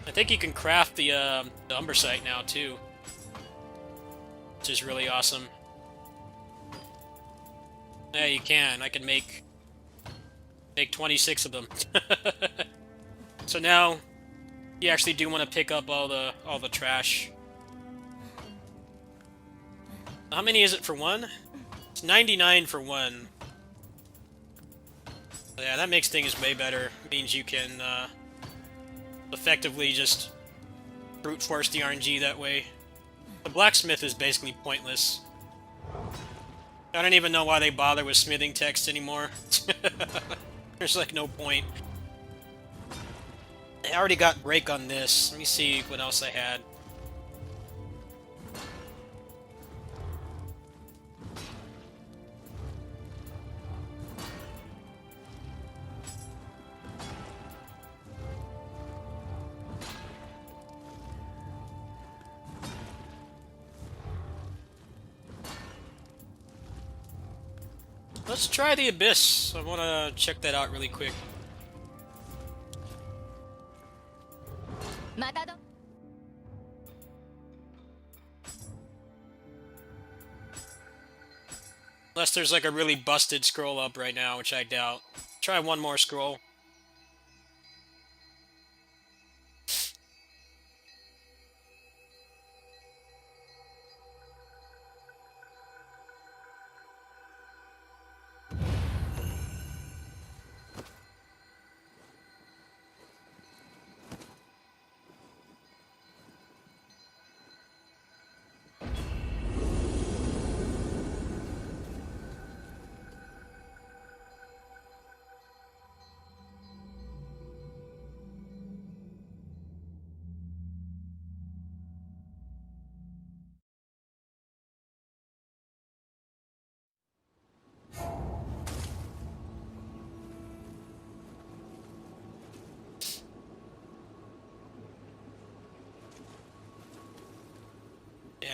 I think you can craft the Umbersite now too, which is really awesome. Yeah, you can. I can make 26 of them. So now you actually do want to pick up all the trash. How many is it for one? It's 99 for one. Yeah, that makes things way better. It means you can effectively just brute force the RNG that way. The blacksmith is basically pointless. I don't even know why they bother with smithing text anymore. There's like no point. I already got break on this. Let me see what else I had. Let's try the Abyss. I want to check that out really quick. Unless there's like a really busted scroll up right now, which I doubt. Try one more scroll.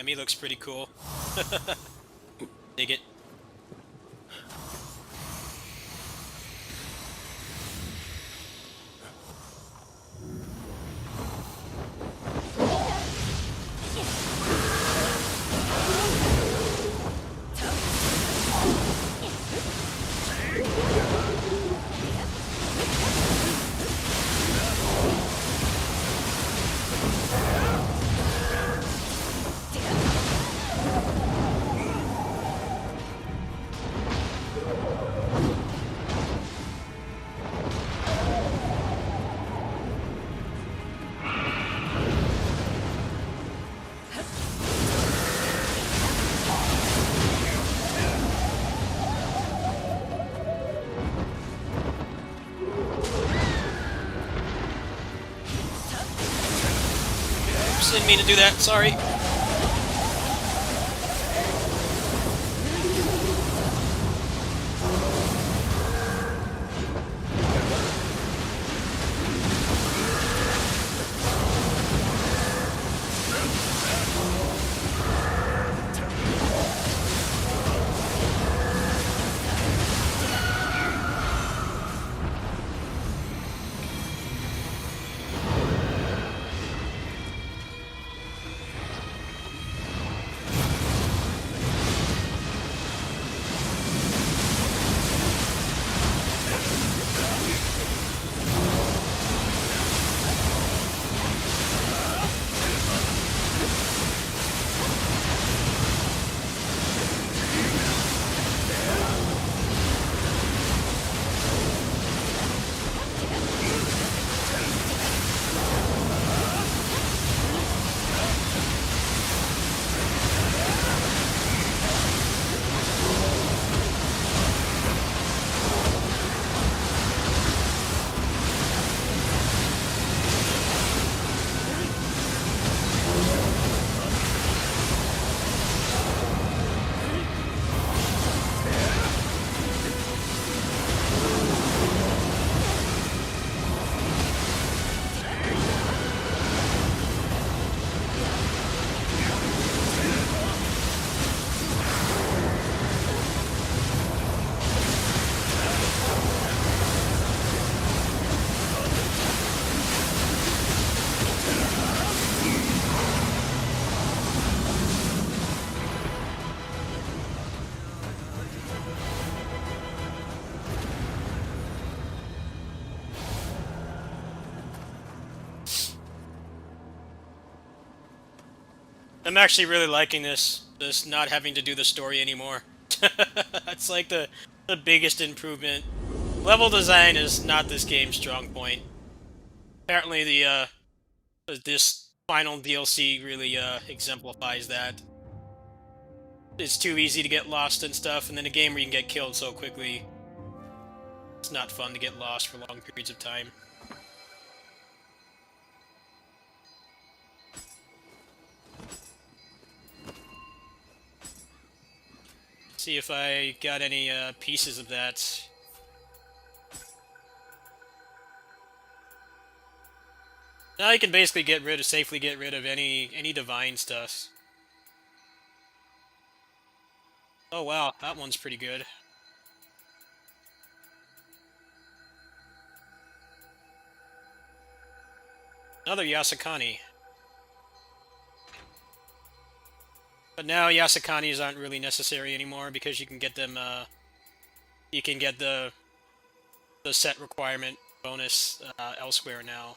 Emmy looks pretty cool. Dig it. Oops, didn't mean to do that, sorry. I'm actually really liking this not having to do the story anymore. It's like the biggest improvement. Level design is not this game's strong point. Apparently this final DLC really exemplifies that. It's too easy to get lost and stuff, and then a game where you can get killed so quickly, it's not fun to get lost for long periods of time. See if I got any pieces of that. Now you can basically safely get rid of any divine stuff. Oh wow, that one's pretty good. Another Yasakani. But now Yasakanis aren't really necessary anymore because you can get them, you can get the set requirement bonus elsewhere now.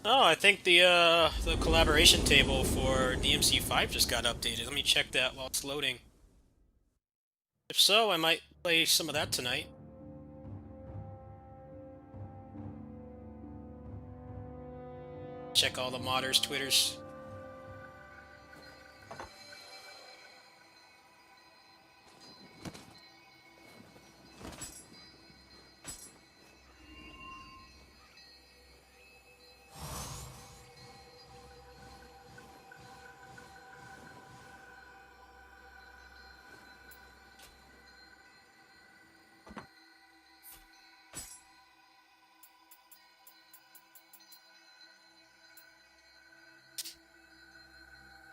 Oh, I think the collaboration table for DMC5 just got updated. Let me check that while it's loading. If so, I might play some of that tonight. Check all the modders' Twitters.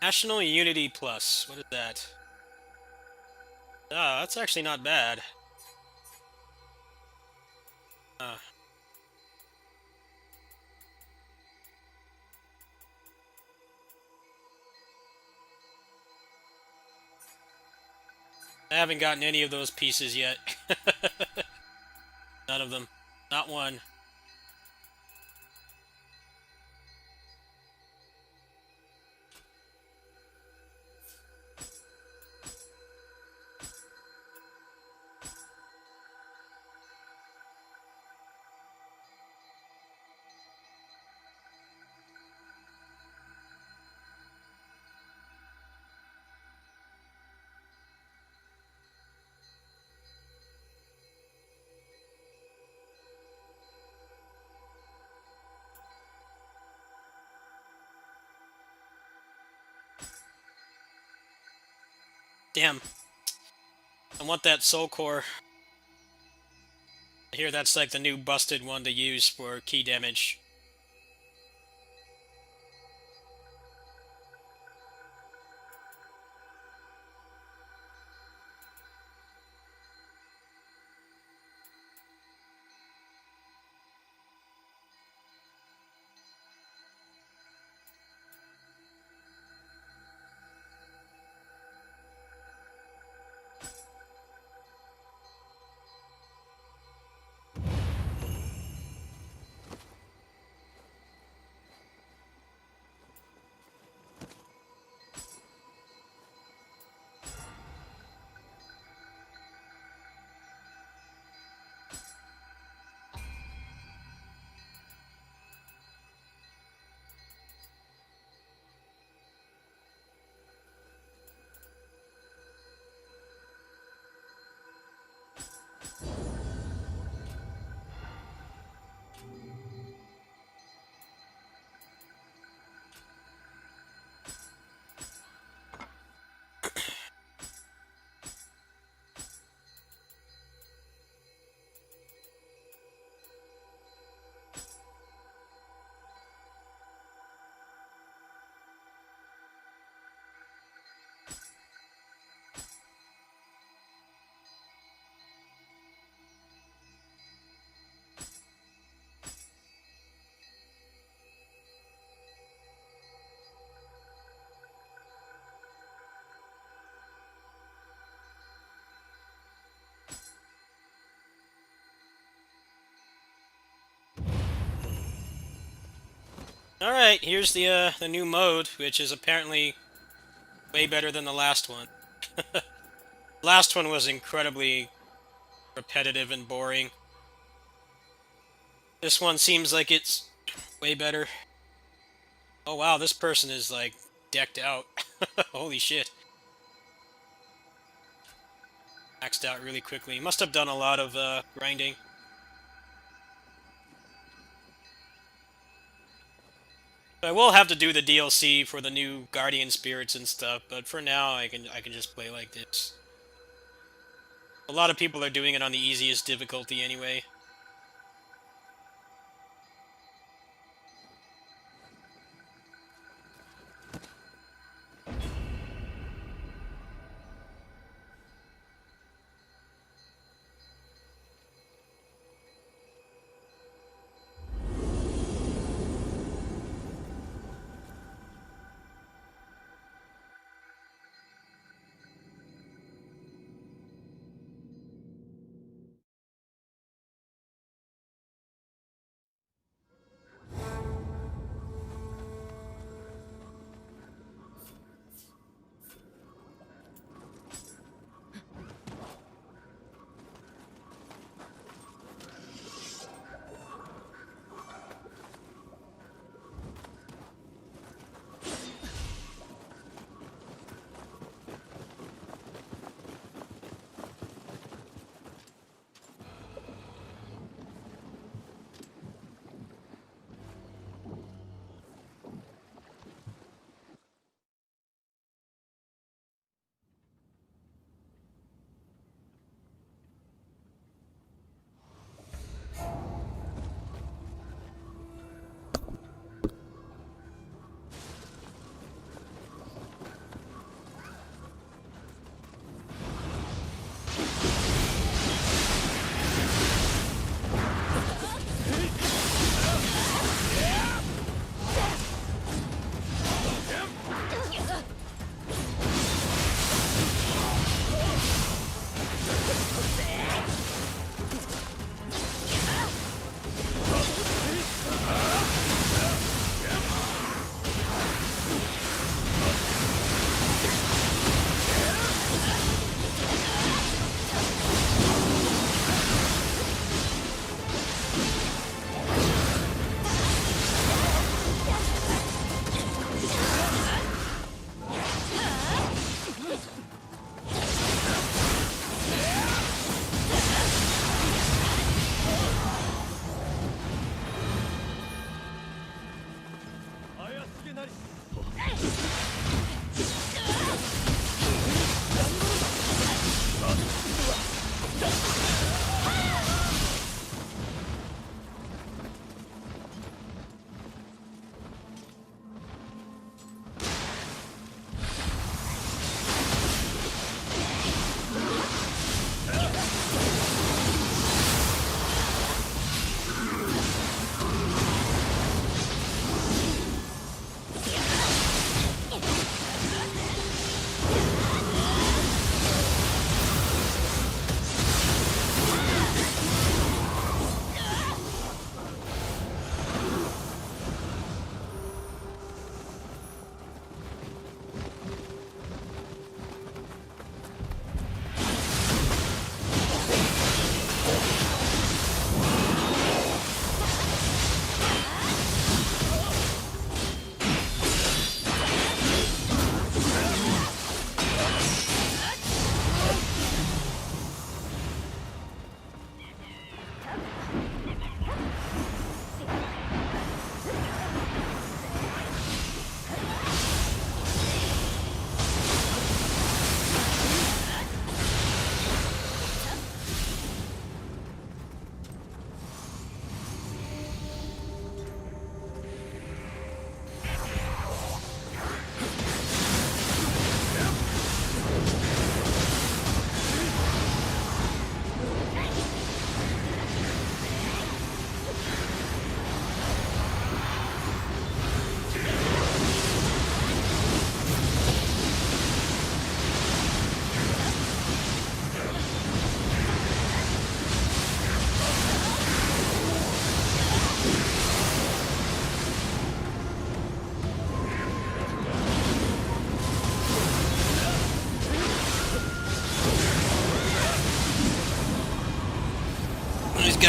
National Unity Plus. What is that? Ah, that's actually not bad. Uh, I haven't gotten any of those pieces yet. None of them. Not one. Damn. I want that soul core. I hear that's like the new busted one to use for key damage. Alright, here's the new mode, which is apparently way better than the last one. Last one was incredibly repetitive and boring. This one seems like it's way better. Oh wow, this person is like decked out. Holy shit. Maxed out really quickly. Must have done a lot of grinding. I will have to do the DLC for the new Guardian Spirits and stuff, but for now I can just play like this. A lot of people are doing it on the easiest difficulty anyway.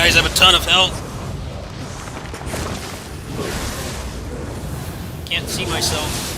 guys have a ton of health. Can't see myself.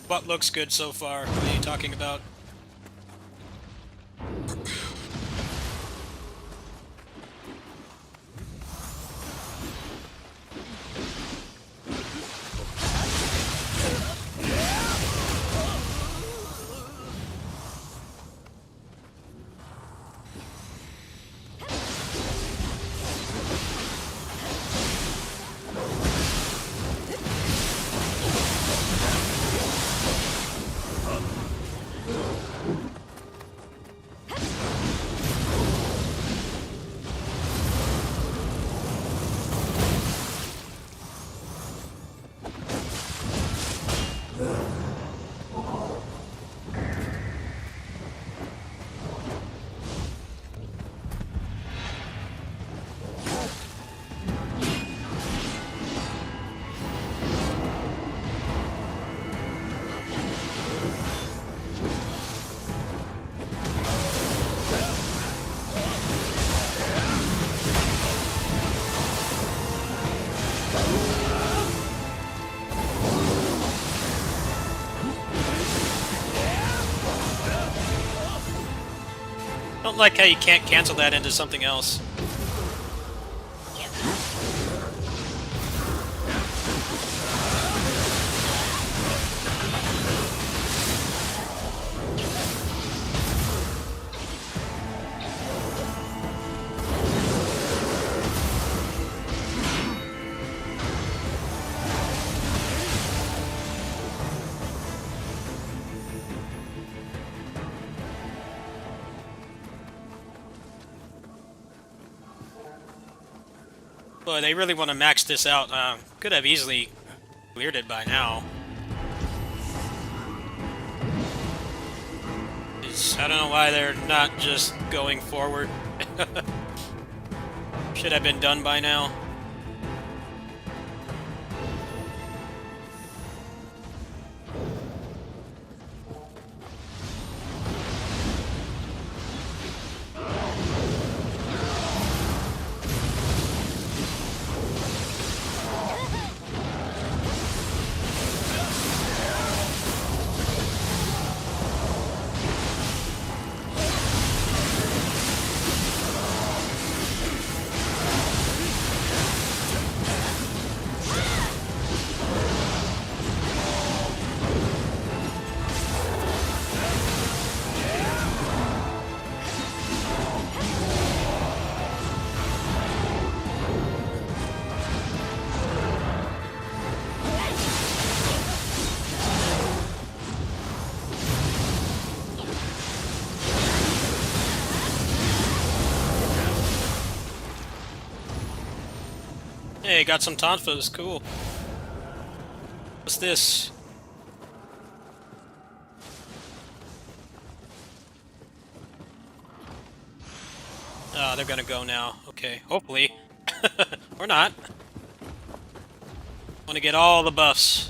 What looks good so far? What are you talking about? Don't like how you can't cancel that into something else. Boy, they really want to max this out. Could have easily cleared it by now. idiots. I don't know why they're not just going forward. Should have been done by now. Hey, got some tonfas, cool. What's this? Oh, they're gonna go now. Okay, hopefully. Or not. Wanna get all the buffs.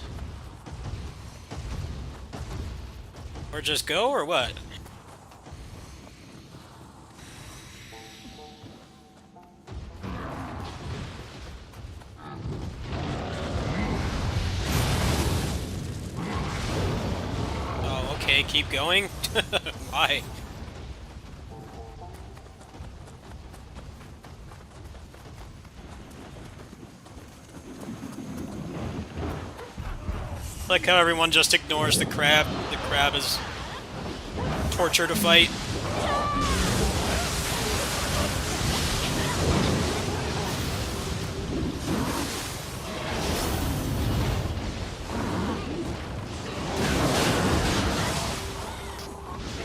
Or just go, or what? Oh, okay, keep going? Why? Like how everyone just ignores the crab. The crab is torture to fight.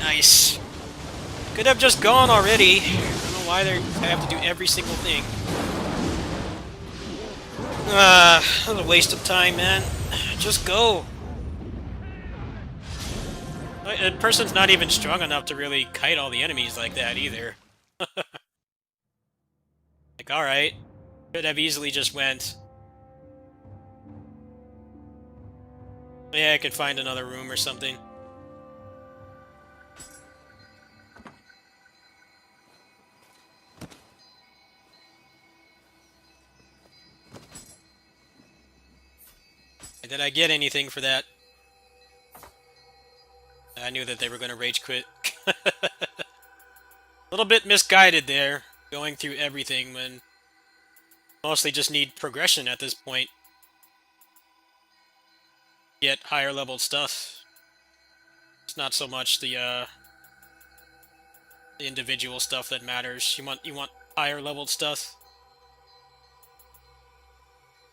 Nice. Could have just gone already. I don't know why they have to do every single thing. That's a waste of time, man. Just go. A person's not even strong enough to really kite all the enemies like that either. Like, alright. Could have easily just went. Yeah, I could find another room or something. Did I get anything for that? I knew that they were going to rage quit. A little bit misguided there, going through everything when mostly just need progression at this point. Get higher level stuff. It's not so much the individual stuff that matters. You want higher level stuff.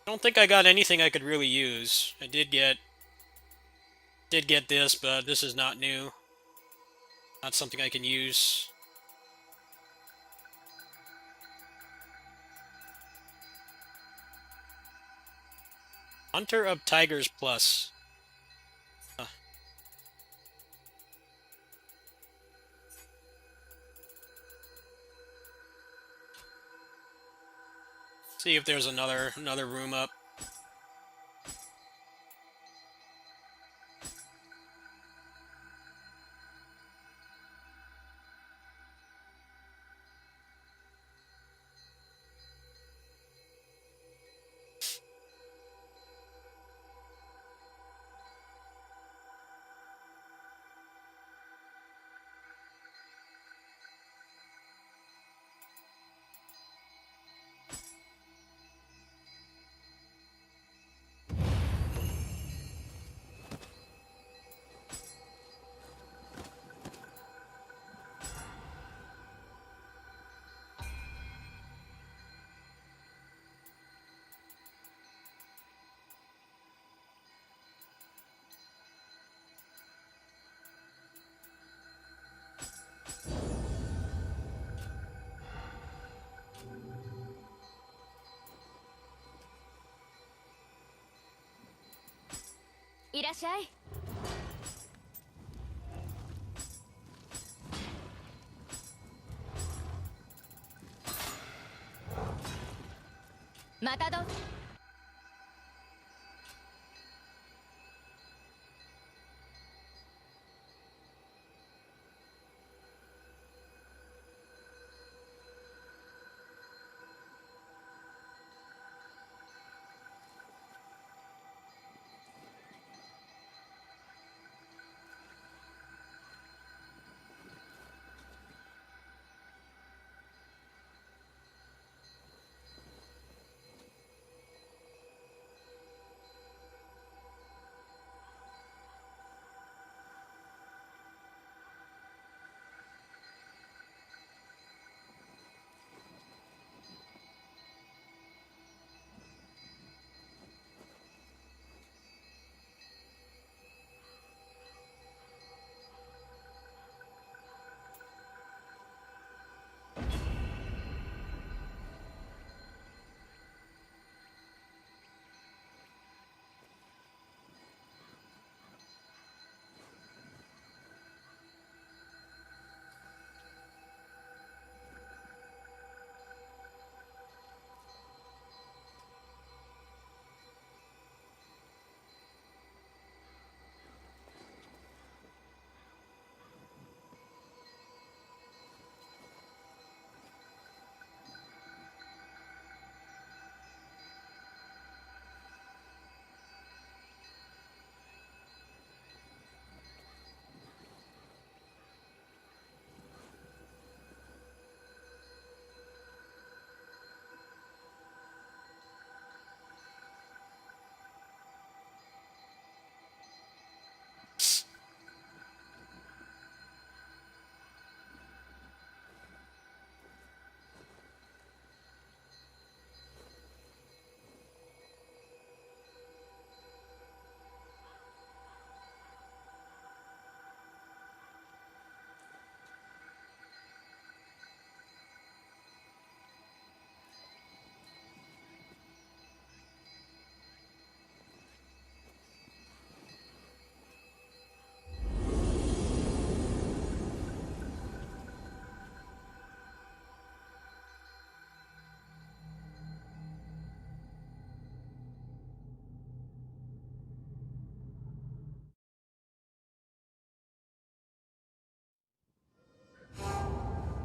I don't think I got anything I could really use. I did get this, but this is not new. Not something I can use. Hunter of Tigers Plus. Huh. See if there's another room up.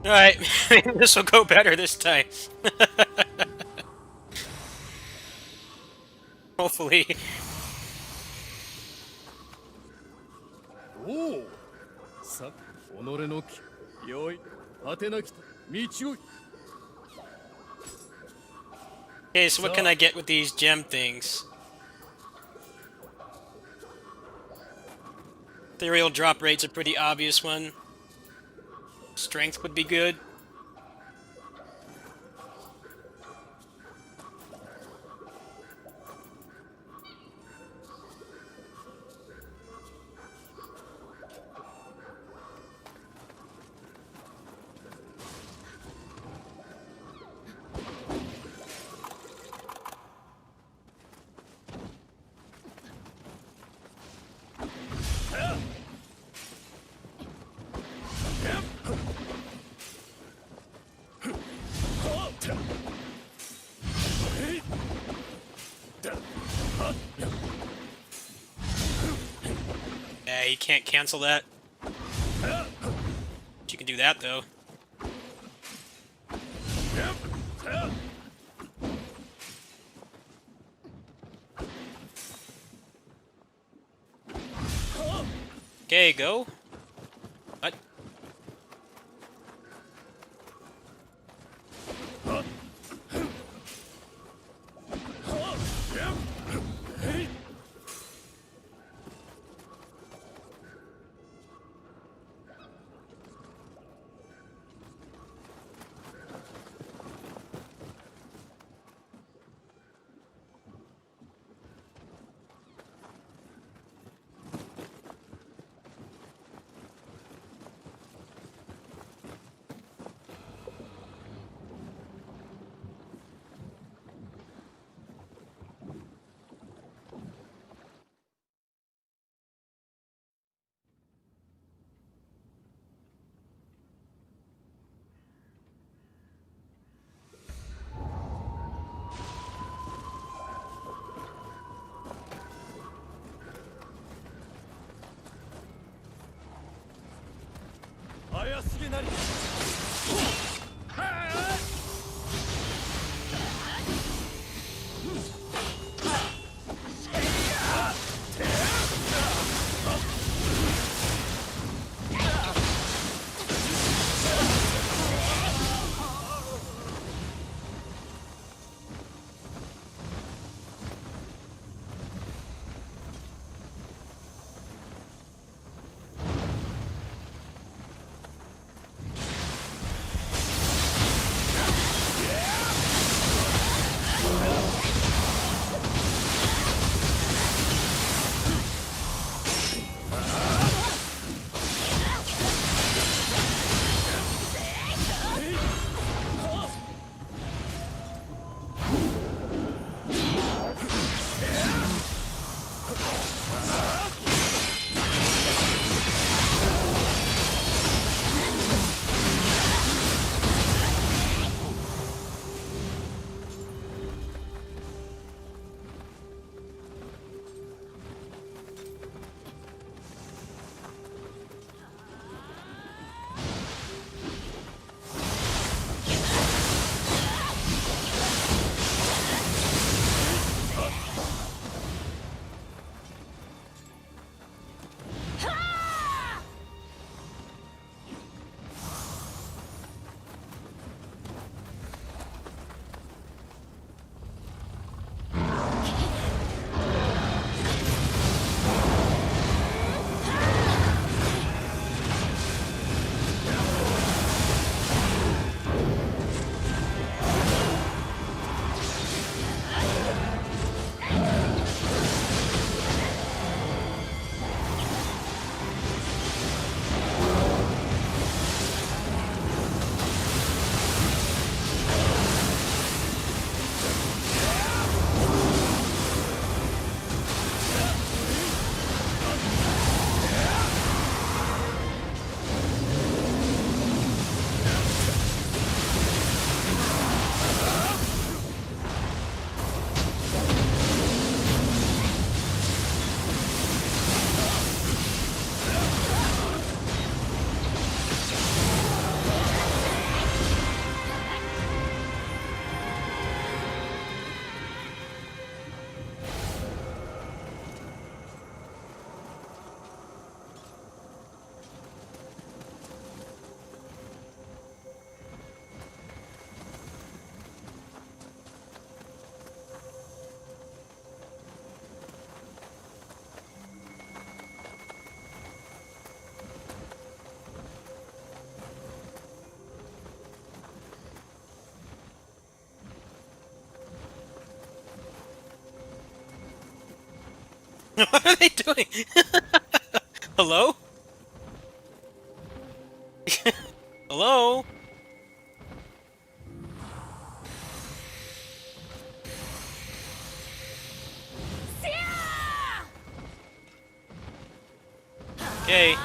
Alright, this will go better this time. Hopefully. おおさ己の木よい果てなき道を Okay, so what can I get with these gem things? Ethereal drop rate's a pretty obvious one. Strength would be good. Yeah, you can't cancel that. You can do that, though. Okay, go. What? What are they doing? Hello? Hello? Okay.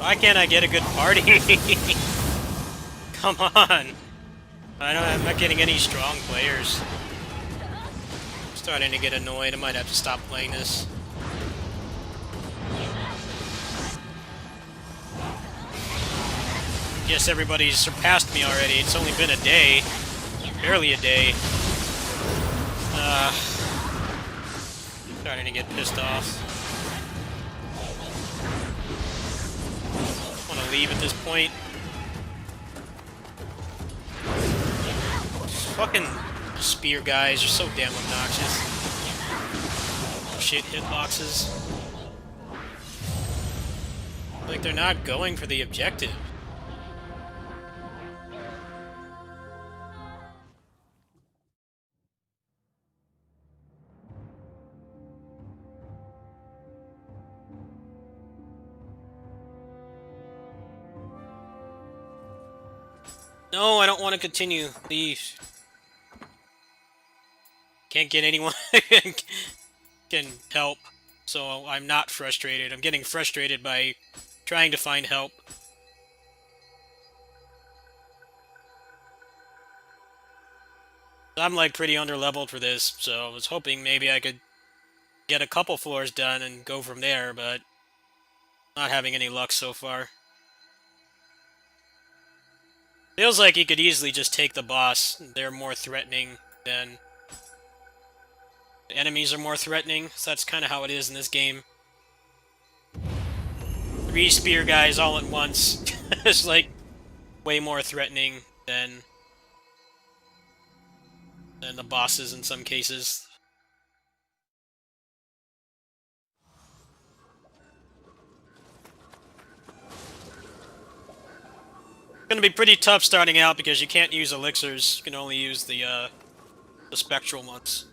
Why can't I get a good party? Come on. I'm not getting any strong players. I'm starting to get annoyed. I might have to stop playing this. Guess everybody's surpassed me already. It's only been a day. Barely a day. Starting to get pissed off. Want to leave at this point. Fucking spear guys are so damn obnoxious. Shit hitboxes. Like they're not going for the objective. No, I don't want to continue. Leave. Can't get anyone can help, so I'm not frustrated. I'm getting frustrated by trying to find help. I'm like pretty underleveled for this, so I was hoping maybe I could get a couple floors done and go from there, but not having any luck so far. Feels like you could easily just take the boss. They're more threatening than... The enemies are more threatening, so that's kind of how it is in this game. 3 spear guys all at once. It's like way more threatening than the bosses in some cases. It's gonna be pretty tough starting out because you can't use elixirs. You can only use the spectral ones.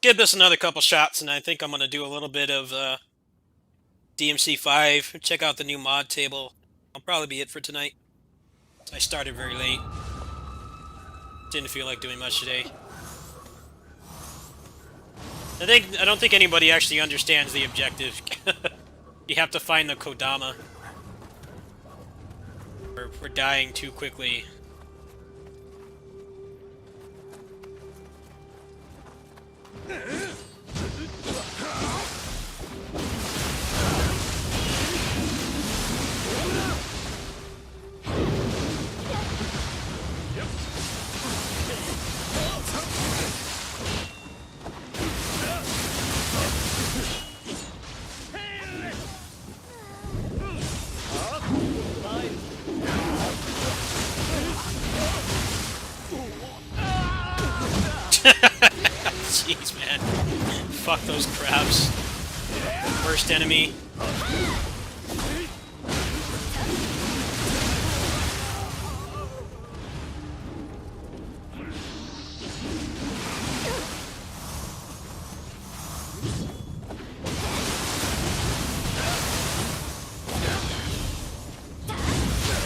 Give this another couple shots, and I think I'm going to do a little bit of DMC5. Check out the new mod table. I'll probably be it for tonight. I started very late. Didn't feel like doing much today. I don't think anybody actually understands the objective. You have to find the Kodama. We're dying too quickly. Jeez, man. Fuck those crabs. Worst enemy.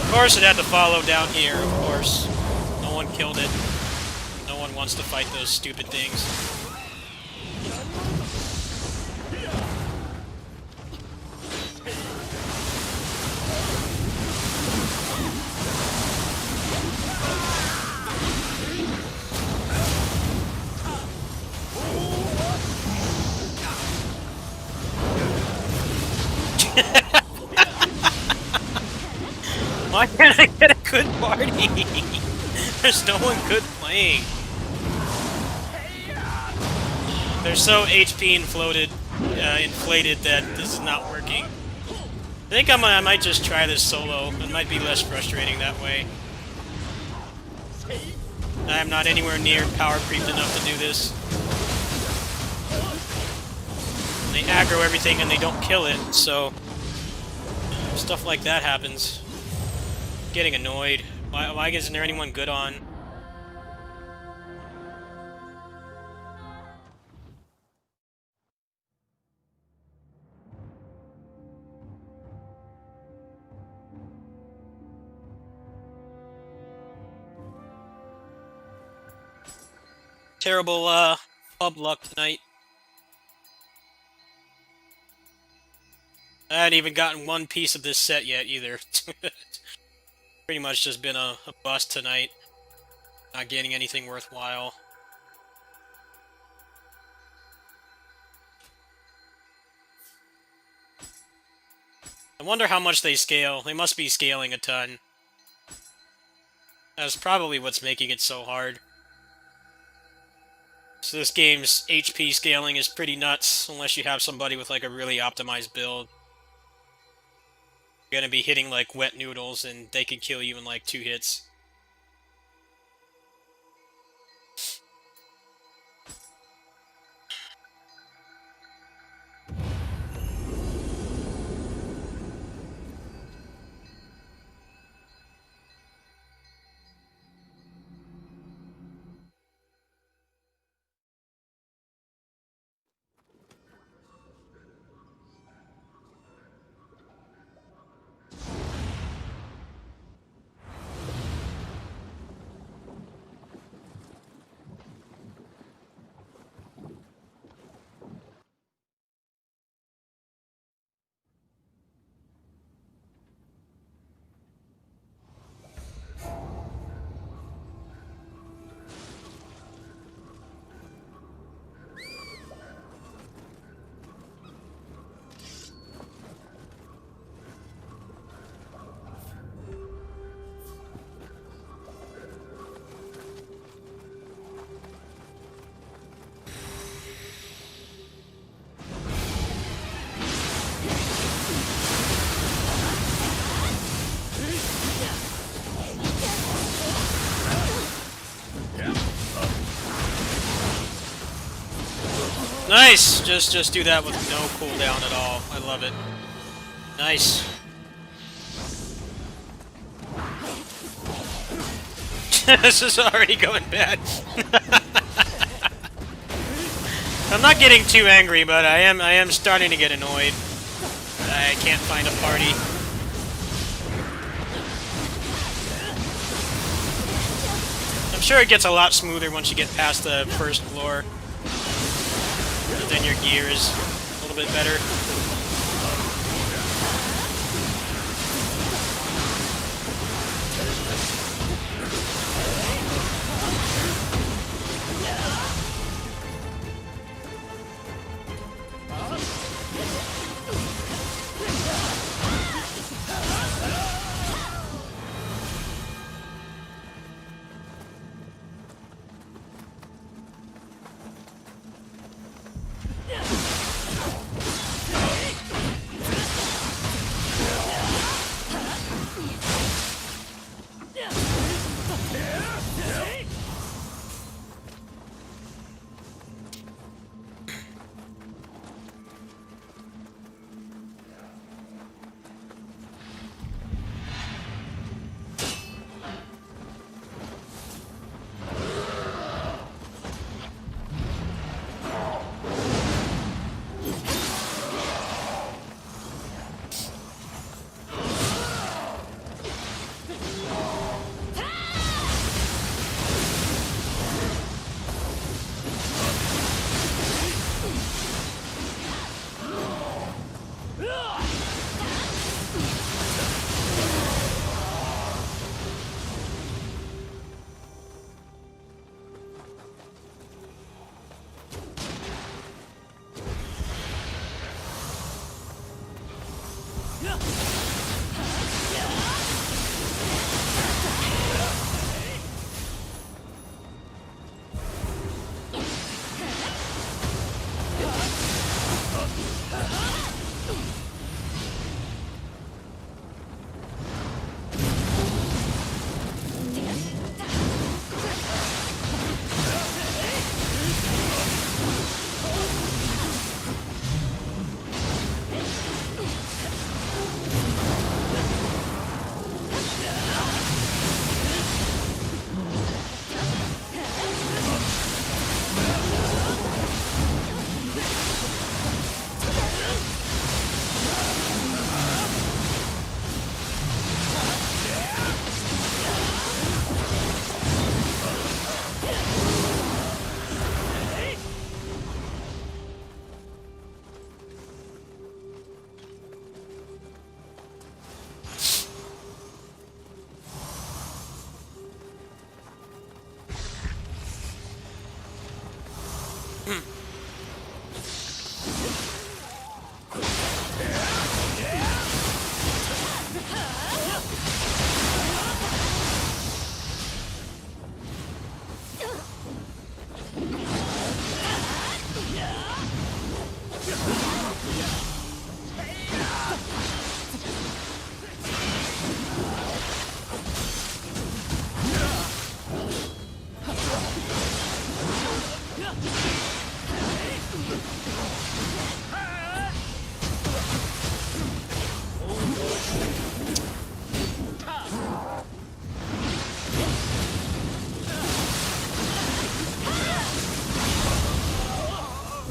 Of course, it had to follow down here, of course. No one killed it. No one wants to fight those stupid things. Why can't I get a good party? There's no one good playing. They're so HP inflated that this is not working. I think I might just try this solo. It might be less frustrating that way. I am not anywhere near power creeped enough to do this. They aggro everything and they don't kill it, so stuff like that happens. Getting annoyed. Why isn't there anyone good on? Terrible pub luck tonight. I haven't even gotten one piece of this set yet either. Pretty much just been a bust tonight. Not getting anything worthwhile. I wonder how much they scale. They must be scaling a ton. That's probably what's making it so hard. So this game's HP scaling is pretty nuts, unless you have somebody with like a really optimized build. You're gonna be hitting like wet noodles and they can kill you in like 2 hits. Nice! Just do that with no cooldown at all. I love it. Nice. This is already going bad. I'm not getting too angry, but I am starting to get annoyed. I can't find a party. I'm sure it gets a lot smoother once you get past the first floor. Then your gear is a little bit better.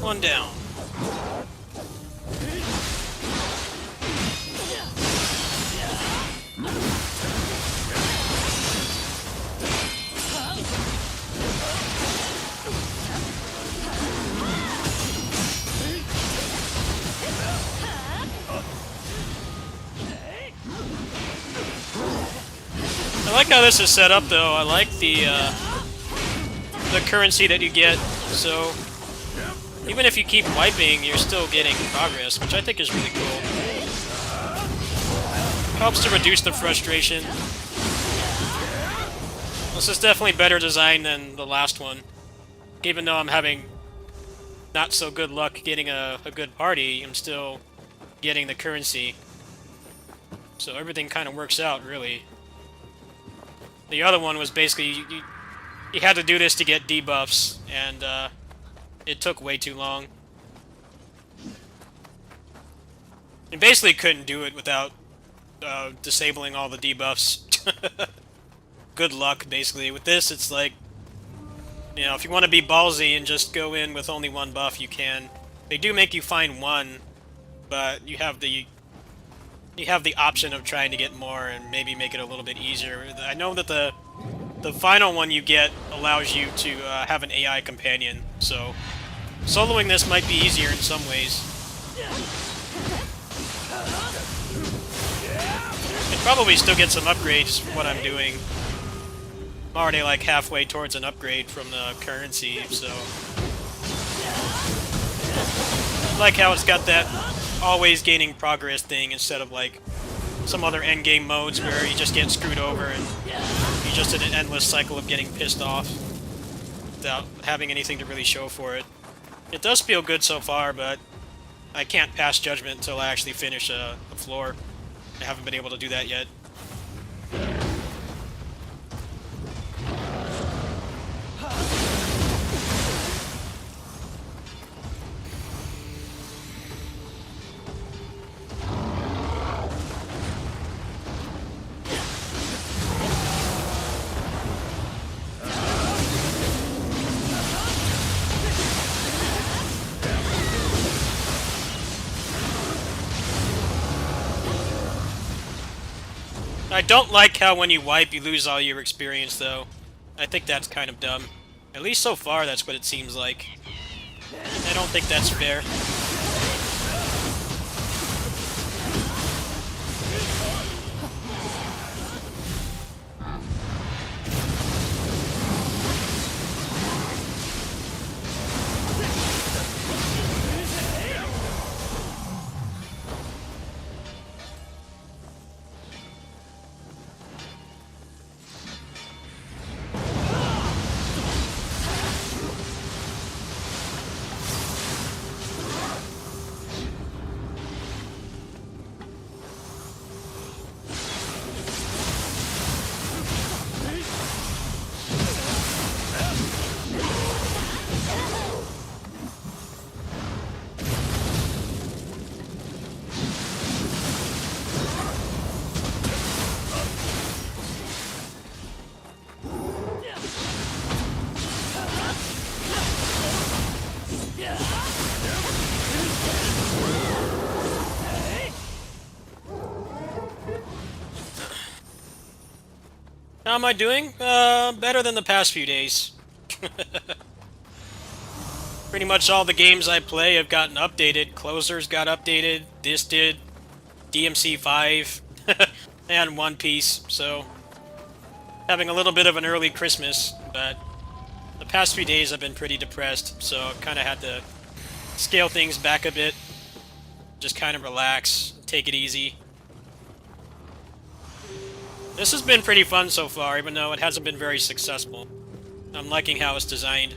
One down. I like how this is set up, though. I like the currency that you get. So even if you keep wiping, you're still getting progress, which I think is really cool. Helps to reduce the frustration. This is definitely better design than the last one. Even though I'm having not so good luck getting a good party, I'm still getting the currency. So everything kind of works out, really. The other one was basically, you had to do this to get debuffs, and it took way too long. You basically couldn't do it without disabling all the debuffs. Good luck, basically. With this, it's like, you know, if you want to be ballsy and just go in with only one buff, you can. They do make you find one, but you have the option of trying to get more and maybe make it a little bit easier. I know that the final one you get allows you to have an AI companion, so soloing this might be easier in some ways. I'd probably still get some upgrades from what I'm doing. I'm already like halfway towards an upgrade from the currency, so I like how it's got that always gaining progress thing instead of like some other endgame modes where you just get screwed over and you're just in an endless cycle of getting pissed off without having anything to really show for it. It does feel good so far, but I can't pass judgment until I actually finish a floor. I haven't been able to do that yet. I don't like how when you wipe, you lose all your experience, though. I think that's kind of dumb. At least so far, that's what it seems like. I don't think that's fair. How am I doing? Better than the past few days. Pretty much all the games I play have gotten updated. Closers got updated, this did, DMC 5, and One Piece, so having a little bit of an early Christmas, but The past few days I've been pretty depressed, so I kind of had to scale things back a bit. Just kind of relax, take it easy. This has been pretty fun so far, even though it hasn't been very successful. I'm liking how it's designed.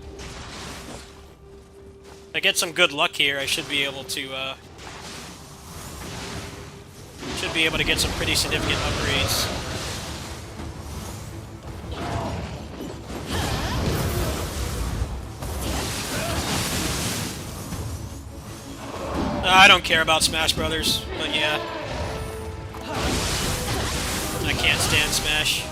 If I get some good luck here, I should be able to get some pretty significant upgrades. I don't care about Smash Brothers, but yeah. I can't stand Smash.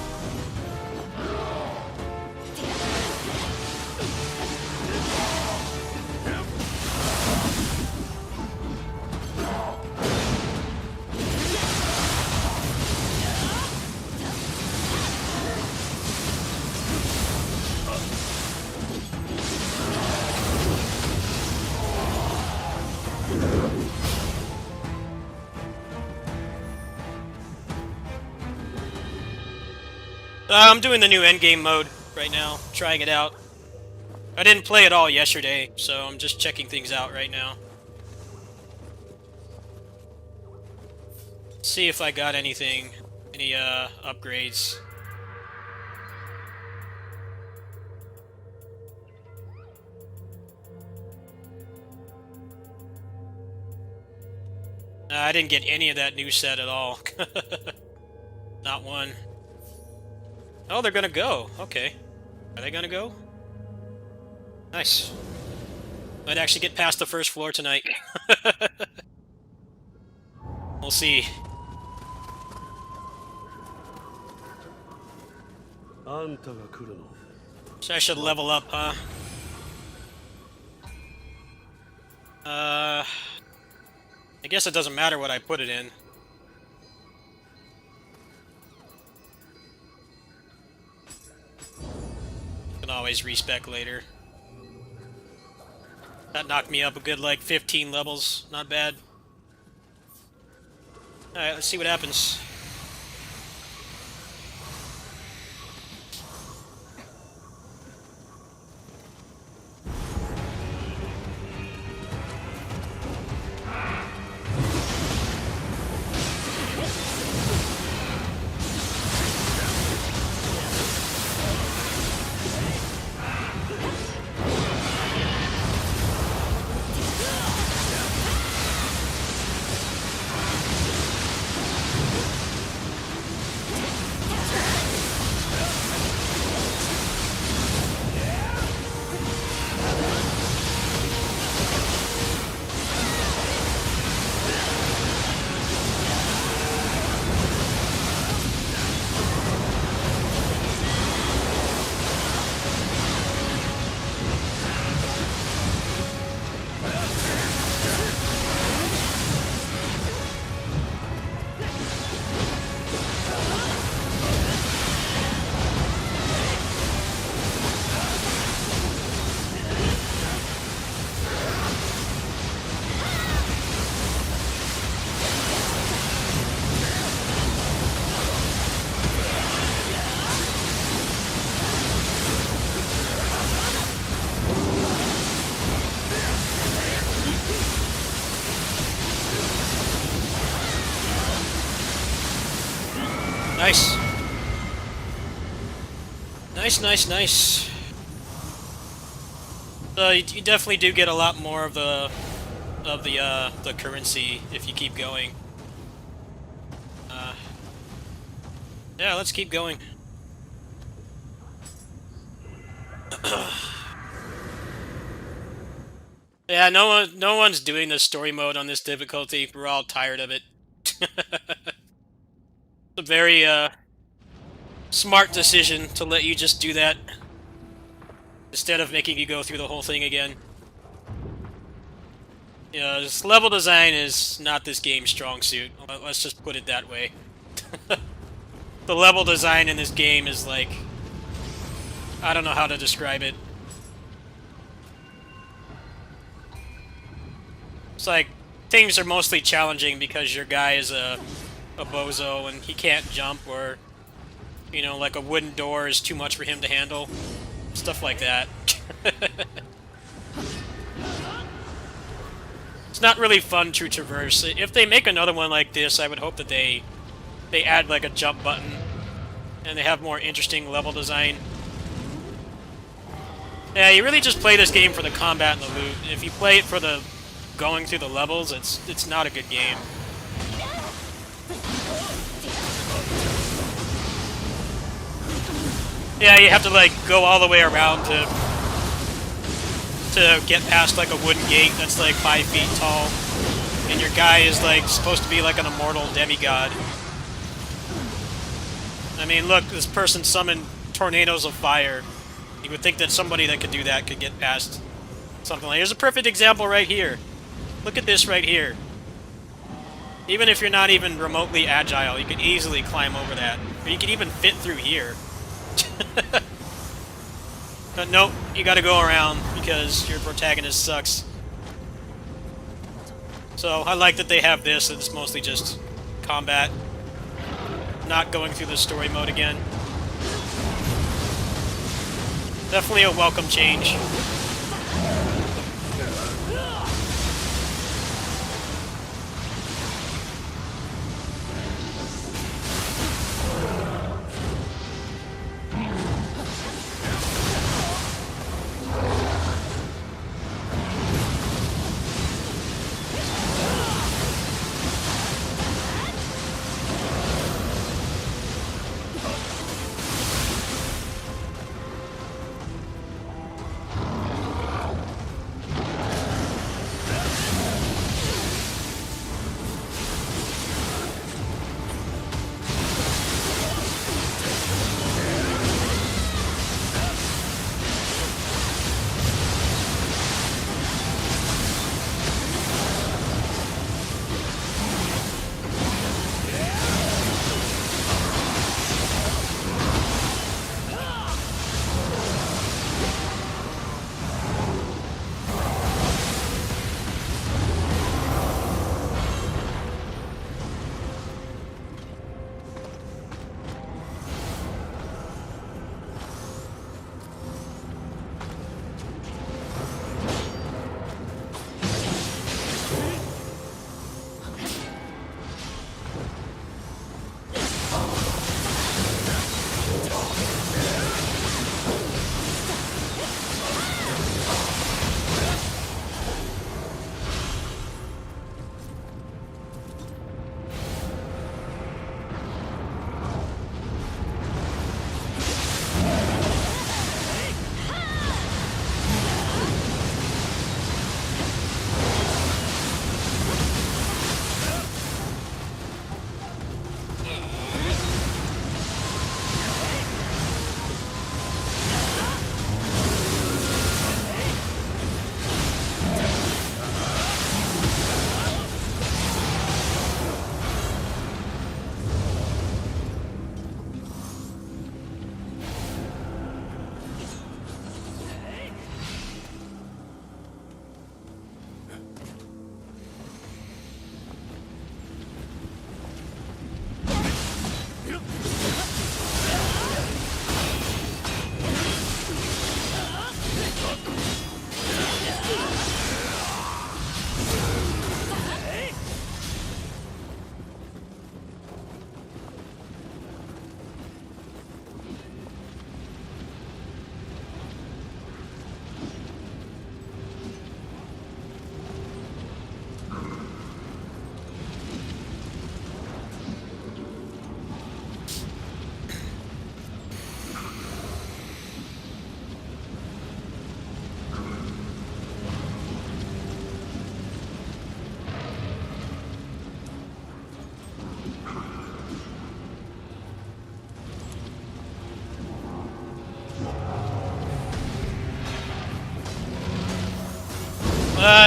I'm doing the new endgame mode right now, trying it out. I didn't play it all yesterday, so I'm just checking things out right now. See if I got anything, any upgrades. I didn't get any of that new set at all. Not one. Oh, they're gonna go. Okay. Are they gonna go? Nice. Might actually get past the first floor tonight. We'll see. So I should level up, huh? I guess it doesn't matter what I put it in. Can always respec later. That knocked me up a good, like, 15 levels. Not bad. Alright, let's see what happens. Nice. Nice. You definitely do get a lot more of the currency if you keep going. Yeah, let's keep going. Yeah, no one's doing the story mode on this difficulty. We're all tired of it. It's a very smart decision to let you just do that instead of making you go through the whole thing again. You know, this level design is not this game's strong suit. Let's just put it that way. The level design in this game is like, I don't know how to describe it. It's like things are mostly challenging because your guy is a bozo and he can't jump, or, you know, like a wooden door is too much for him to handle. Stuff like that. It's not really fun to traverse. If they make another one like this, I would hope that they add like a jump button and they have more interesting level design. Yeah, you really just play this game for the combat and the loot. If you play it for the going through the levels, it's not a good game. Yeah, you have to like go all the way around to get past like a wooden gate that's like 5 feet tall, and your guy is like supposed to be like an immortal demigod. I mean, look, this person summoned tornadoes of fire. You would think that somebody that could do that could get past something like. Here's a perfect example right here. Look at this right here. Even if you're not even remotely agile, you could easily climb over that, or you could even fit through here. But nope, you gotta go around because your protagonist sucks. So I like that they have this, it's mostly just combat. Not going through the story mode again. Definitely a welcome change.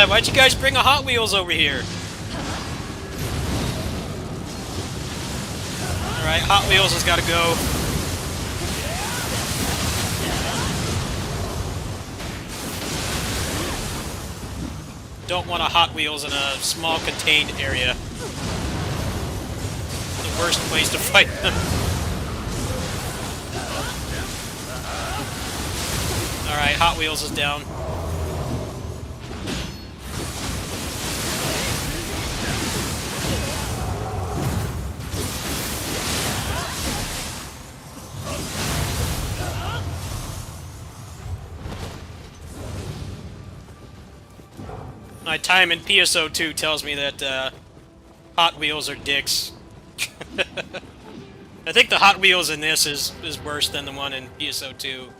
Why'd you guys bring a Hot Wheels over here? Alright, Hot Wheels has gotta go. Don't want a Hot Wheels in a small contained area. The worst place to fight them. Alright, Hot Wheels is down. My time in PSO2 tells me that Hot Wheels are dicks. I think the Hot Wheels in this is worse than the one in PSO2.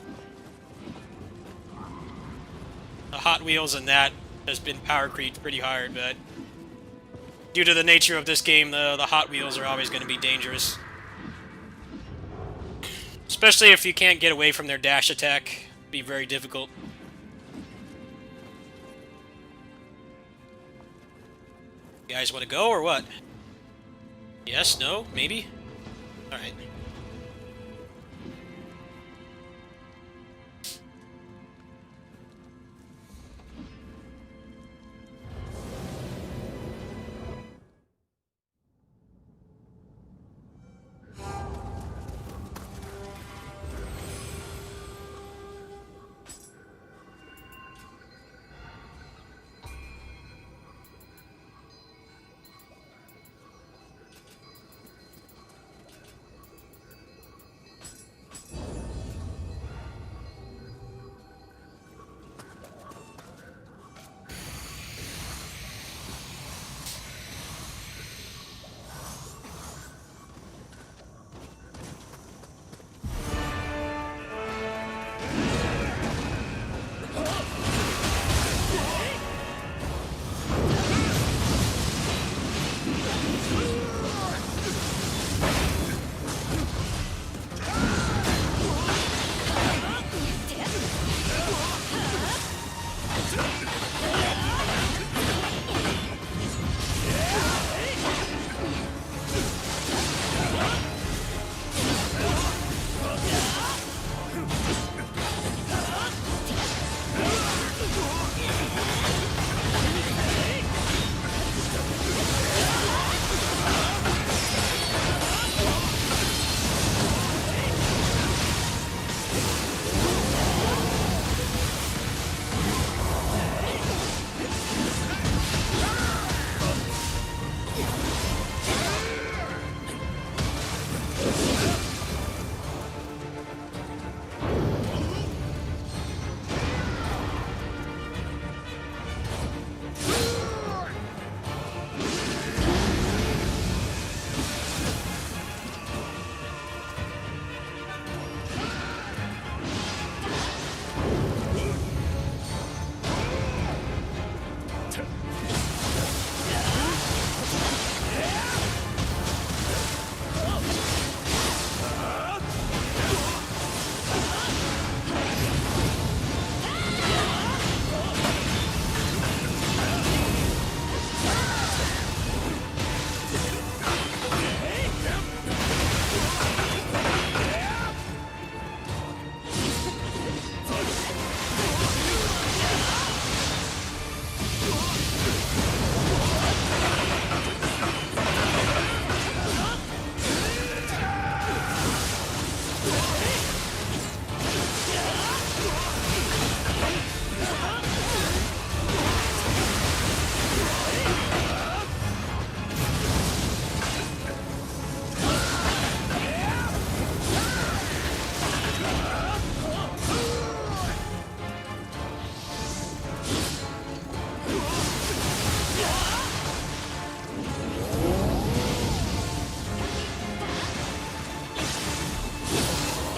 The Hot Wheels in that has been power creeped pretty hard, but due to the nature of this game, the Hot Wheels are always going to be dangerous. Especially if you can't get away from their dash attack. It'd be very difficult. You guys want to go or what? Yes? No? Maybe? Alright.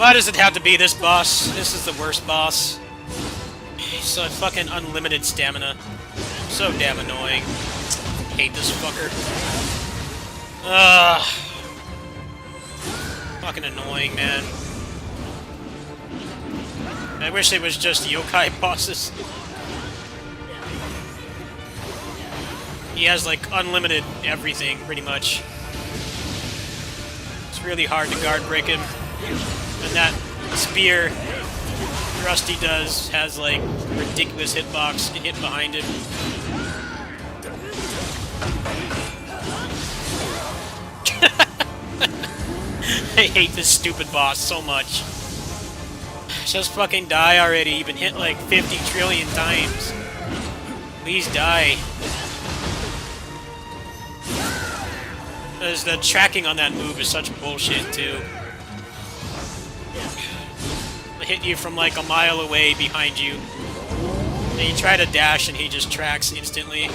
Why does it have to be this boss? This is the worst boss. He's a fucking unlimited stamina. So damn annoying. Hate this fucker. Ugh. Fucking annoying, man. I wish it was just yokai bosses. He has like unlimited everything, pretty much. It's really hard to guard break him. And that spear thrust he does has like ridiculous hitbox hit behind him. I hate this stupid boss so much. Just fucking die already. You've been hit like 50 trillion times. Please die. Because the tracking on that move is such bullshit, too. It'll hit you from like a mile away behind you. And you try to dash and he just tracks instantly.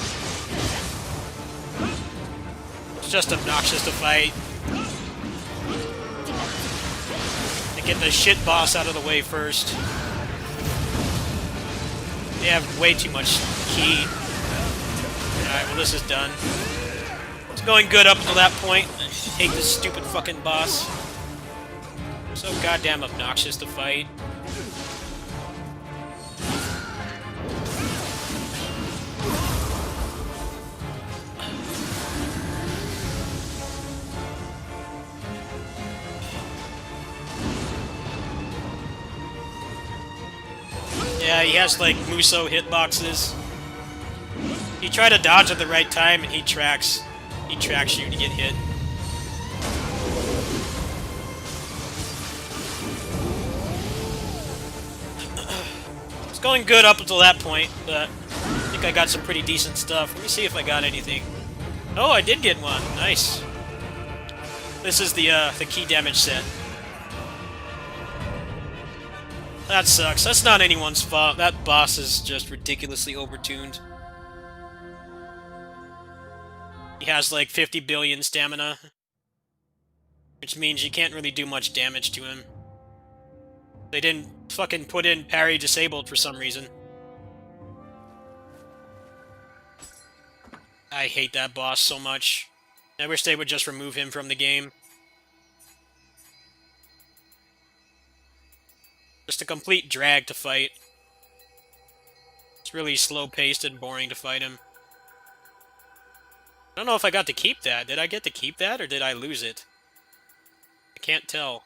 It's just obnoxious to fight. To get the shit boss out of the way first. They have way too much ki. Alright, well this is done. It's going good up until that point. I hate this stupid fucking boss. So goddamn obnoxious to fight. Yeah, he has like Muso hitboxes. You try to dodge at the right time and he tracks you to get hit. It's going good up until that point, but I think I got some pretty decent stuff. Let me see if I got anything. Oh, I did get one. Nice. This is the key damage set. That sucks. That's not anyone's fault. That boss is just ridiculously overtuned. He has like 50 billion stamina, which means you can't really do much damage to him. They didn't fucking put in parry disabled for some reason. I hate that boss so much. I wish they would just remove him from the game. Just a complete drag to fight. It's really slow-paced and boring to fight him. I don't know if I got to keep that. Did I get to keep that, or did I lose it? I can't tell.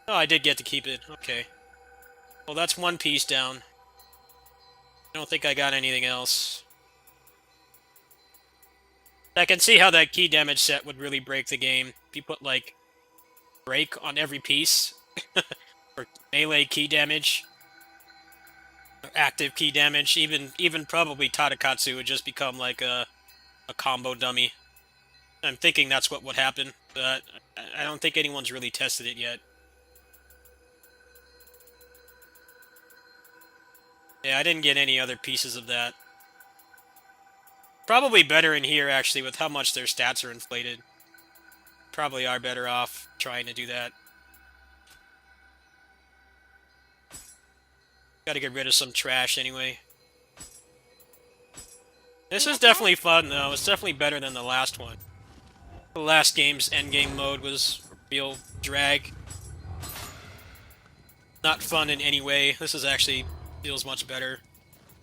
Oh, I did get to keep it. Okay. Well, that's one piece down. I don't think I got anything else. I can see how that key damage set would really break the game. If you put, like, break on every piece. Or melee key damage. Or active key damage. Even probably Tadakatsu would just become, like, a combo dummy. I'm thinking that's what would happen, but I don't think anyone's really tested it yet. Yeah, I didn't get any other pieces of that. Probably better in here, actually, with how much their stats are inflated. Probably are better off trying to do that. Gotta get rid of some trash anyway. This is definitely fun, though. It's definitely better than the last one. The last game's endgame mode was real drag. Not fun in any way. This is actually feels much better.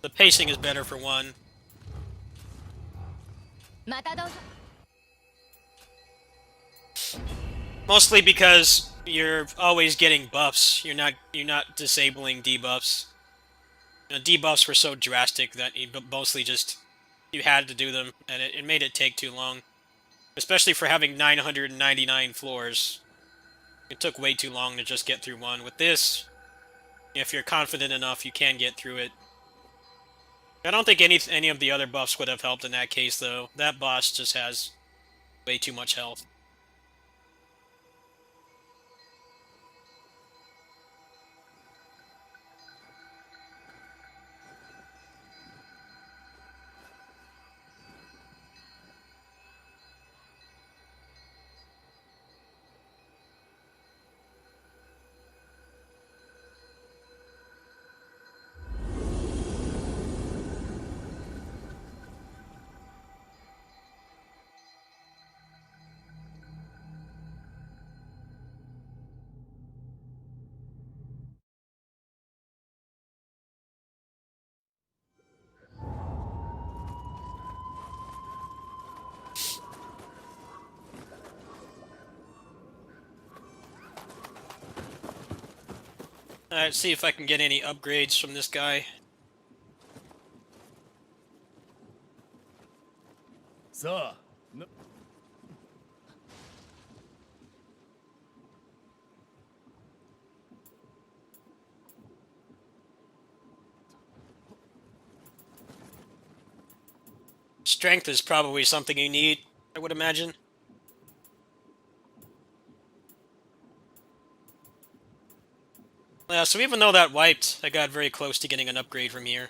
The pacing is better for one. Mostly because you're always getting buffs. You're not disabling debuffs. You know, debuffs were so drastic that you mostly just you had to do them, and it made it take too long. Especially for having 999 floors. It took way too long to just get through one. With this, if you're confident enough, you can get through it. I don't think any of the other buffs would have helped in that case, though. That boss just has way too much health. Alright, see if I can get any upgrades from this guy. さあな Strength is probably something you need, I would imagine. Yeah, so even though that wiped, I got very close to getting an upgrade from here.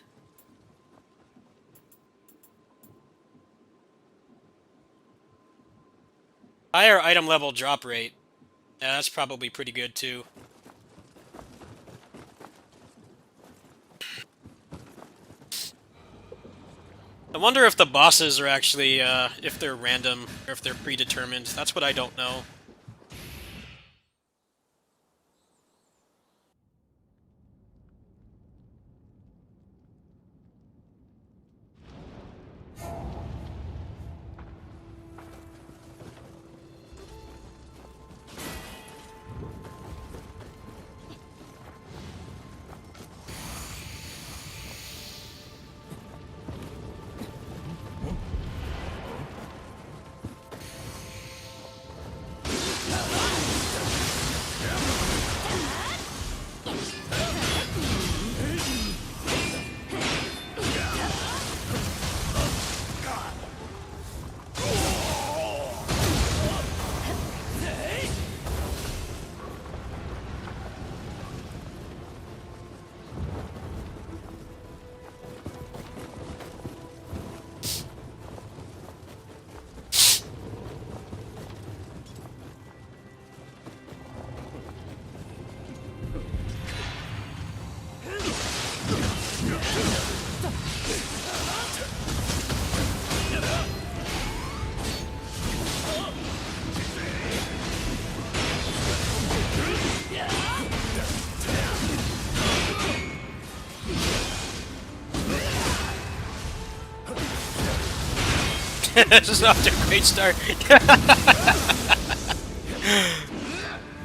Higher item level drop rate. Yeah, that's probably pretty good too. I wonder if the bosses are actually, if they're random, or if they're predetermined. That's what I don't know. This is off to a great start.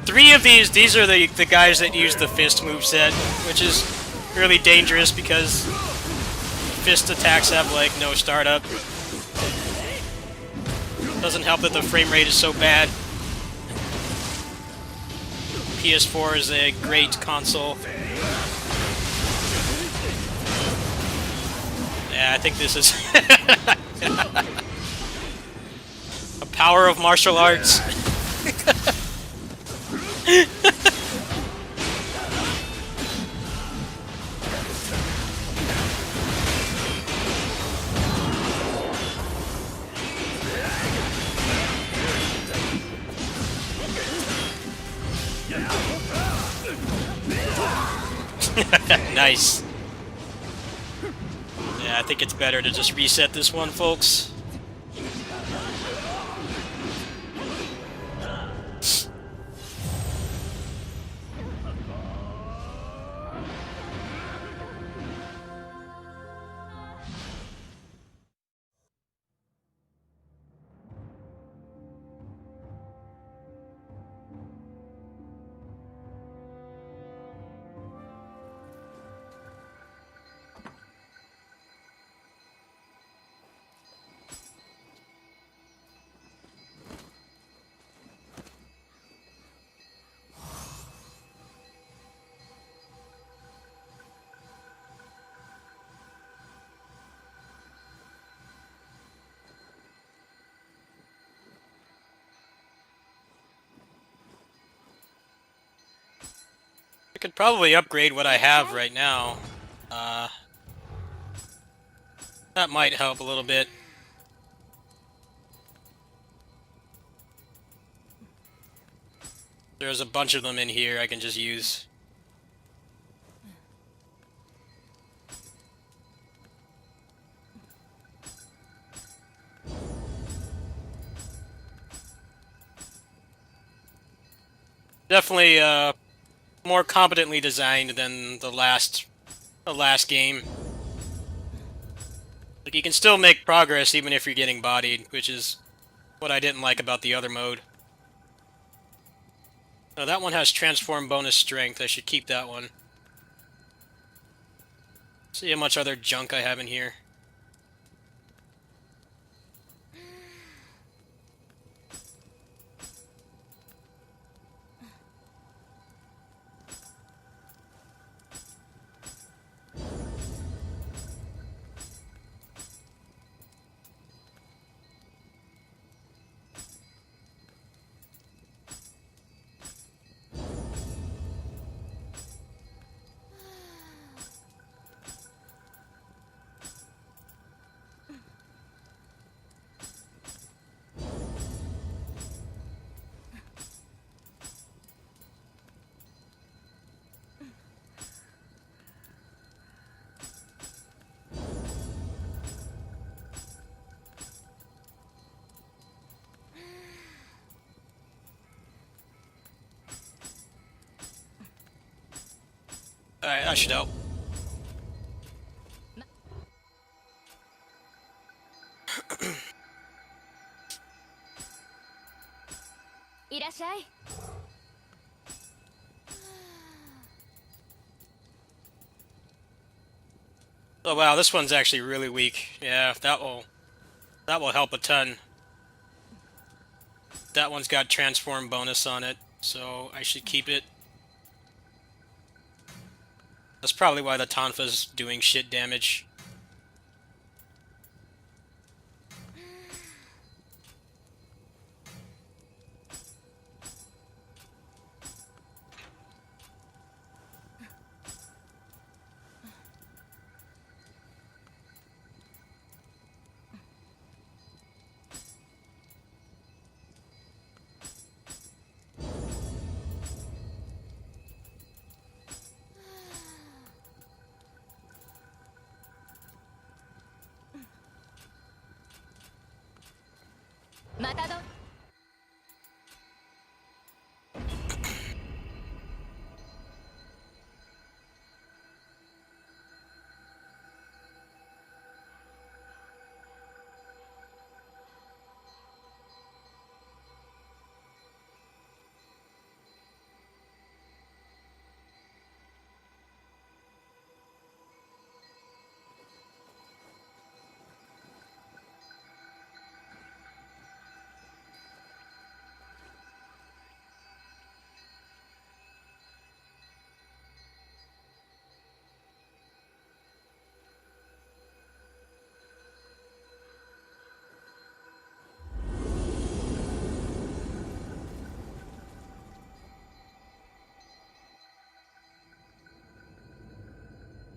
Three of these are the guys that use the fist moveset, which is really dangerous because fist attacks have like no startup. Doesn't help that the frame rate is so bad. PS4 is a great console. Yeah, I think this is a power of martial arts. Nice. Yeah, I think it's better to just reset this one, folks. I could probably upgrade what I have right now. That might help a little bit. There's a bunch of them in here I can just use. Definitely, more competently designed than the last game. Like, you can still make progress even if you're getting bodied, which is what I didn't like about the other mode. Oh, that one has transform bonus strength. I should keep that one. See how much other junk I have in here. Alright, that should help. Oh wow, this one's actually really weak. Yeah, that will help a ton. That one's got transform bonus on it, so I should keep it. That's probably why the Tonfa's doing shit damage.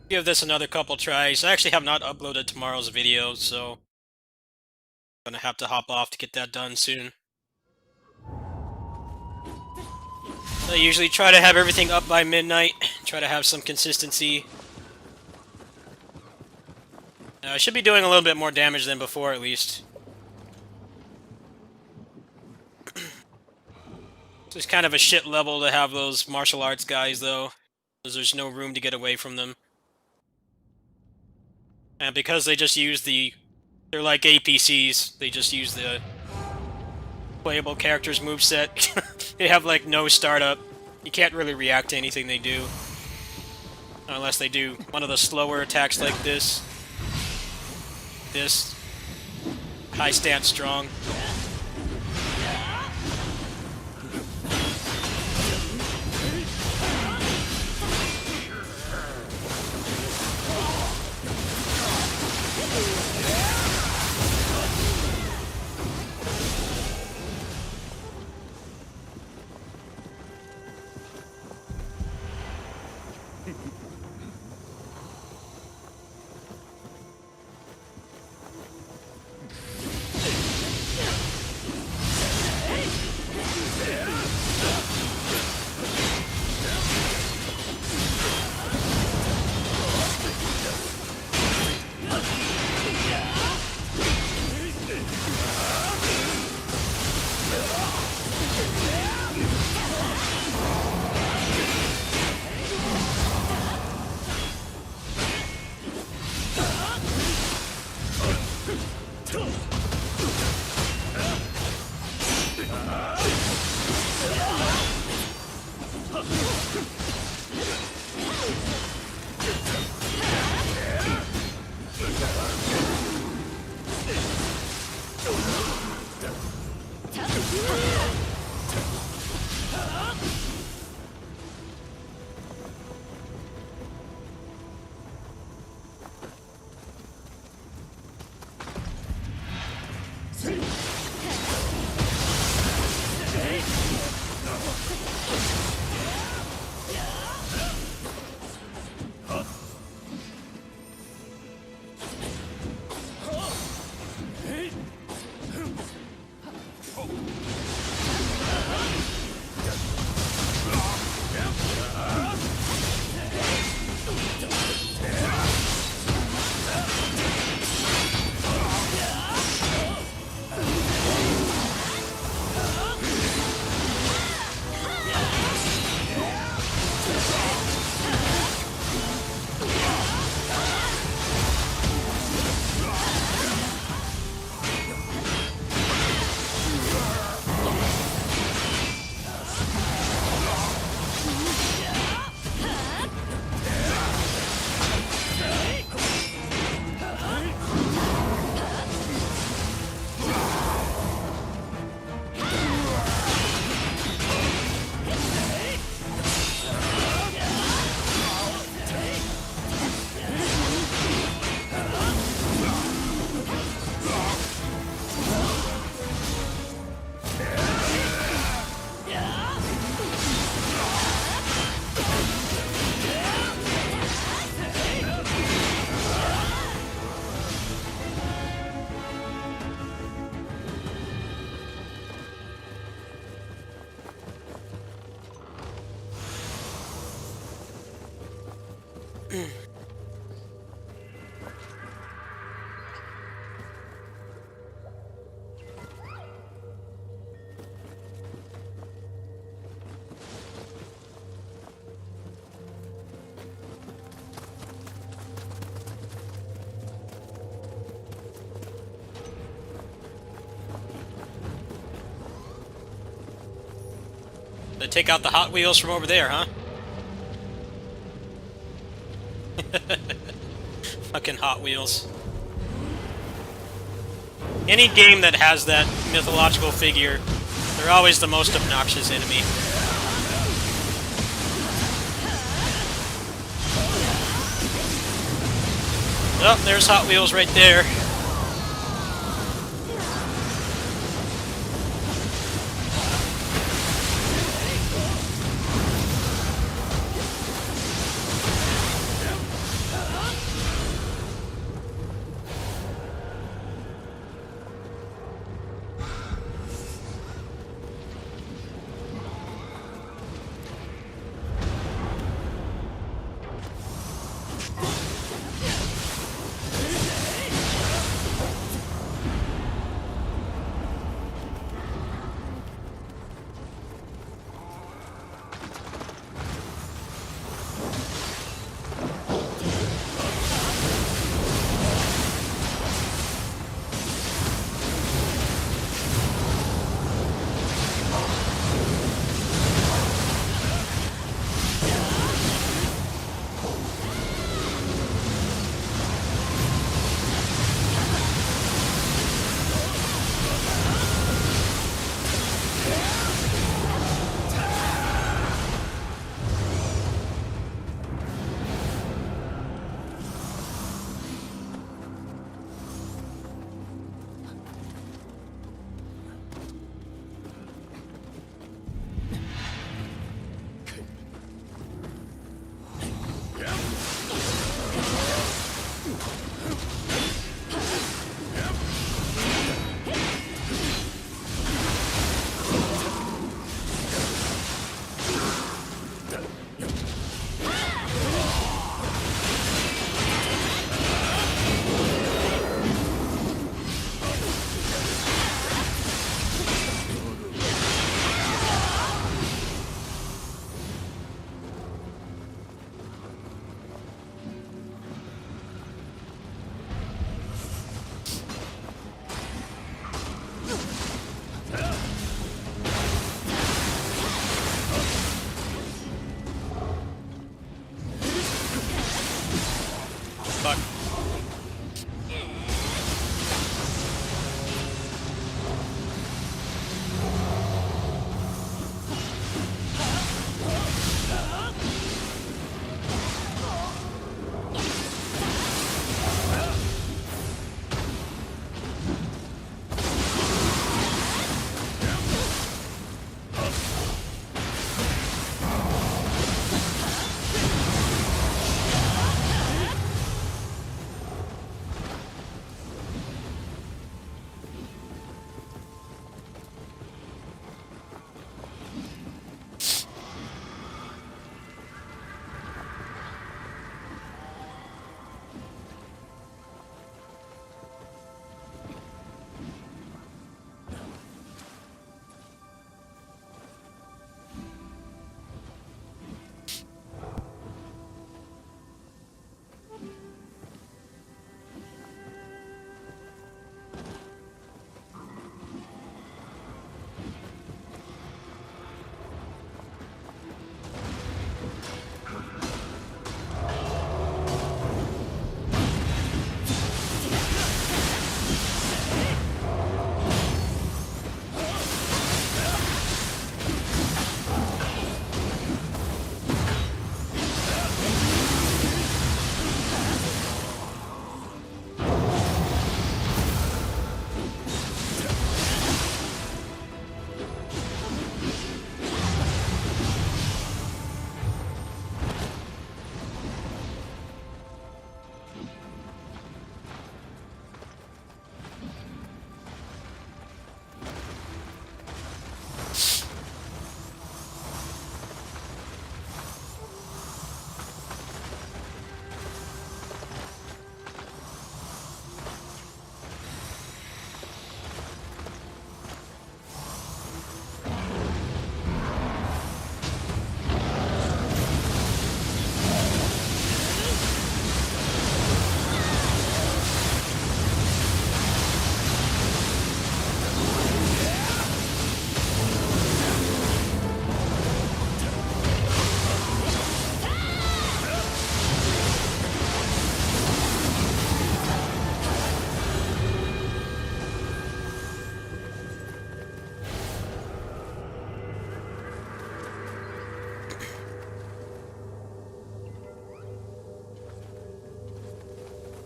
Give this another couple tries. I actually have not uploaded tomorrow's video, so I'm gonna have to hop off to get that done soon. I usually try to have everything up by midnight, try to have some consistency. I should be doing a little bit more damage than before, at least. It's kind of a shit level to have those martial arts guys, though, because there's no room to get away from them. And because they just use they're like APCs, they just use the playable characters moveset. They have like no startup. You can't really react to anything they do. Unless they do one of the slower attacks like this. This. High stance strong. They take out the Hot Wheels from over there, huh? Fucking Hot Wheels. Any game that has that mythological figure, they're always the most obnoxious enemy. Oh, there's Hot Wheels right there.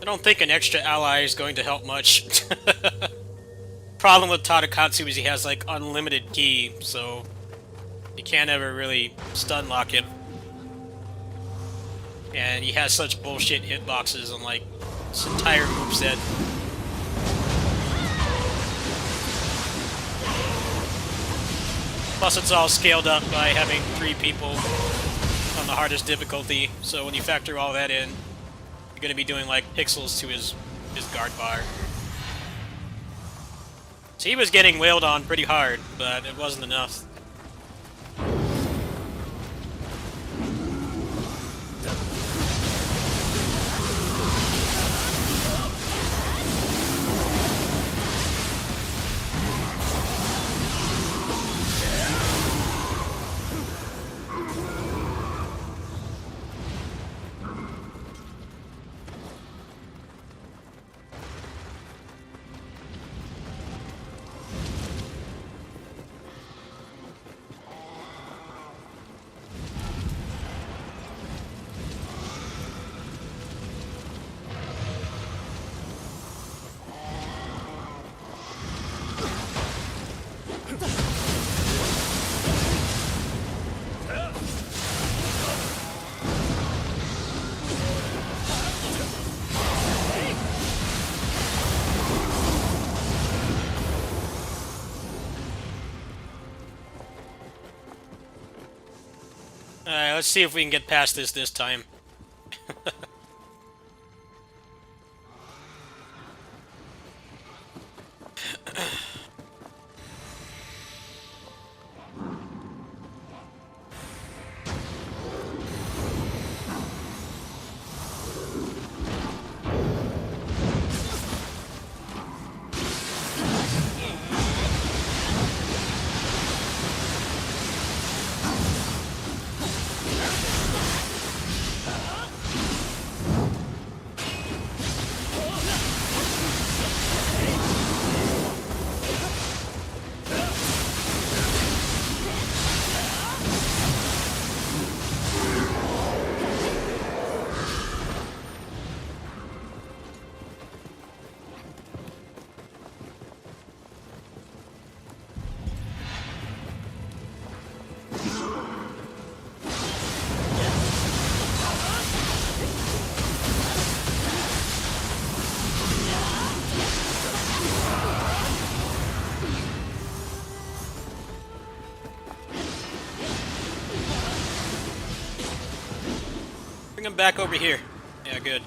I don't think an extra ally is going to help much. Problem with Tadakatsu is he has like unlimited ki, so you can't ever really stun lock him. And he has such bullshit hitboxes on like his entire moveset. Plus it's all scaled up by having 3 people on the hardest difficulty, so when you factor all that in, you're gonna be doing like pixels to his guard bar. So he was getting wailed on pretty hard, but it wasn't enough. Alright, let's see if we can get past this time. Bring him back over here. Yeah, good.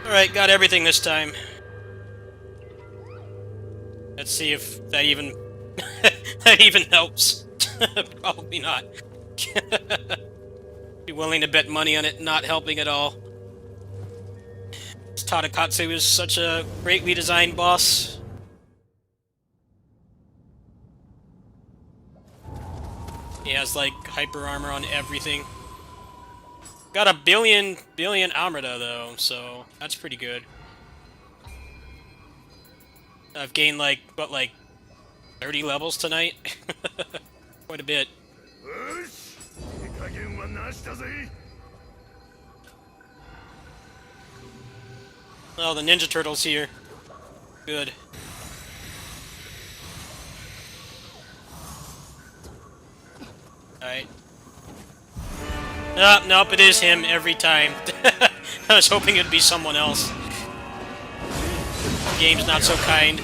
Alright, got everything this time. Let's see if that even that even helps. Probably not. Be willing to bet money on it not helping at all. Tadakatsu is such a greatly designed boss. He has like hyper armor on everything. Got a billion Amrita though, so that's pretty good. I've gained like, what, like 30 levels tonight? Quite a bit. Oh, the Ninja Turtle's here. Good. Alright. Nope, it is him every time. I was hoping it'd be someone else. The game's not so kind.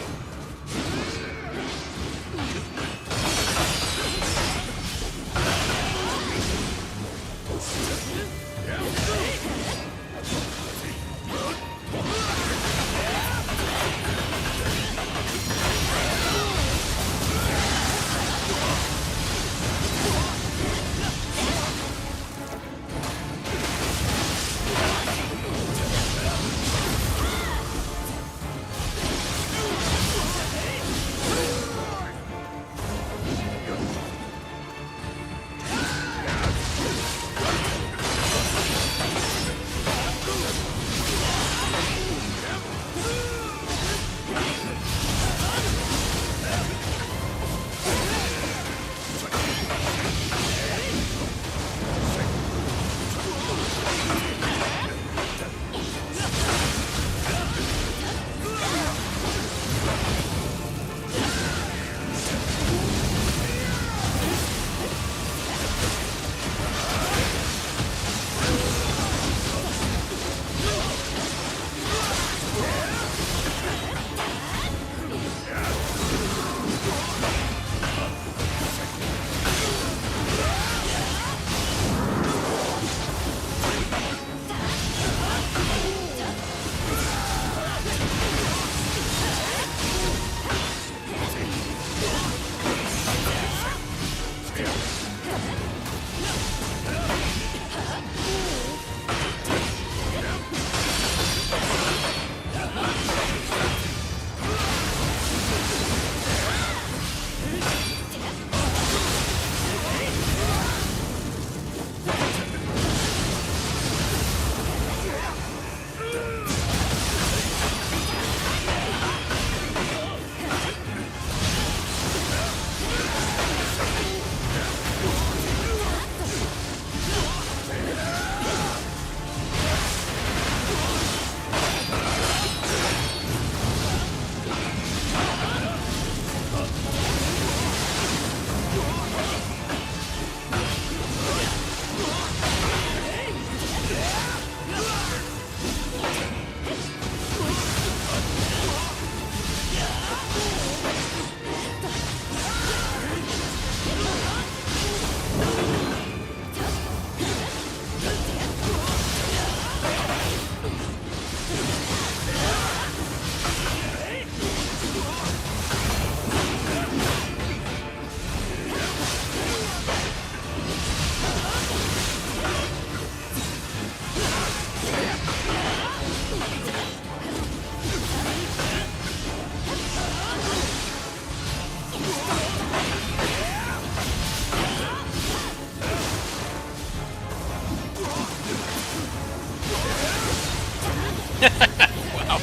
Wow,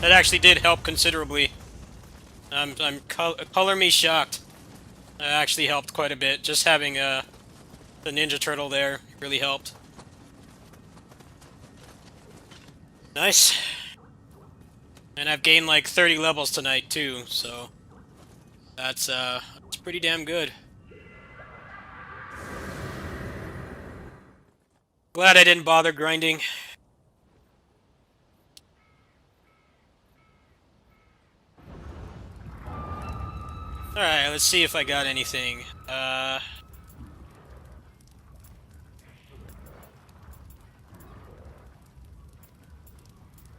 that actually did help considerably. Color me shocked. That actually helped quite a bit. Just having the Ninja Turtle there really helped. Nice. And I've gained like 30 levels tonight too, so that's pretty damn good. Glad I didn't bother grinding. Alright, let's see if I got anything.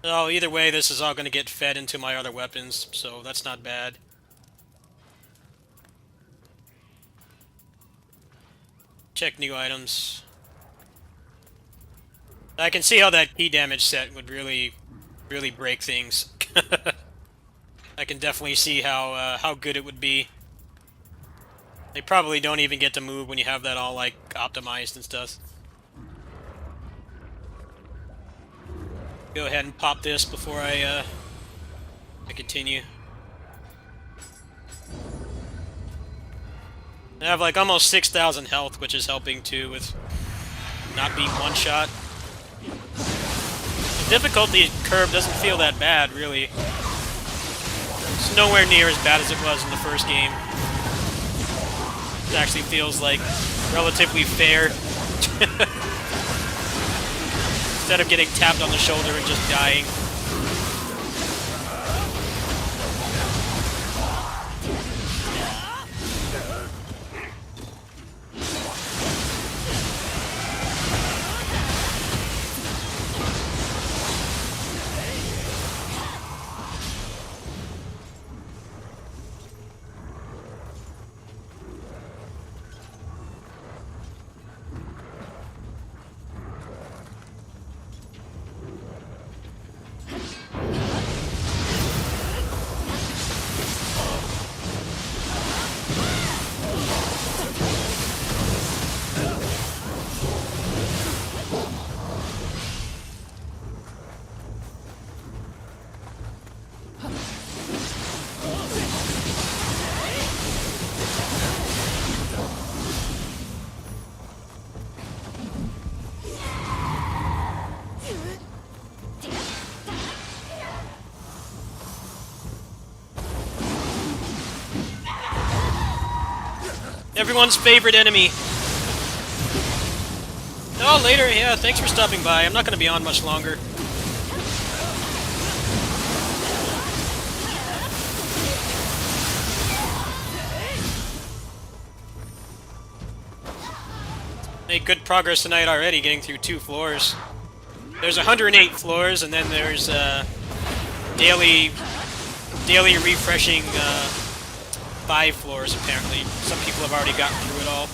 Oh, either way, this is all going to get fed into my other weapons, so that's not bad. Check new items. I can see how that key damage set would really break things. I can definitely see how good it would be. They probably don't even get to move when you have that all like optimized and stuff. Go ahead and pop this before I continue. I have like almost 6,000 health, which is helping too with not being one shot. The difficulty curve doesn't feel that bad, really. It's nowhere near as bad as it was in the first game. It actually feels like relatively fair. Instead of getting tapped on the shoulder and just dying. Everyone's favorite enemy. Oh, later, yeah, thanks for stopping by. I'm not going to be on much longer. Made good progress tonight already, getting through 2 floors. There's 108 floors, and then there's daily refreshing 5 floors, apparently. Some people have already gotten through it all.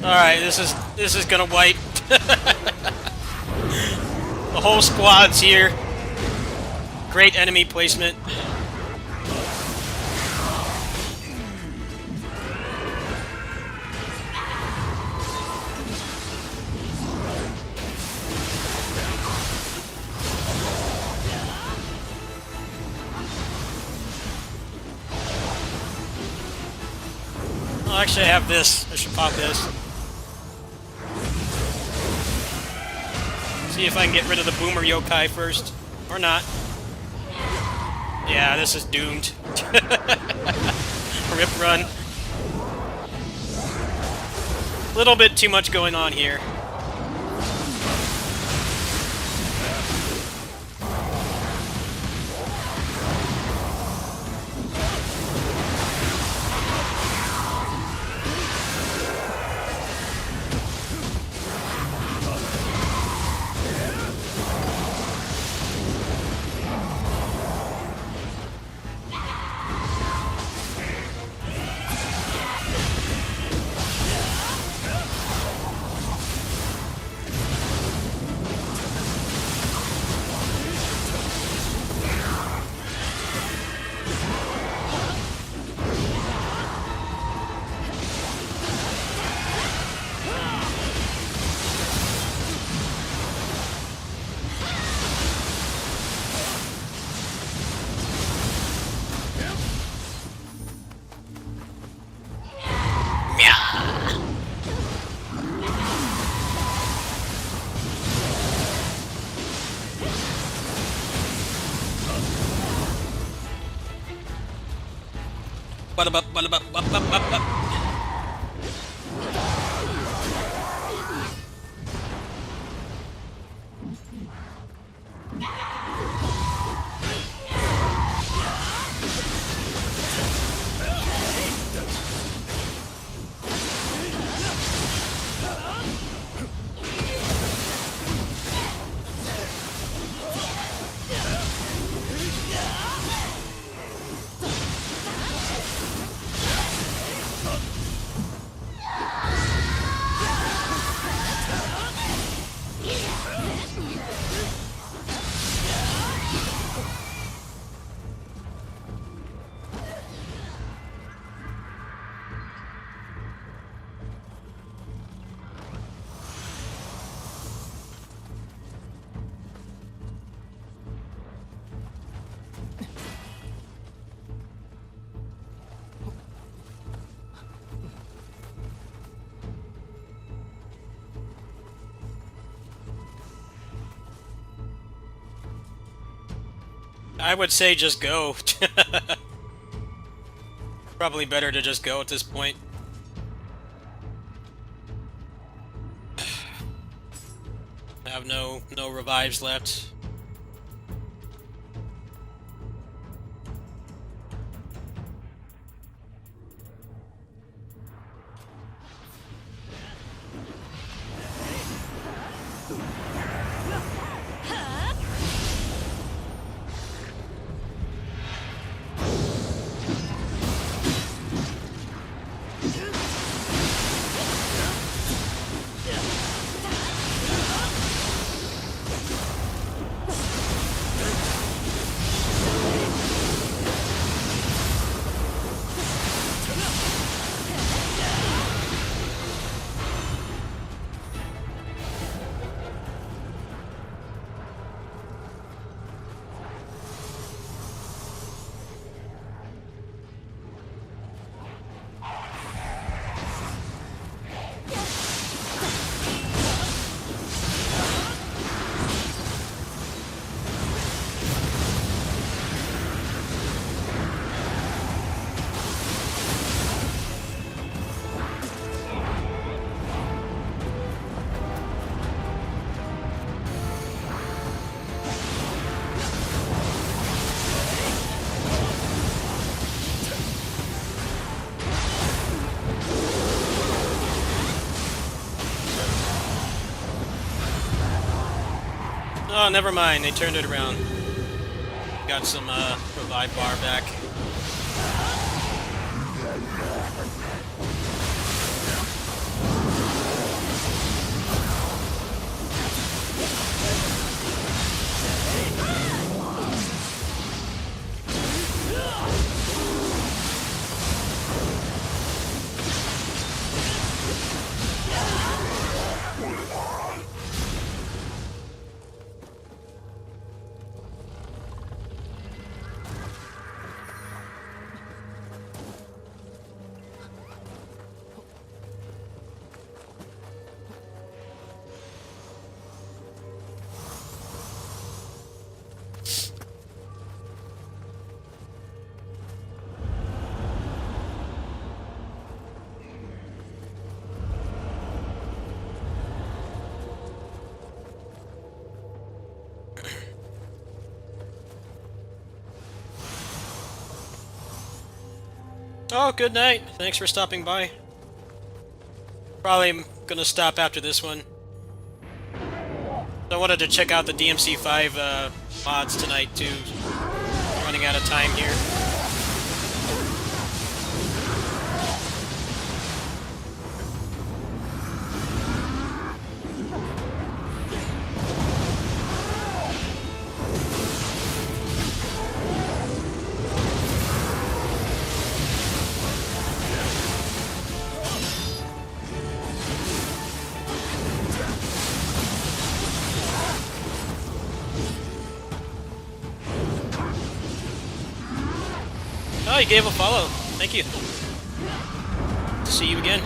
Alright, this is gonna wipe. The whole squad's here. Great enemy placement. Oh, actually, I have this. I should pop this. See if I can get rid of the boomer yokai first. Or not. Yeah, this is doomed. Rip run. Little bit too much going on here. Ba-da-ba-ba-da-ba-ba-ba-ba. I would say just go. Probably better to just go at this point. I have no revives left. Oh, never mind. They turned it around. Got some revive bar back. Oh, good night. Thanks for stopping by. Probably gonna stop after this one. I wanted to check out the DMC5 mods tonight too. Running out of time here. Oh, you gave a follow. Thank you. See you again.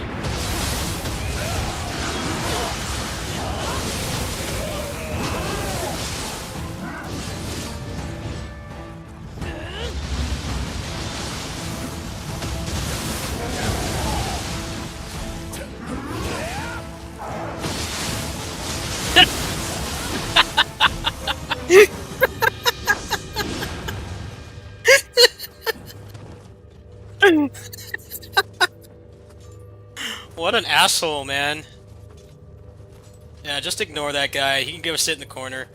What an asshole, man. Yeah, just ignore that guy. He can go sit in the corner.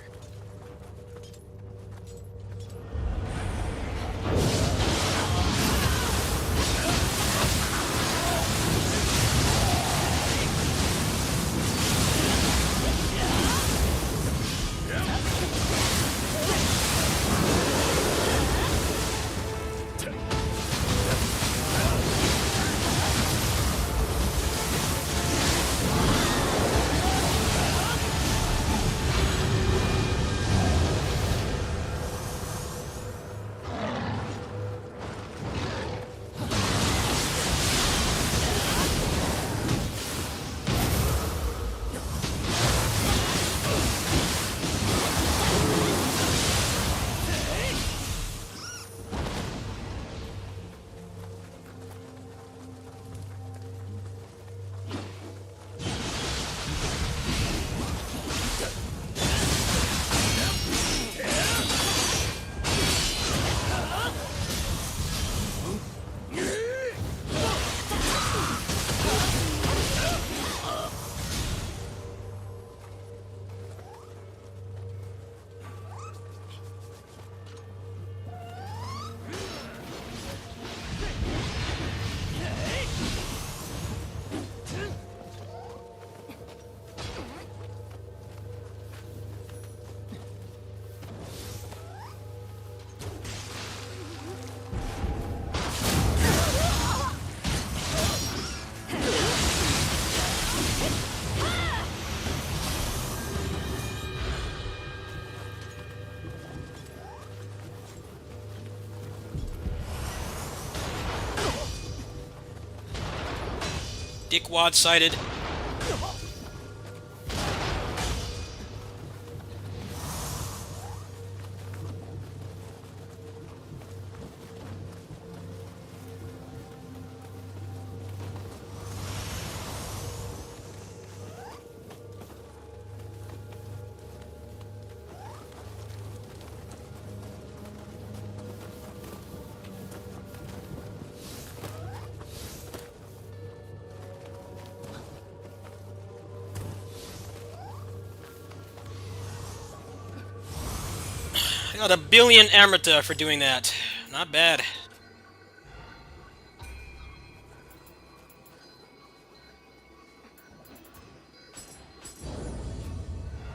Dickwad sighted. I got 1 billion Amrita for doing that. Not bad.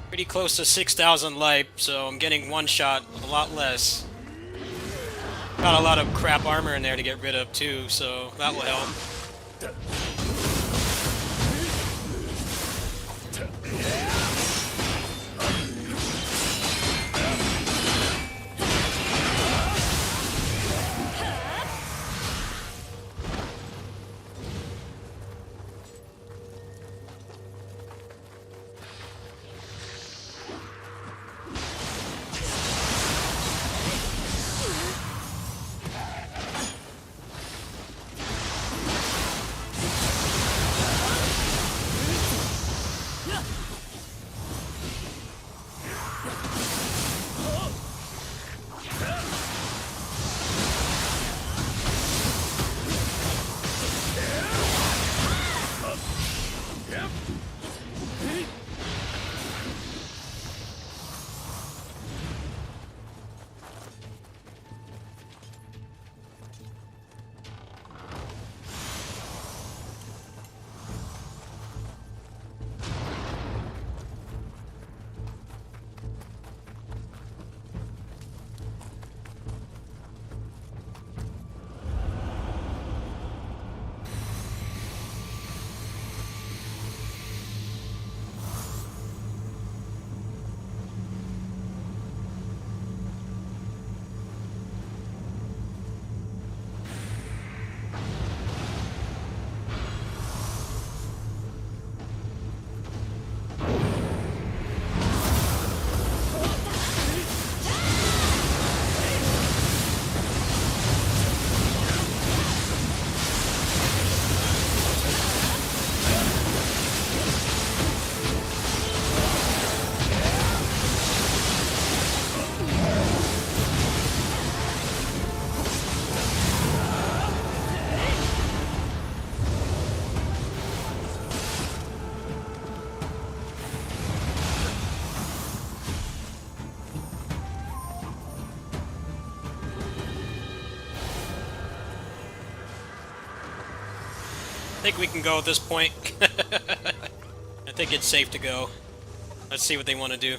Pretty close to 6,000 life, so I'm getting one shot a lot less. Got a lot of crap armor in there to get rid of too, so that will help. I think we can go at this point. I think it's safe to go. Let's see what they want to do.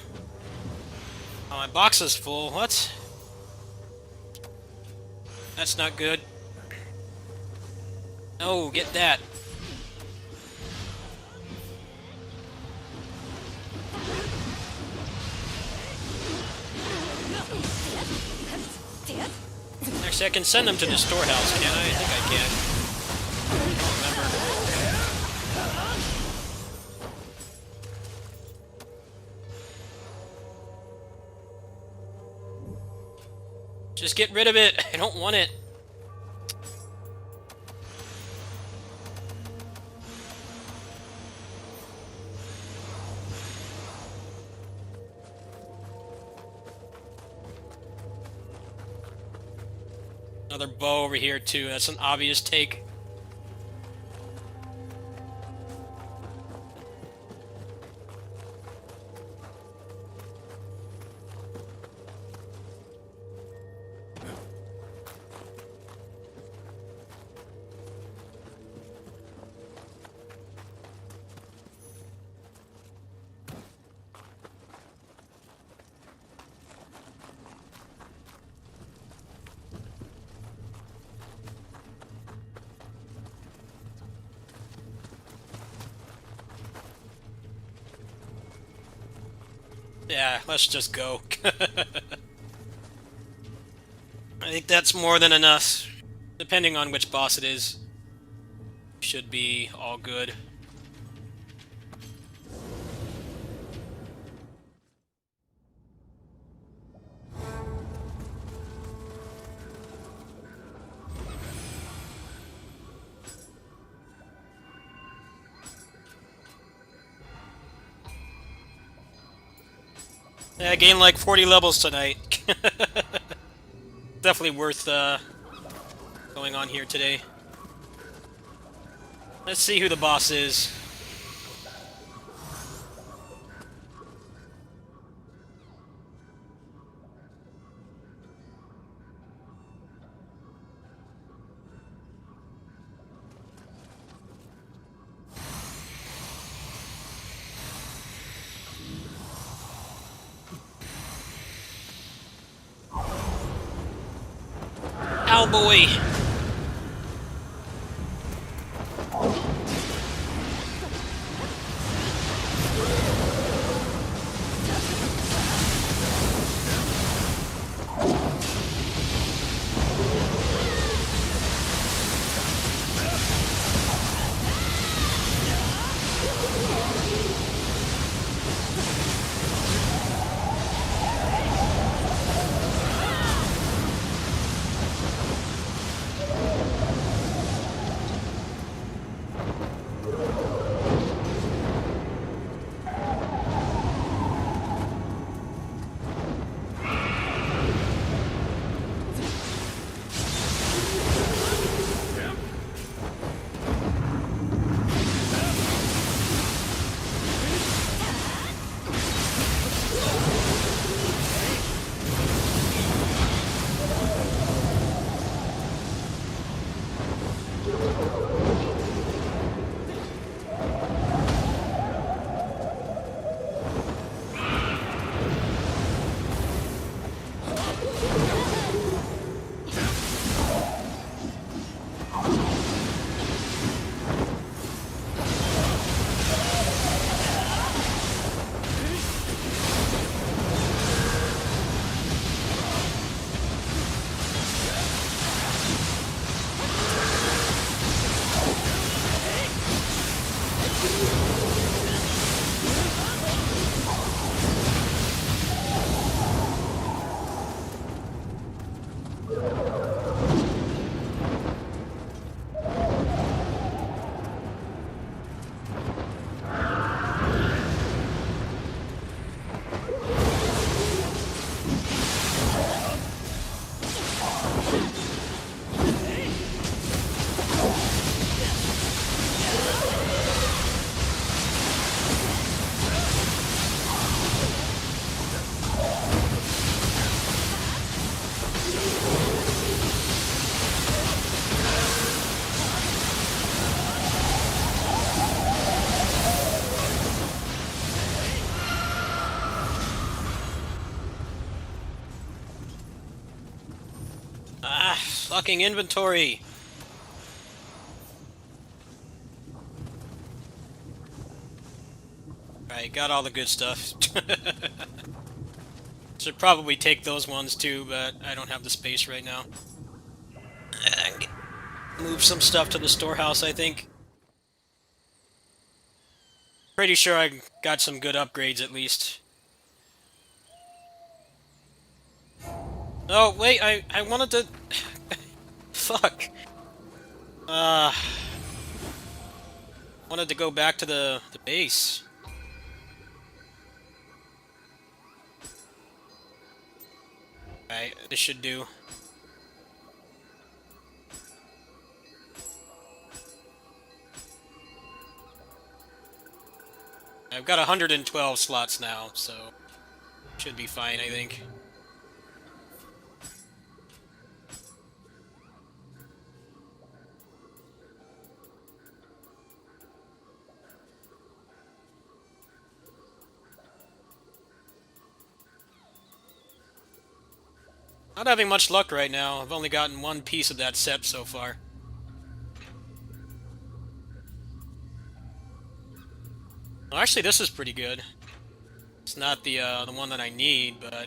Oh, my box is full. What? That's not good. Oh, get that. Actually, I can send them to the storehouse, can I? I think I can. I don't remember. Just get rid of it. I don't want it. Another bow over here, too. That's an obvious take. Yeah, let's just go. I think that's more than enough. Depending on which boss it is, should be all good. Yeah, I gained like 40 levels tonight. Definitely worth going on here today. Let's see who the boss is. Cowboy! Ah, fucking inventory. Alright, got all the good stuff. Should probably take those ones too, but I don't have the space right now. Move some stuff to the storehouse, I think. Pretty sure I got some good upgrades at least. Oh, wait, I wanted to... Fuck. Wanted to go back to the base. Alright, this should do. I've got 112 slots now, so should be fine, I think. Not having much luck right now. I've only gotten one piece of that set so far. Well, actually, this is pretty good. It's not the one that I need, but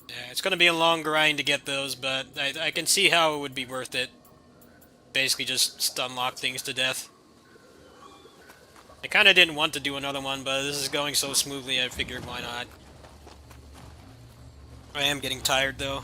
yeah, it's gonna be a long grind to get those. But I can see how it would be worth it. Basically, just unlock things to death. I kind of didn't want to do another one, but this is going so smoothly, I figured why not. I am getting tired, though.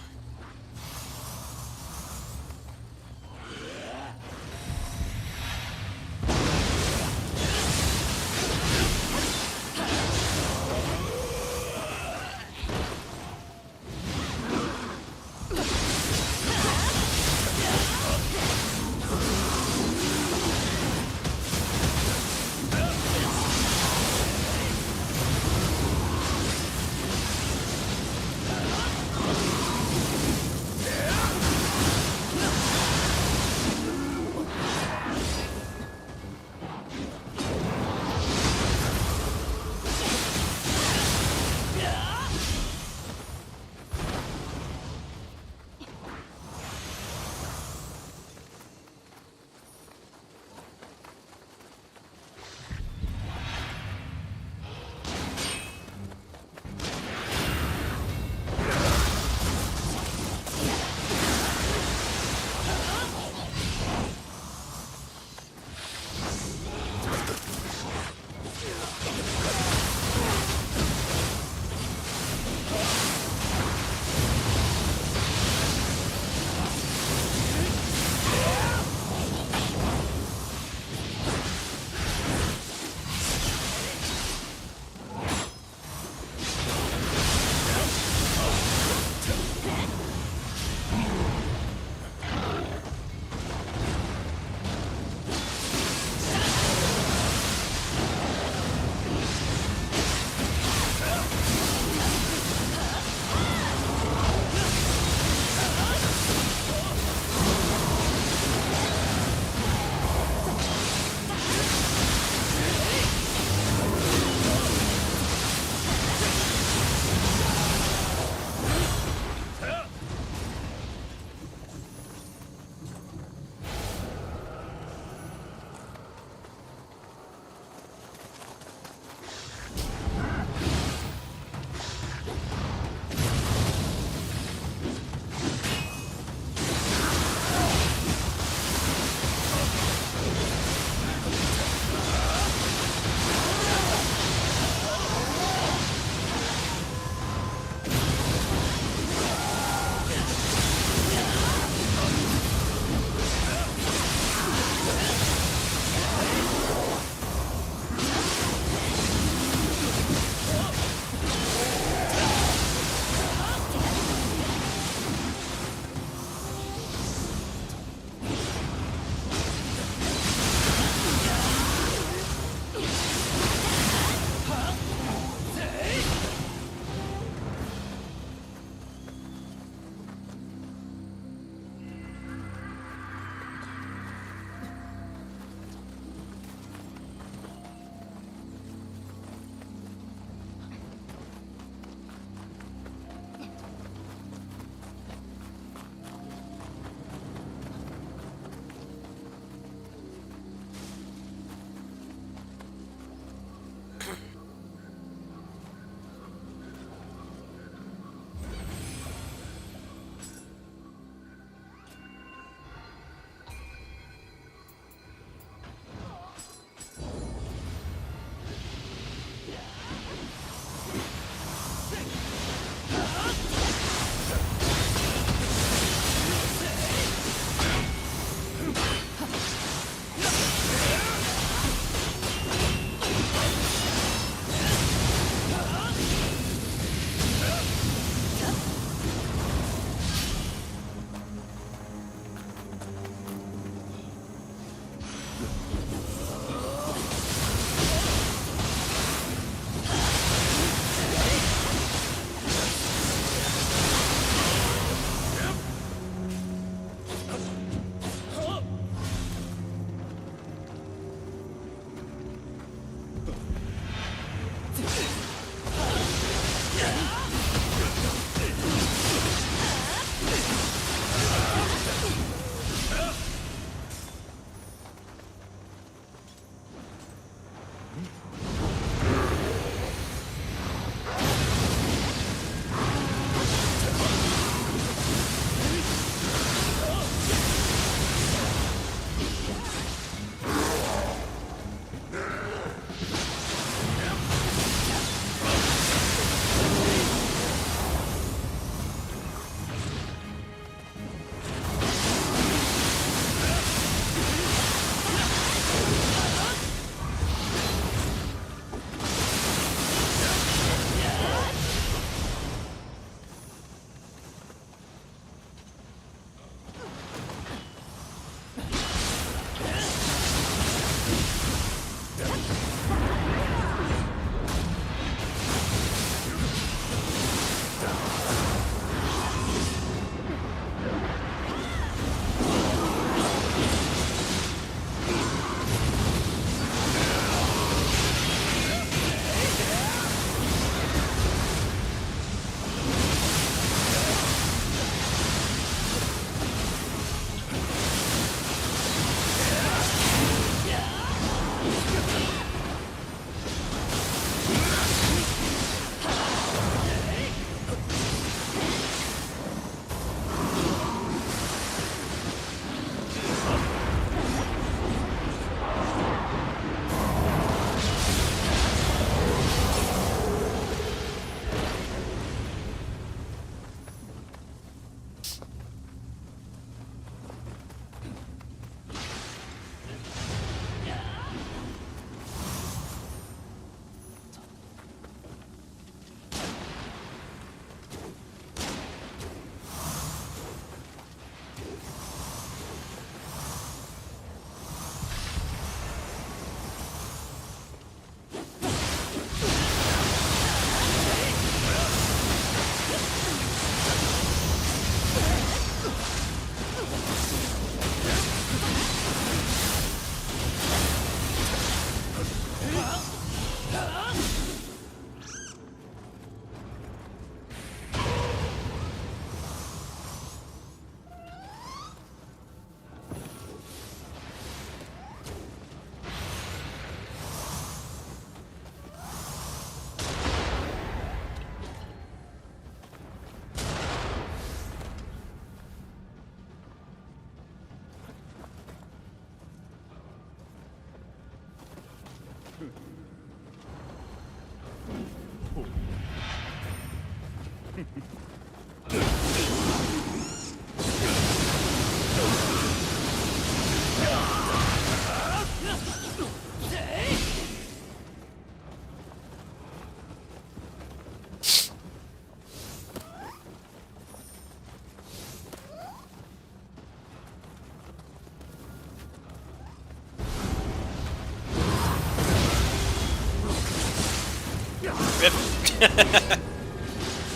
Rip.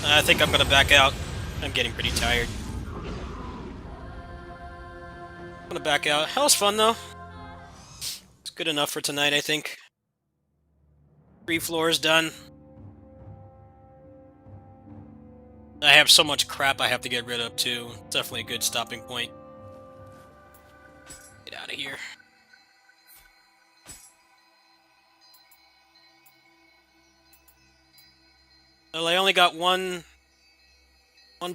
I think I'm gonna back out. I'm getting pretty tired. I'm gonna back out. That was fun though. It's good enough for tonight, I think. 3 floors done. I have so much crap I have to get rid of too. Definitely a good stopping point. Get out of here. Well, I only got one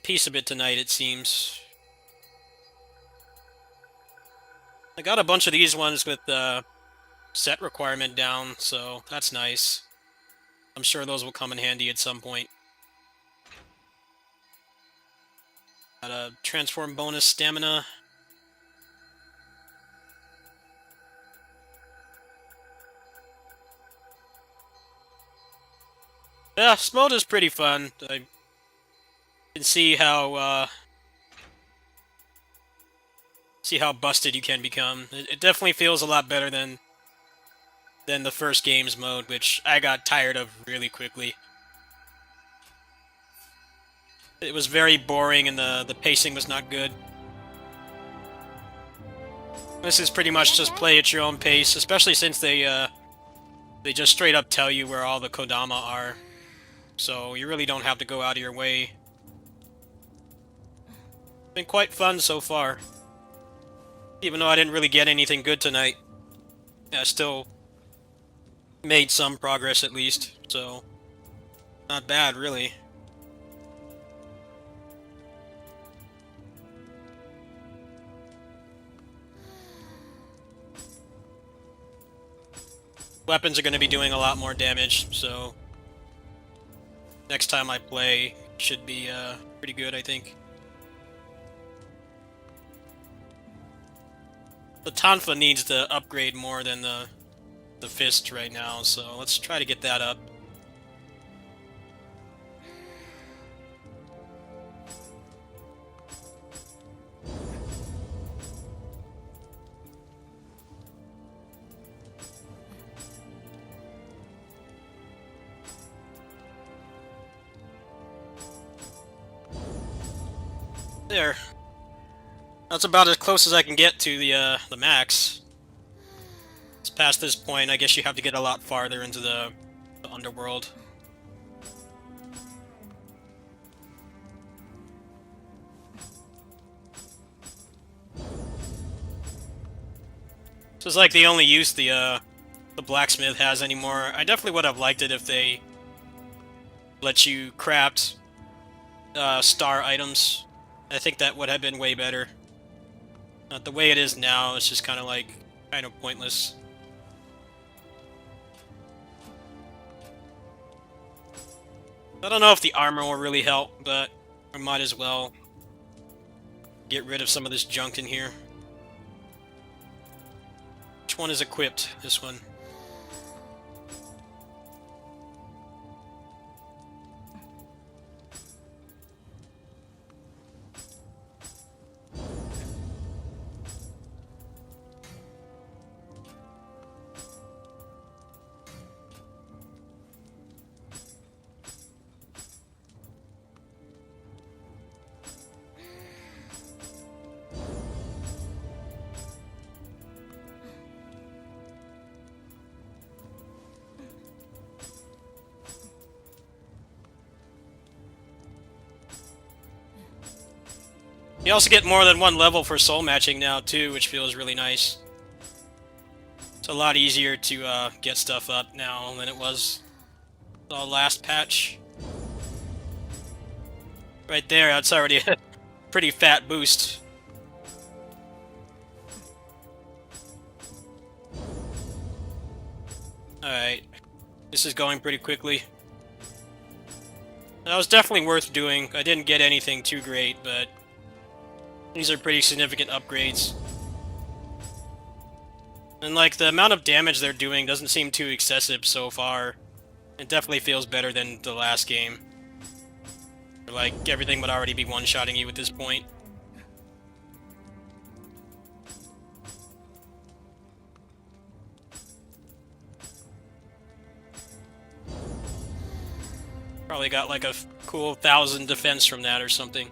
piece of it tonight, it seems. I got a bunch of these ones with the set requirement down, so that's nice. I'm sure those will come in handy at some point. Got a transform bonus stamina. Yeah, this mode is pretty fun. I can see how busted you can become. It definitely feels a lot better than the first game's mode, which I got tired of really quickly. It was very boring and the pacing was not good. This is pretty much just play at your own pace, especially since they just straight up tell you where all the Kodama are. So you really don't have to go out of your way. Been quite fun so far. Even though I didn't really get anything good tonight, I still made some progress at least, so not bad really. Weapons are going to be doing a lot more damage, so next time I play should be pretty good, I think. The Tonfa needs to upgrade more than the fist right now, so let's try to get that up. There. That's about as close as I can get to the max. It's past this point, I guess you have to get a lot farther into the underworld. This is like the only use the blacksmith has anymore. I definitely would have liked it if they let you craft star items. I think that would have been way better. The way it is now, it's just kind of pointless. I don't know if the armor will really help, but I might as well get rid of some of this junk in here. Which one is equipped? This one. You also get more than one level for soul matching now too, which feels really nice. It's a lot easier to get stuff up now than it was the last patch. Right there, that's already a pretty fat boost. Alright. This is going pretty quickly. That was definitely worth doing. I didn't get anything too great, but these are pretty significant upgrades. And like the amount of damage they're doing doesn't seem too excessive so far. It definitely feels better than the last game. Like everything would already be one-shotting you at this point. Probably got like a cool 1,000 defense from that or something.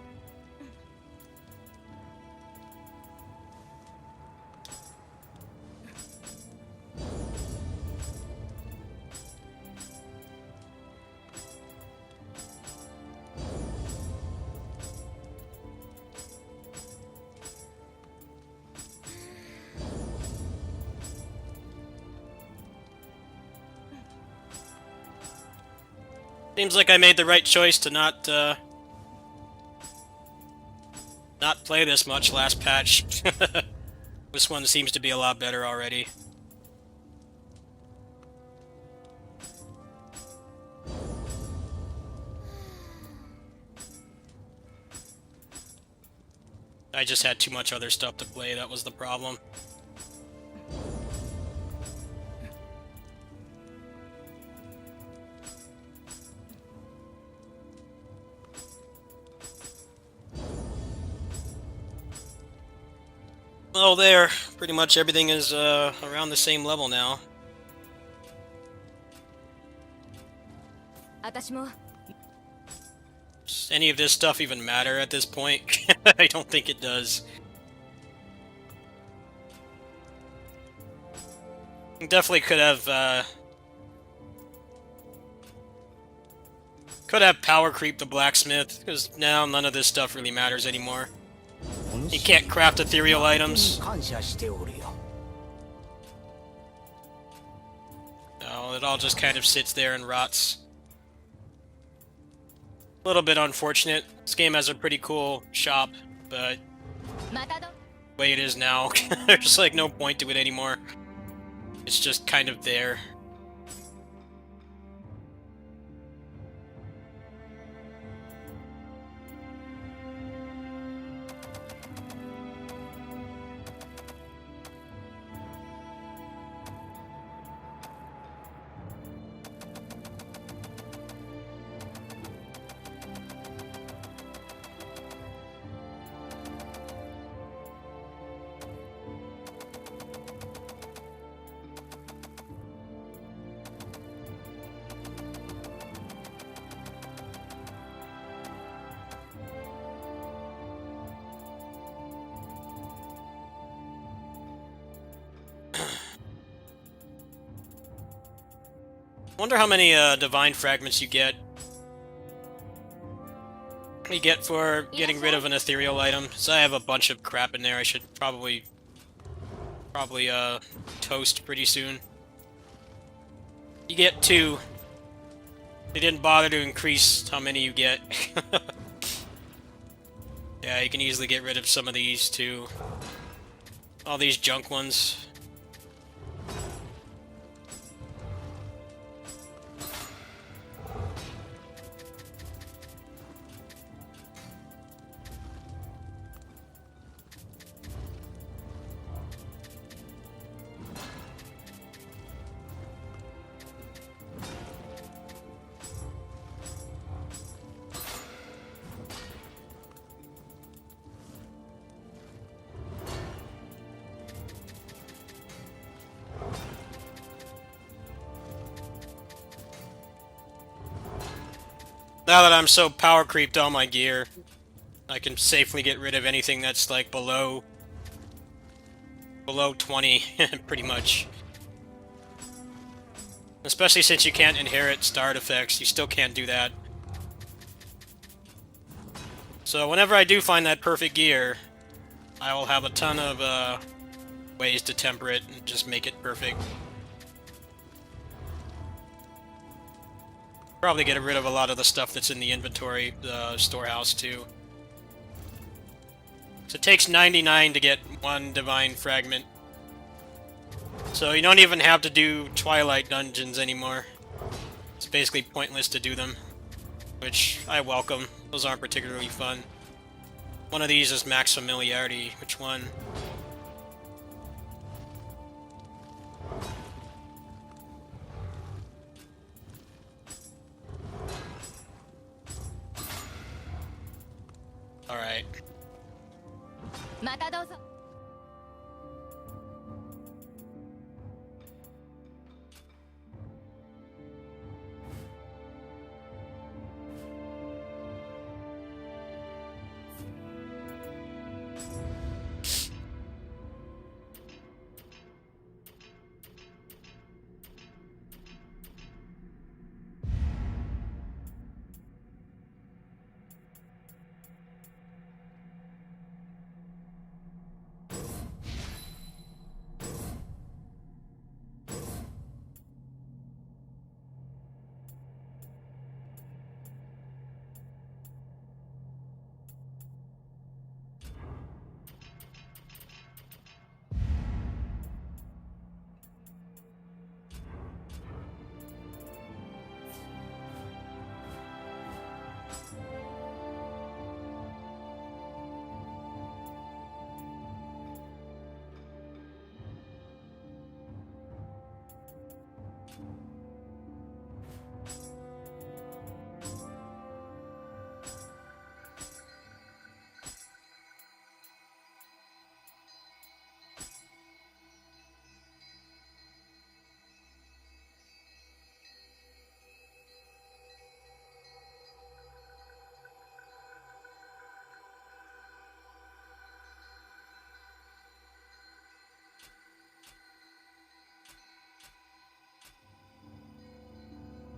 Seems like I made the right choice to not play this much last patch. This one seems to be a lot better already. I just had too much other stuff to play, that was the problem. Well, there. Pretty much everything is around the same level now. 私も Does any of this stuff even matter at this point? I don't think it does. Definitely could have power creep the blacksmith, because now none of this stuff really matters anymore. You can't craft ethereal items. No, it all just kind of sits there and rots. A little bit unfortunate. This game has a pretty cool shop, but the way it is now, there's like no point to it anymore. It's just kind of there. Wonder how many divine fragments you get. For getting rid of an ethereal item. So I have a bunch of crap in there. I should probably toast pretty soon. You get 2. They didn't bother to increase how many you get. Yeah, you can easily get rid of some of these too. All these junk ones. Now that I'm so power creeped all my gear, I can safely get rid of anything that's like below 20, pretty much. Especially since you can't inherit star artifacts, you still can't do that. So whenever I do find that perfect gear, I will have a ton of ways to temper it and just make it perfect. Probably get rid of a lot of the stuff that's in the inventory, storehouse too. So it takes 99 to get 1 divine fragment. So you don't even have to do Twilight dungeons anymore. It's basically pointless to do them which I welcome. Those aren't particularly fun. One of these is max familiarity. Which one? Alright. またどうぞ。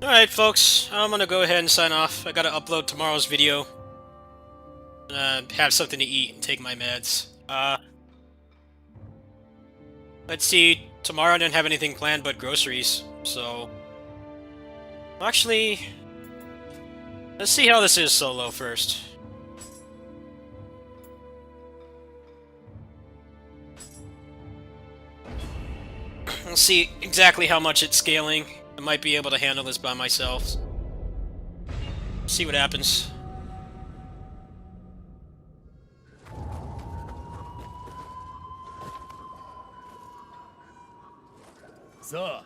Alright, folks, I'm gonna go ahead and sign off. I gotta upload tomorrow's video. Have something to eat and take my meds. Let's see, tomorrow I didn't have anything planned but groceries, so... Actually... Let's see how this is solo first. We'll see exactly how much it's scaling. I might be able to handle this by myself. See what happens. So.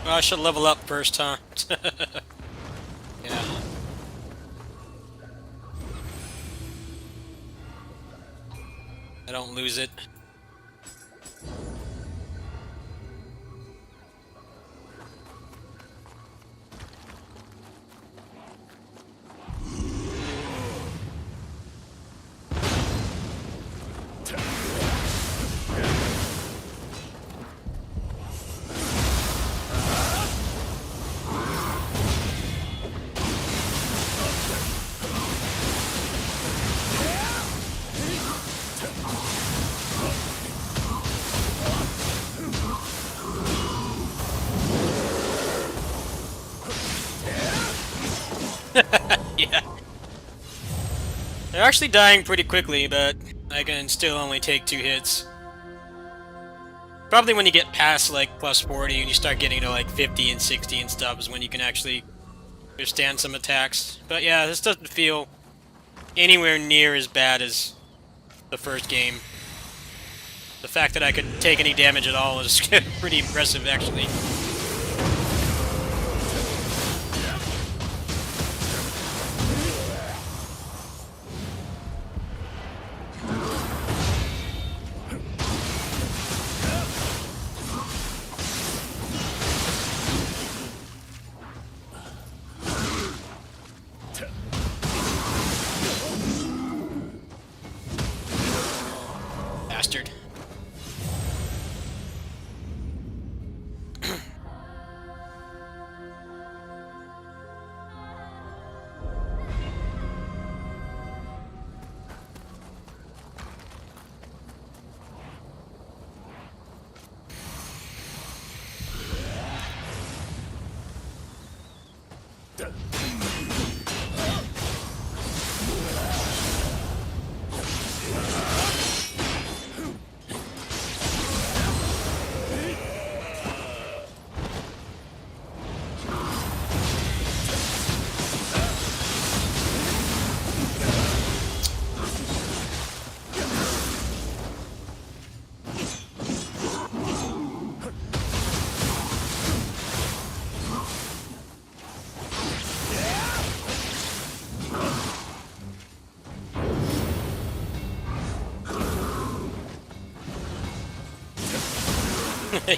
Oh, I should level up first, huh? Yeah. I don't lose it. Yeah. They're actually dying pretty quickly, but I can still only take 2 hits. Probably when you get past like plus 40 and you start getting to like 50 and 60 and stuff is when you can actually withstand some attacks. But yeah, this doesn't feel anywhere near as bad as the first game. The fact that I could take any damage at all is pretty impressive, actually.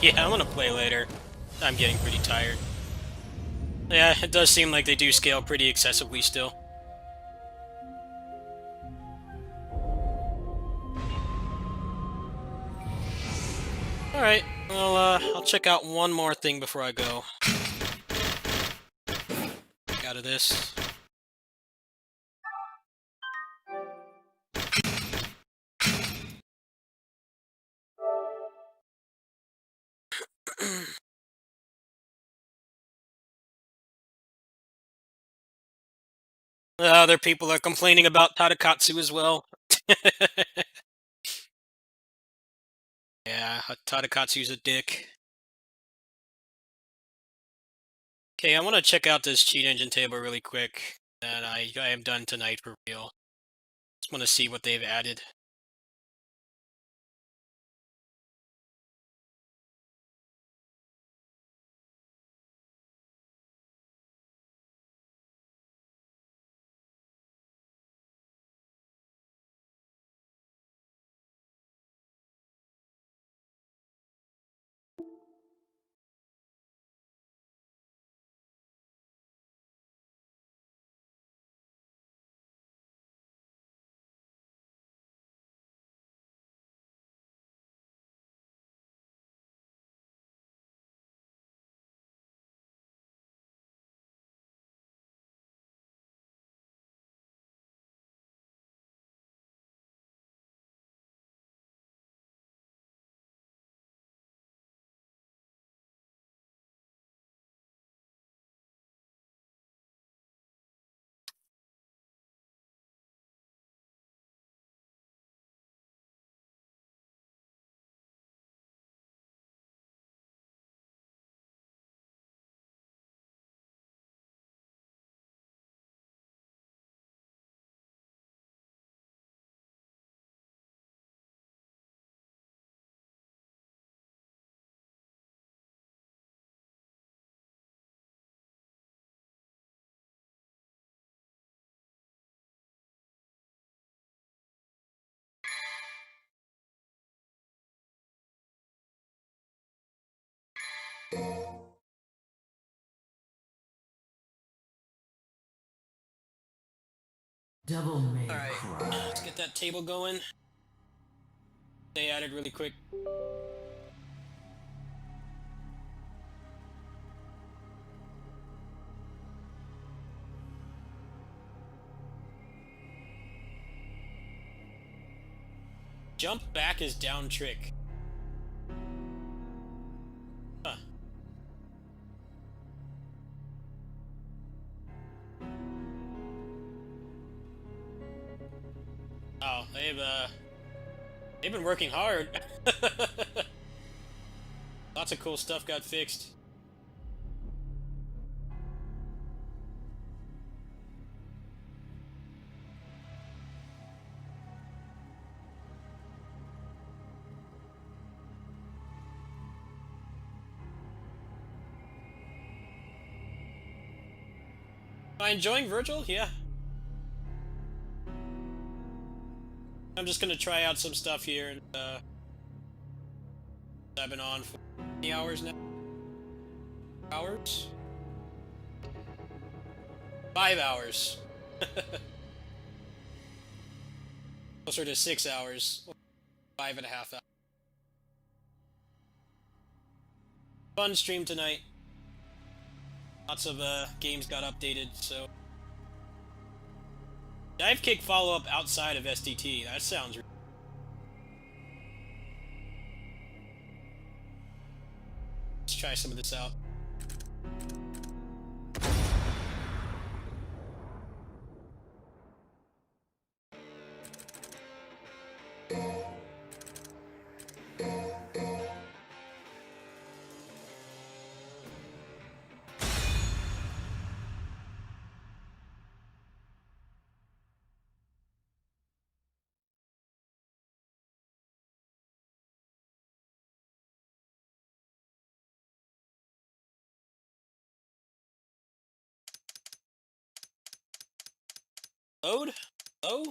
Yeah, I'm gonna play later. I'm getting pretty tired. Yeah, it does seem like they do scale pretty excessively still. Alright, well, I'll check out one more thing before I go. Out of this. Other people are complaining about Tadakatsu as well. Yeah, Tadakatsu's a dick. Okay, I want to check out this cheat engine table really quick. And I am done tonight for real. Just want to see what they've added. Alright, let's get that table going. They added really quick. Jump back is down trick. Huh. Oh, they've been working hard. Lots of cool stuff got fixed. Am I enjoying Virgil? Yeah. I'm just gonna try out some stuff here, and I've been on for how many hours now? Hours? 5 hours. Closer to 6 hours. 5.5 hours. Fun stream tonight. Lots of games got updated, so. Dive kick follow-up outside of SDT. That sounds. Let's try some of this out. Load? Load?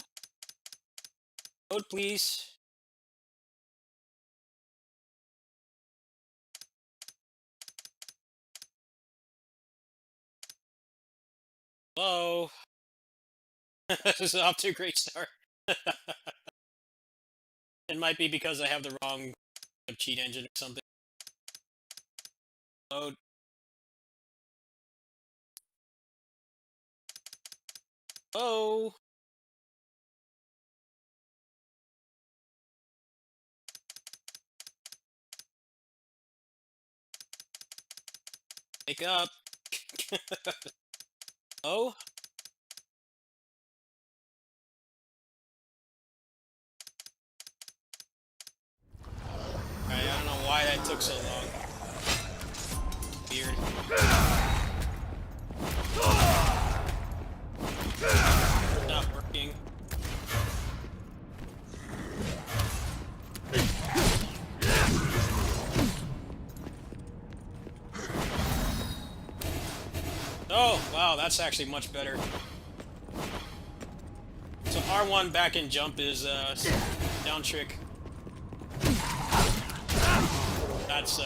Load, please. Hello. This is off to a great start. It might be because I have the wrong cheat engine or something. Load. Oh. Wake up. Oh. Alright, I don't know why that took so long. Weird. Not working. Oh, wow, that's actually much better. So R1 back and jump is down trick. That's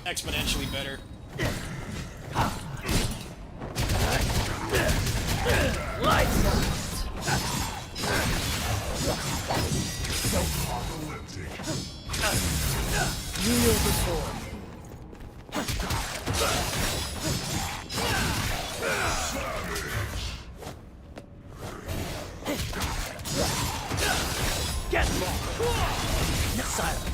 exponentially better. Get more. Silence.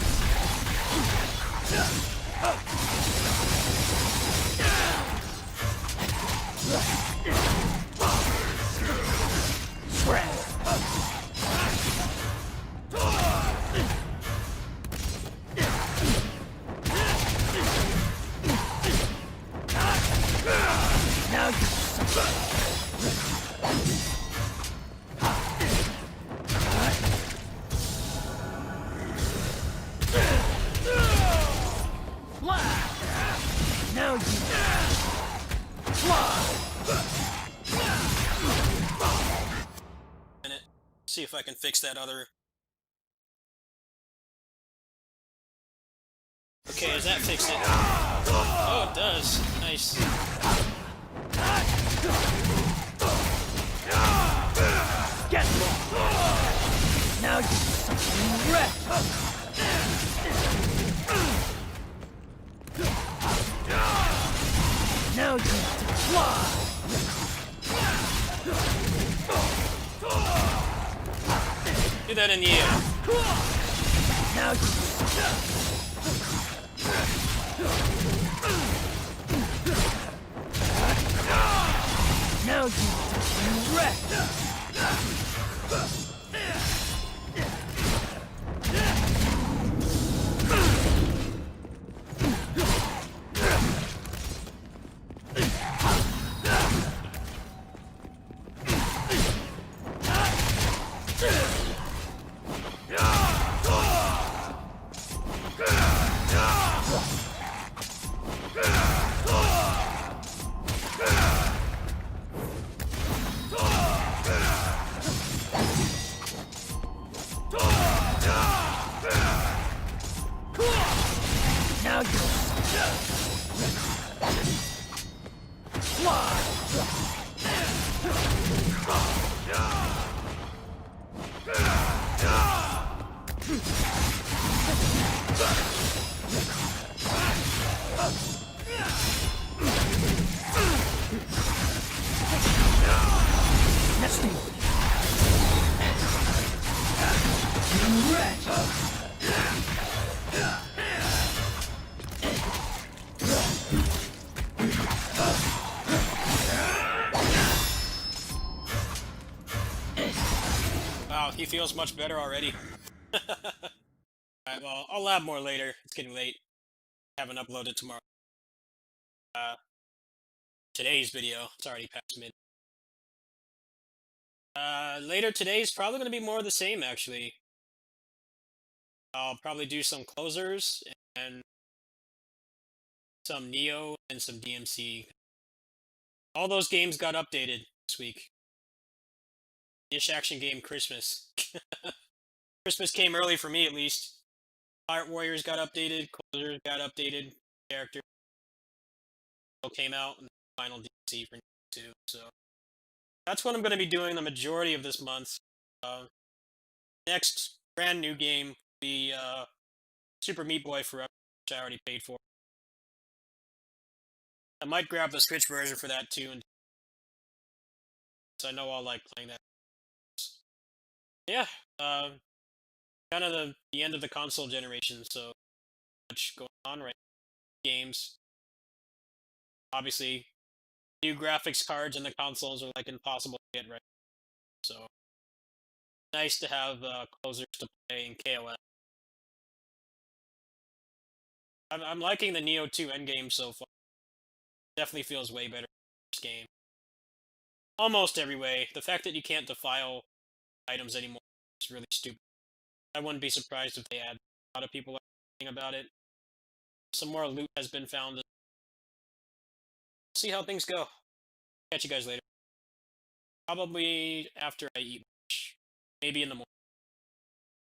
Now you Now you Minute. See if I can fix that other. Okay, does that fix it? Oh, it does. Nice. get more. Now you suffering wreck. Now you fly. Do that in the air. Now you Now you wreck. Now you Wow, he feels much better already. Alright, well, I'll lab more later. It's getting late. I haven't uploaded tomorrow. Today's video. It's already past mid. Later today's probably going to be more of the same, actually. I'll probably do some closers and some Neo and some DMC. All those games got updated this week. Ish Action Game Christmas. Christmas came early for me, at least. Pirate Warriors got updated. Closers got updated. Character came out, and the final DLC for Neo 2. So that's what I'm going to be doing the majority of this month. Uh, Next brand new game will be Super Meat Boy Forever, which I already paid for. I might grab the Switch version for that too, and so I know I'll like playing that. Yeah, uh, kind of the end of the console generation, so much going on right now. Games. Obviously, new graphics cards in the consoles are like impossible to get right. So nice to have closers to play in KOF. I'm liking the Neo 2 endgame so far. Definitely feels way better than this game. Almost every way. The fact that you can't defile items anymore is really stupid. I wouldn't be surprised if they had a lot of people talking about it. Some more loot has been found. See how things go. Catch you guys later. Probably after I eat lunch. Maybe in the morning.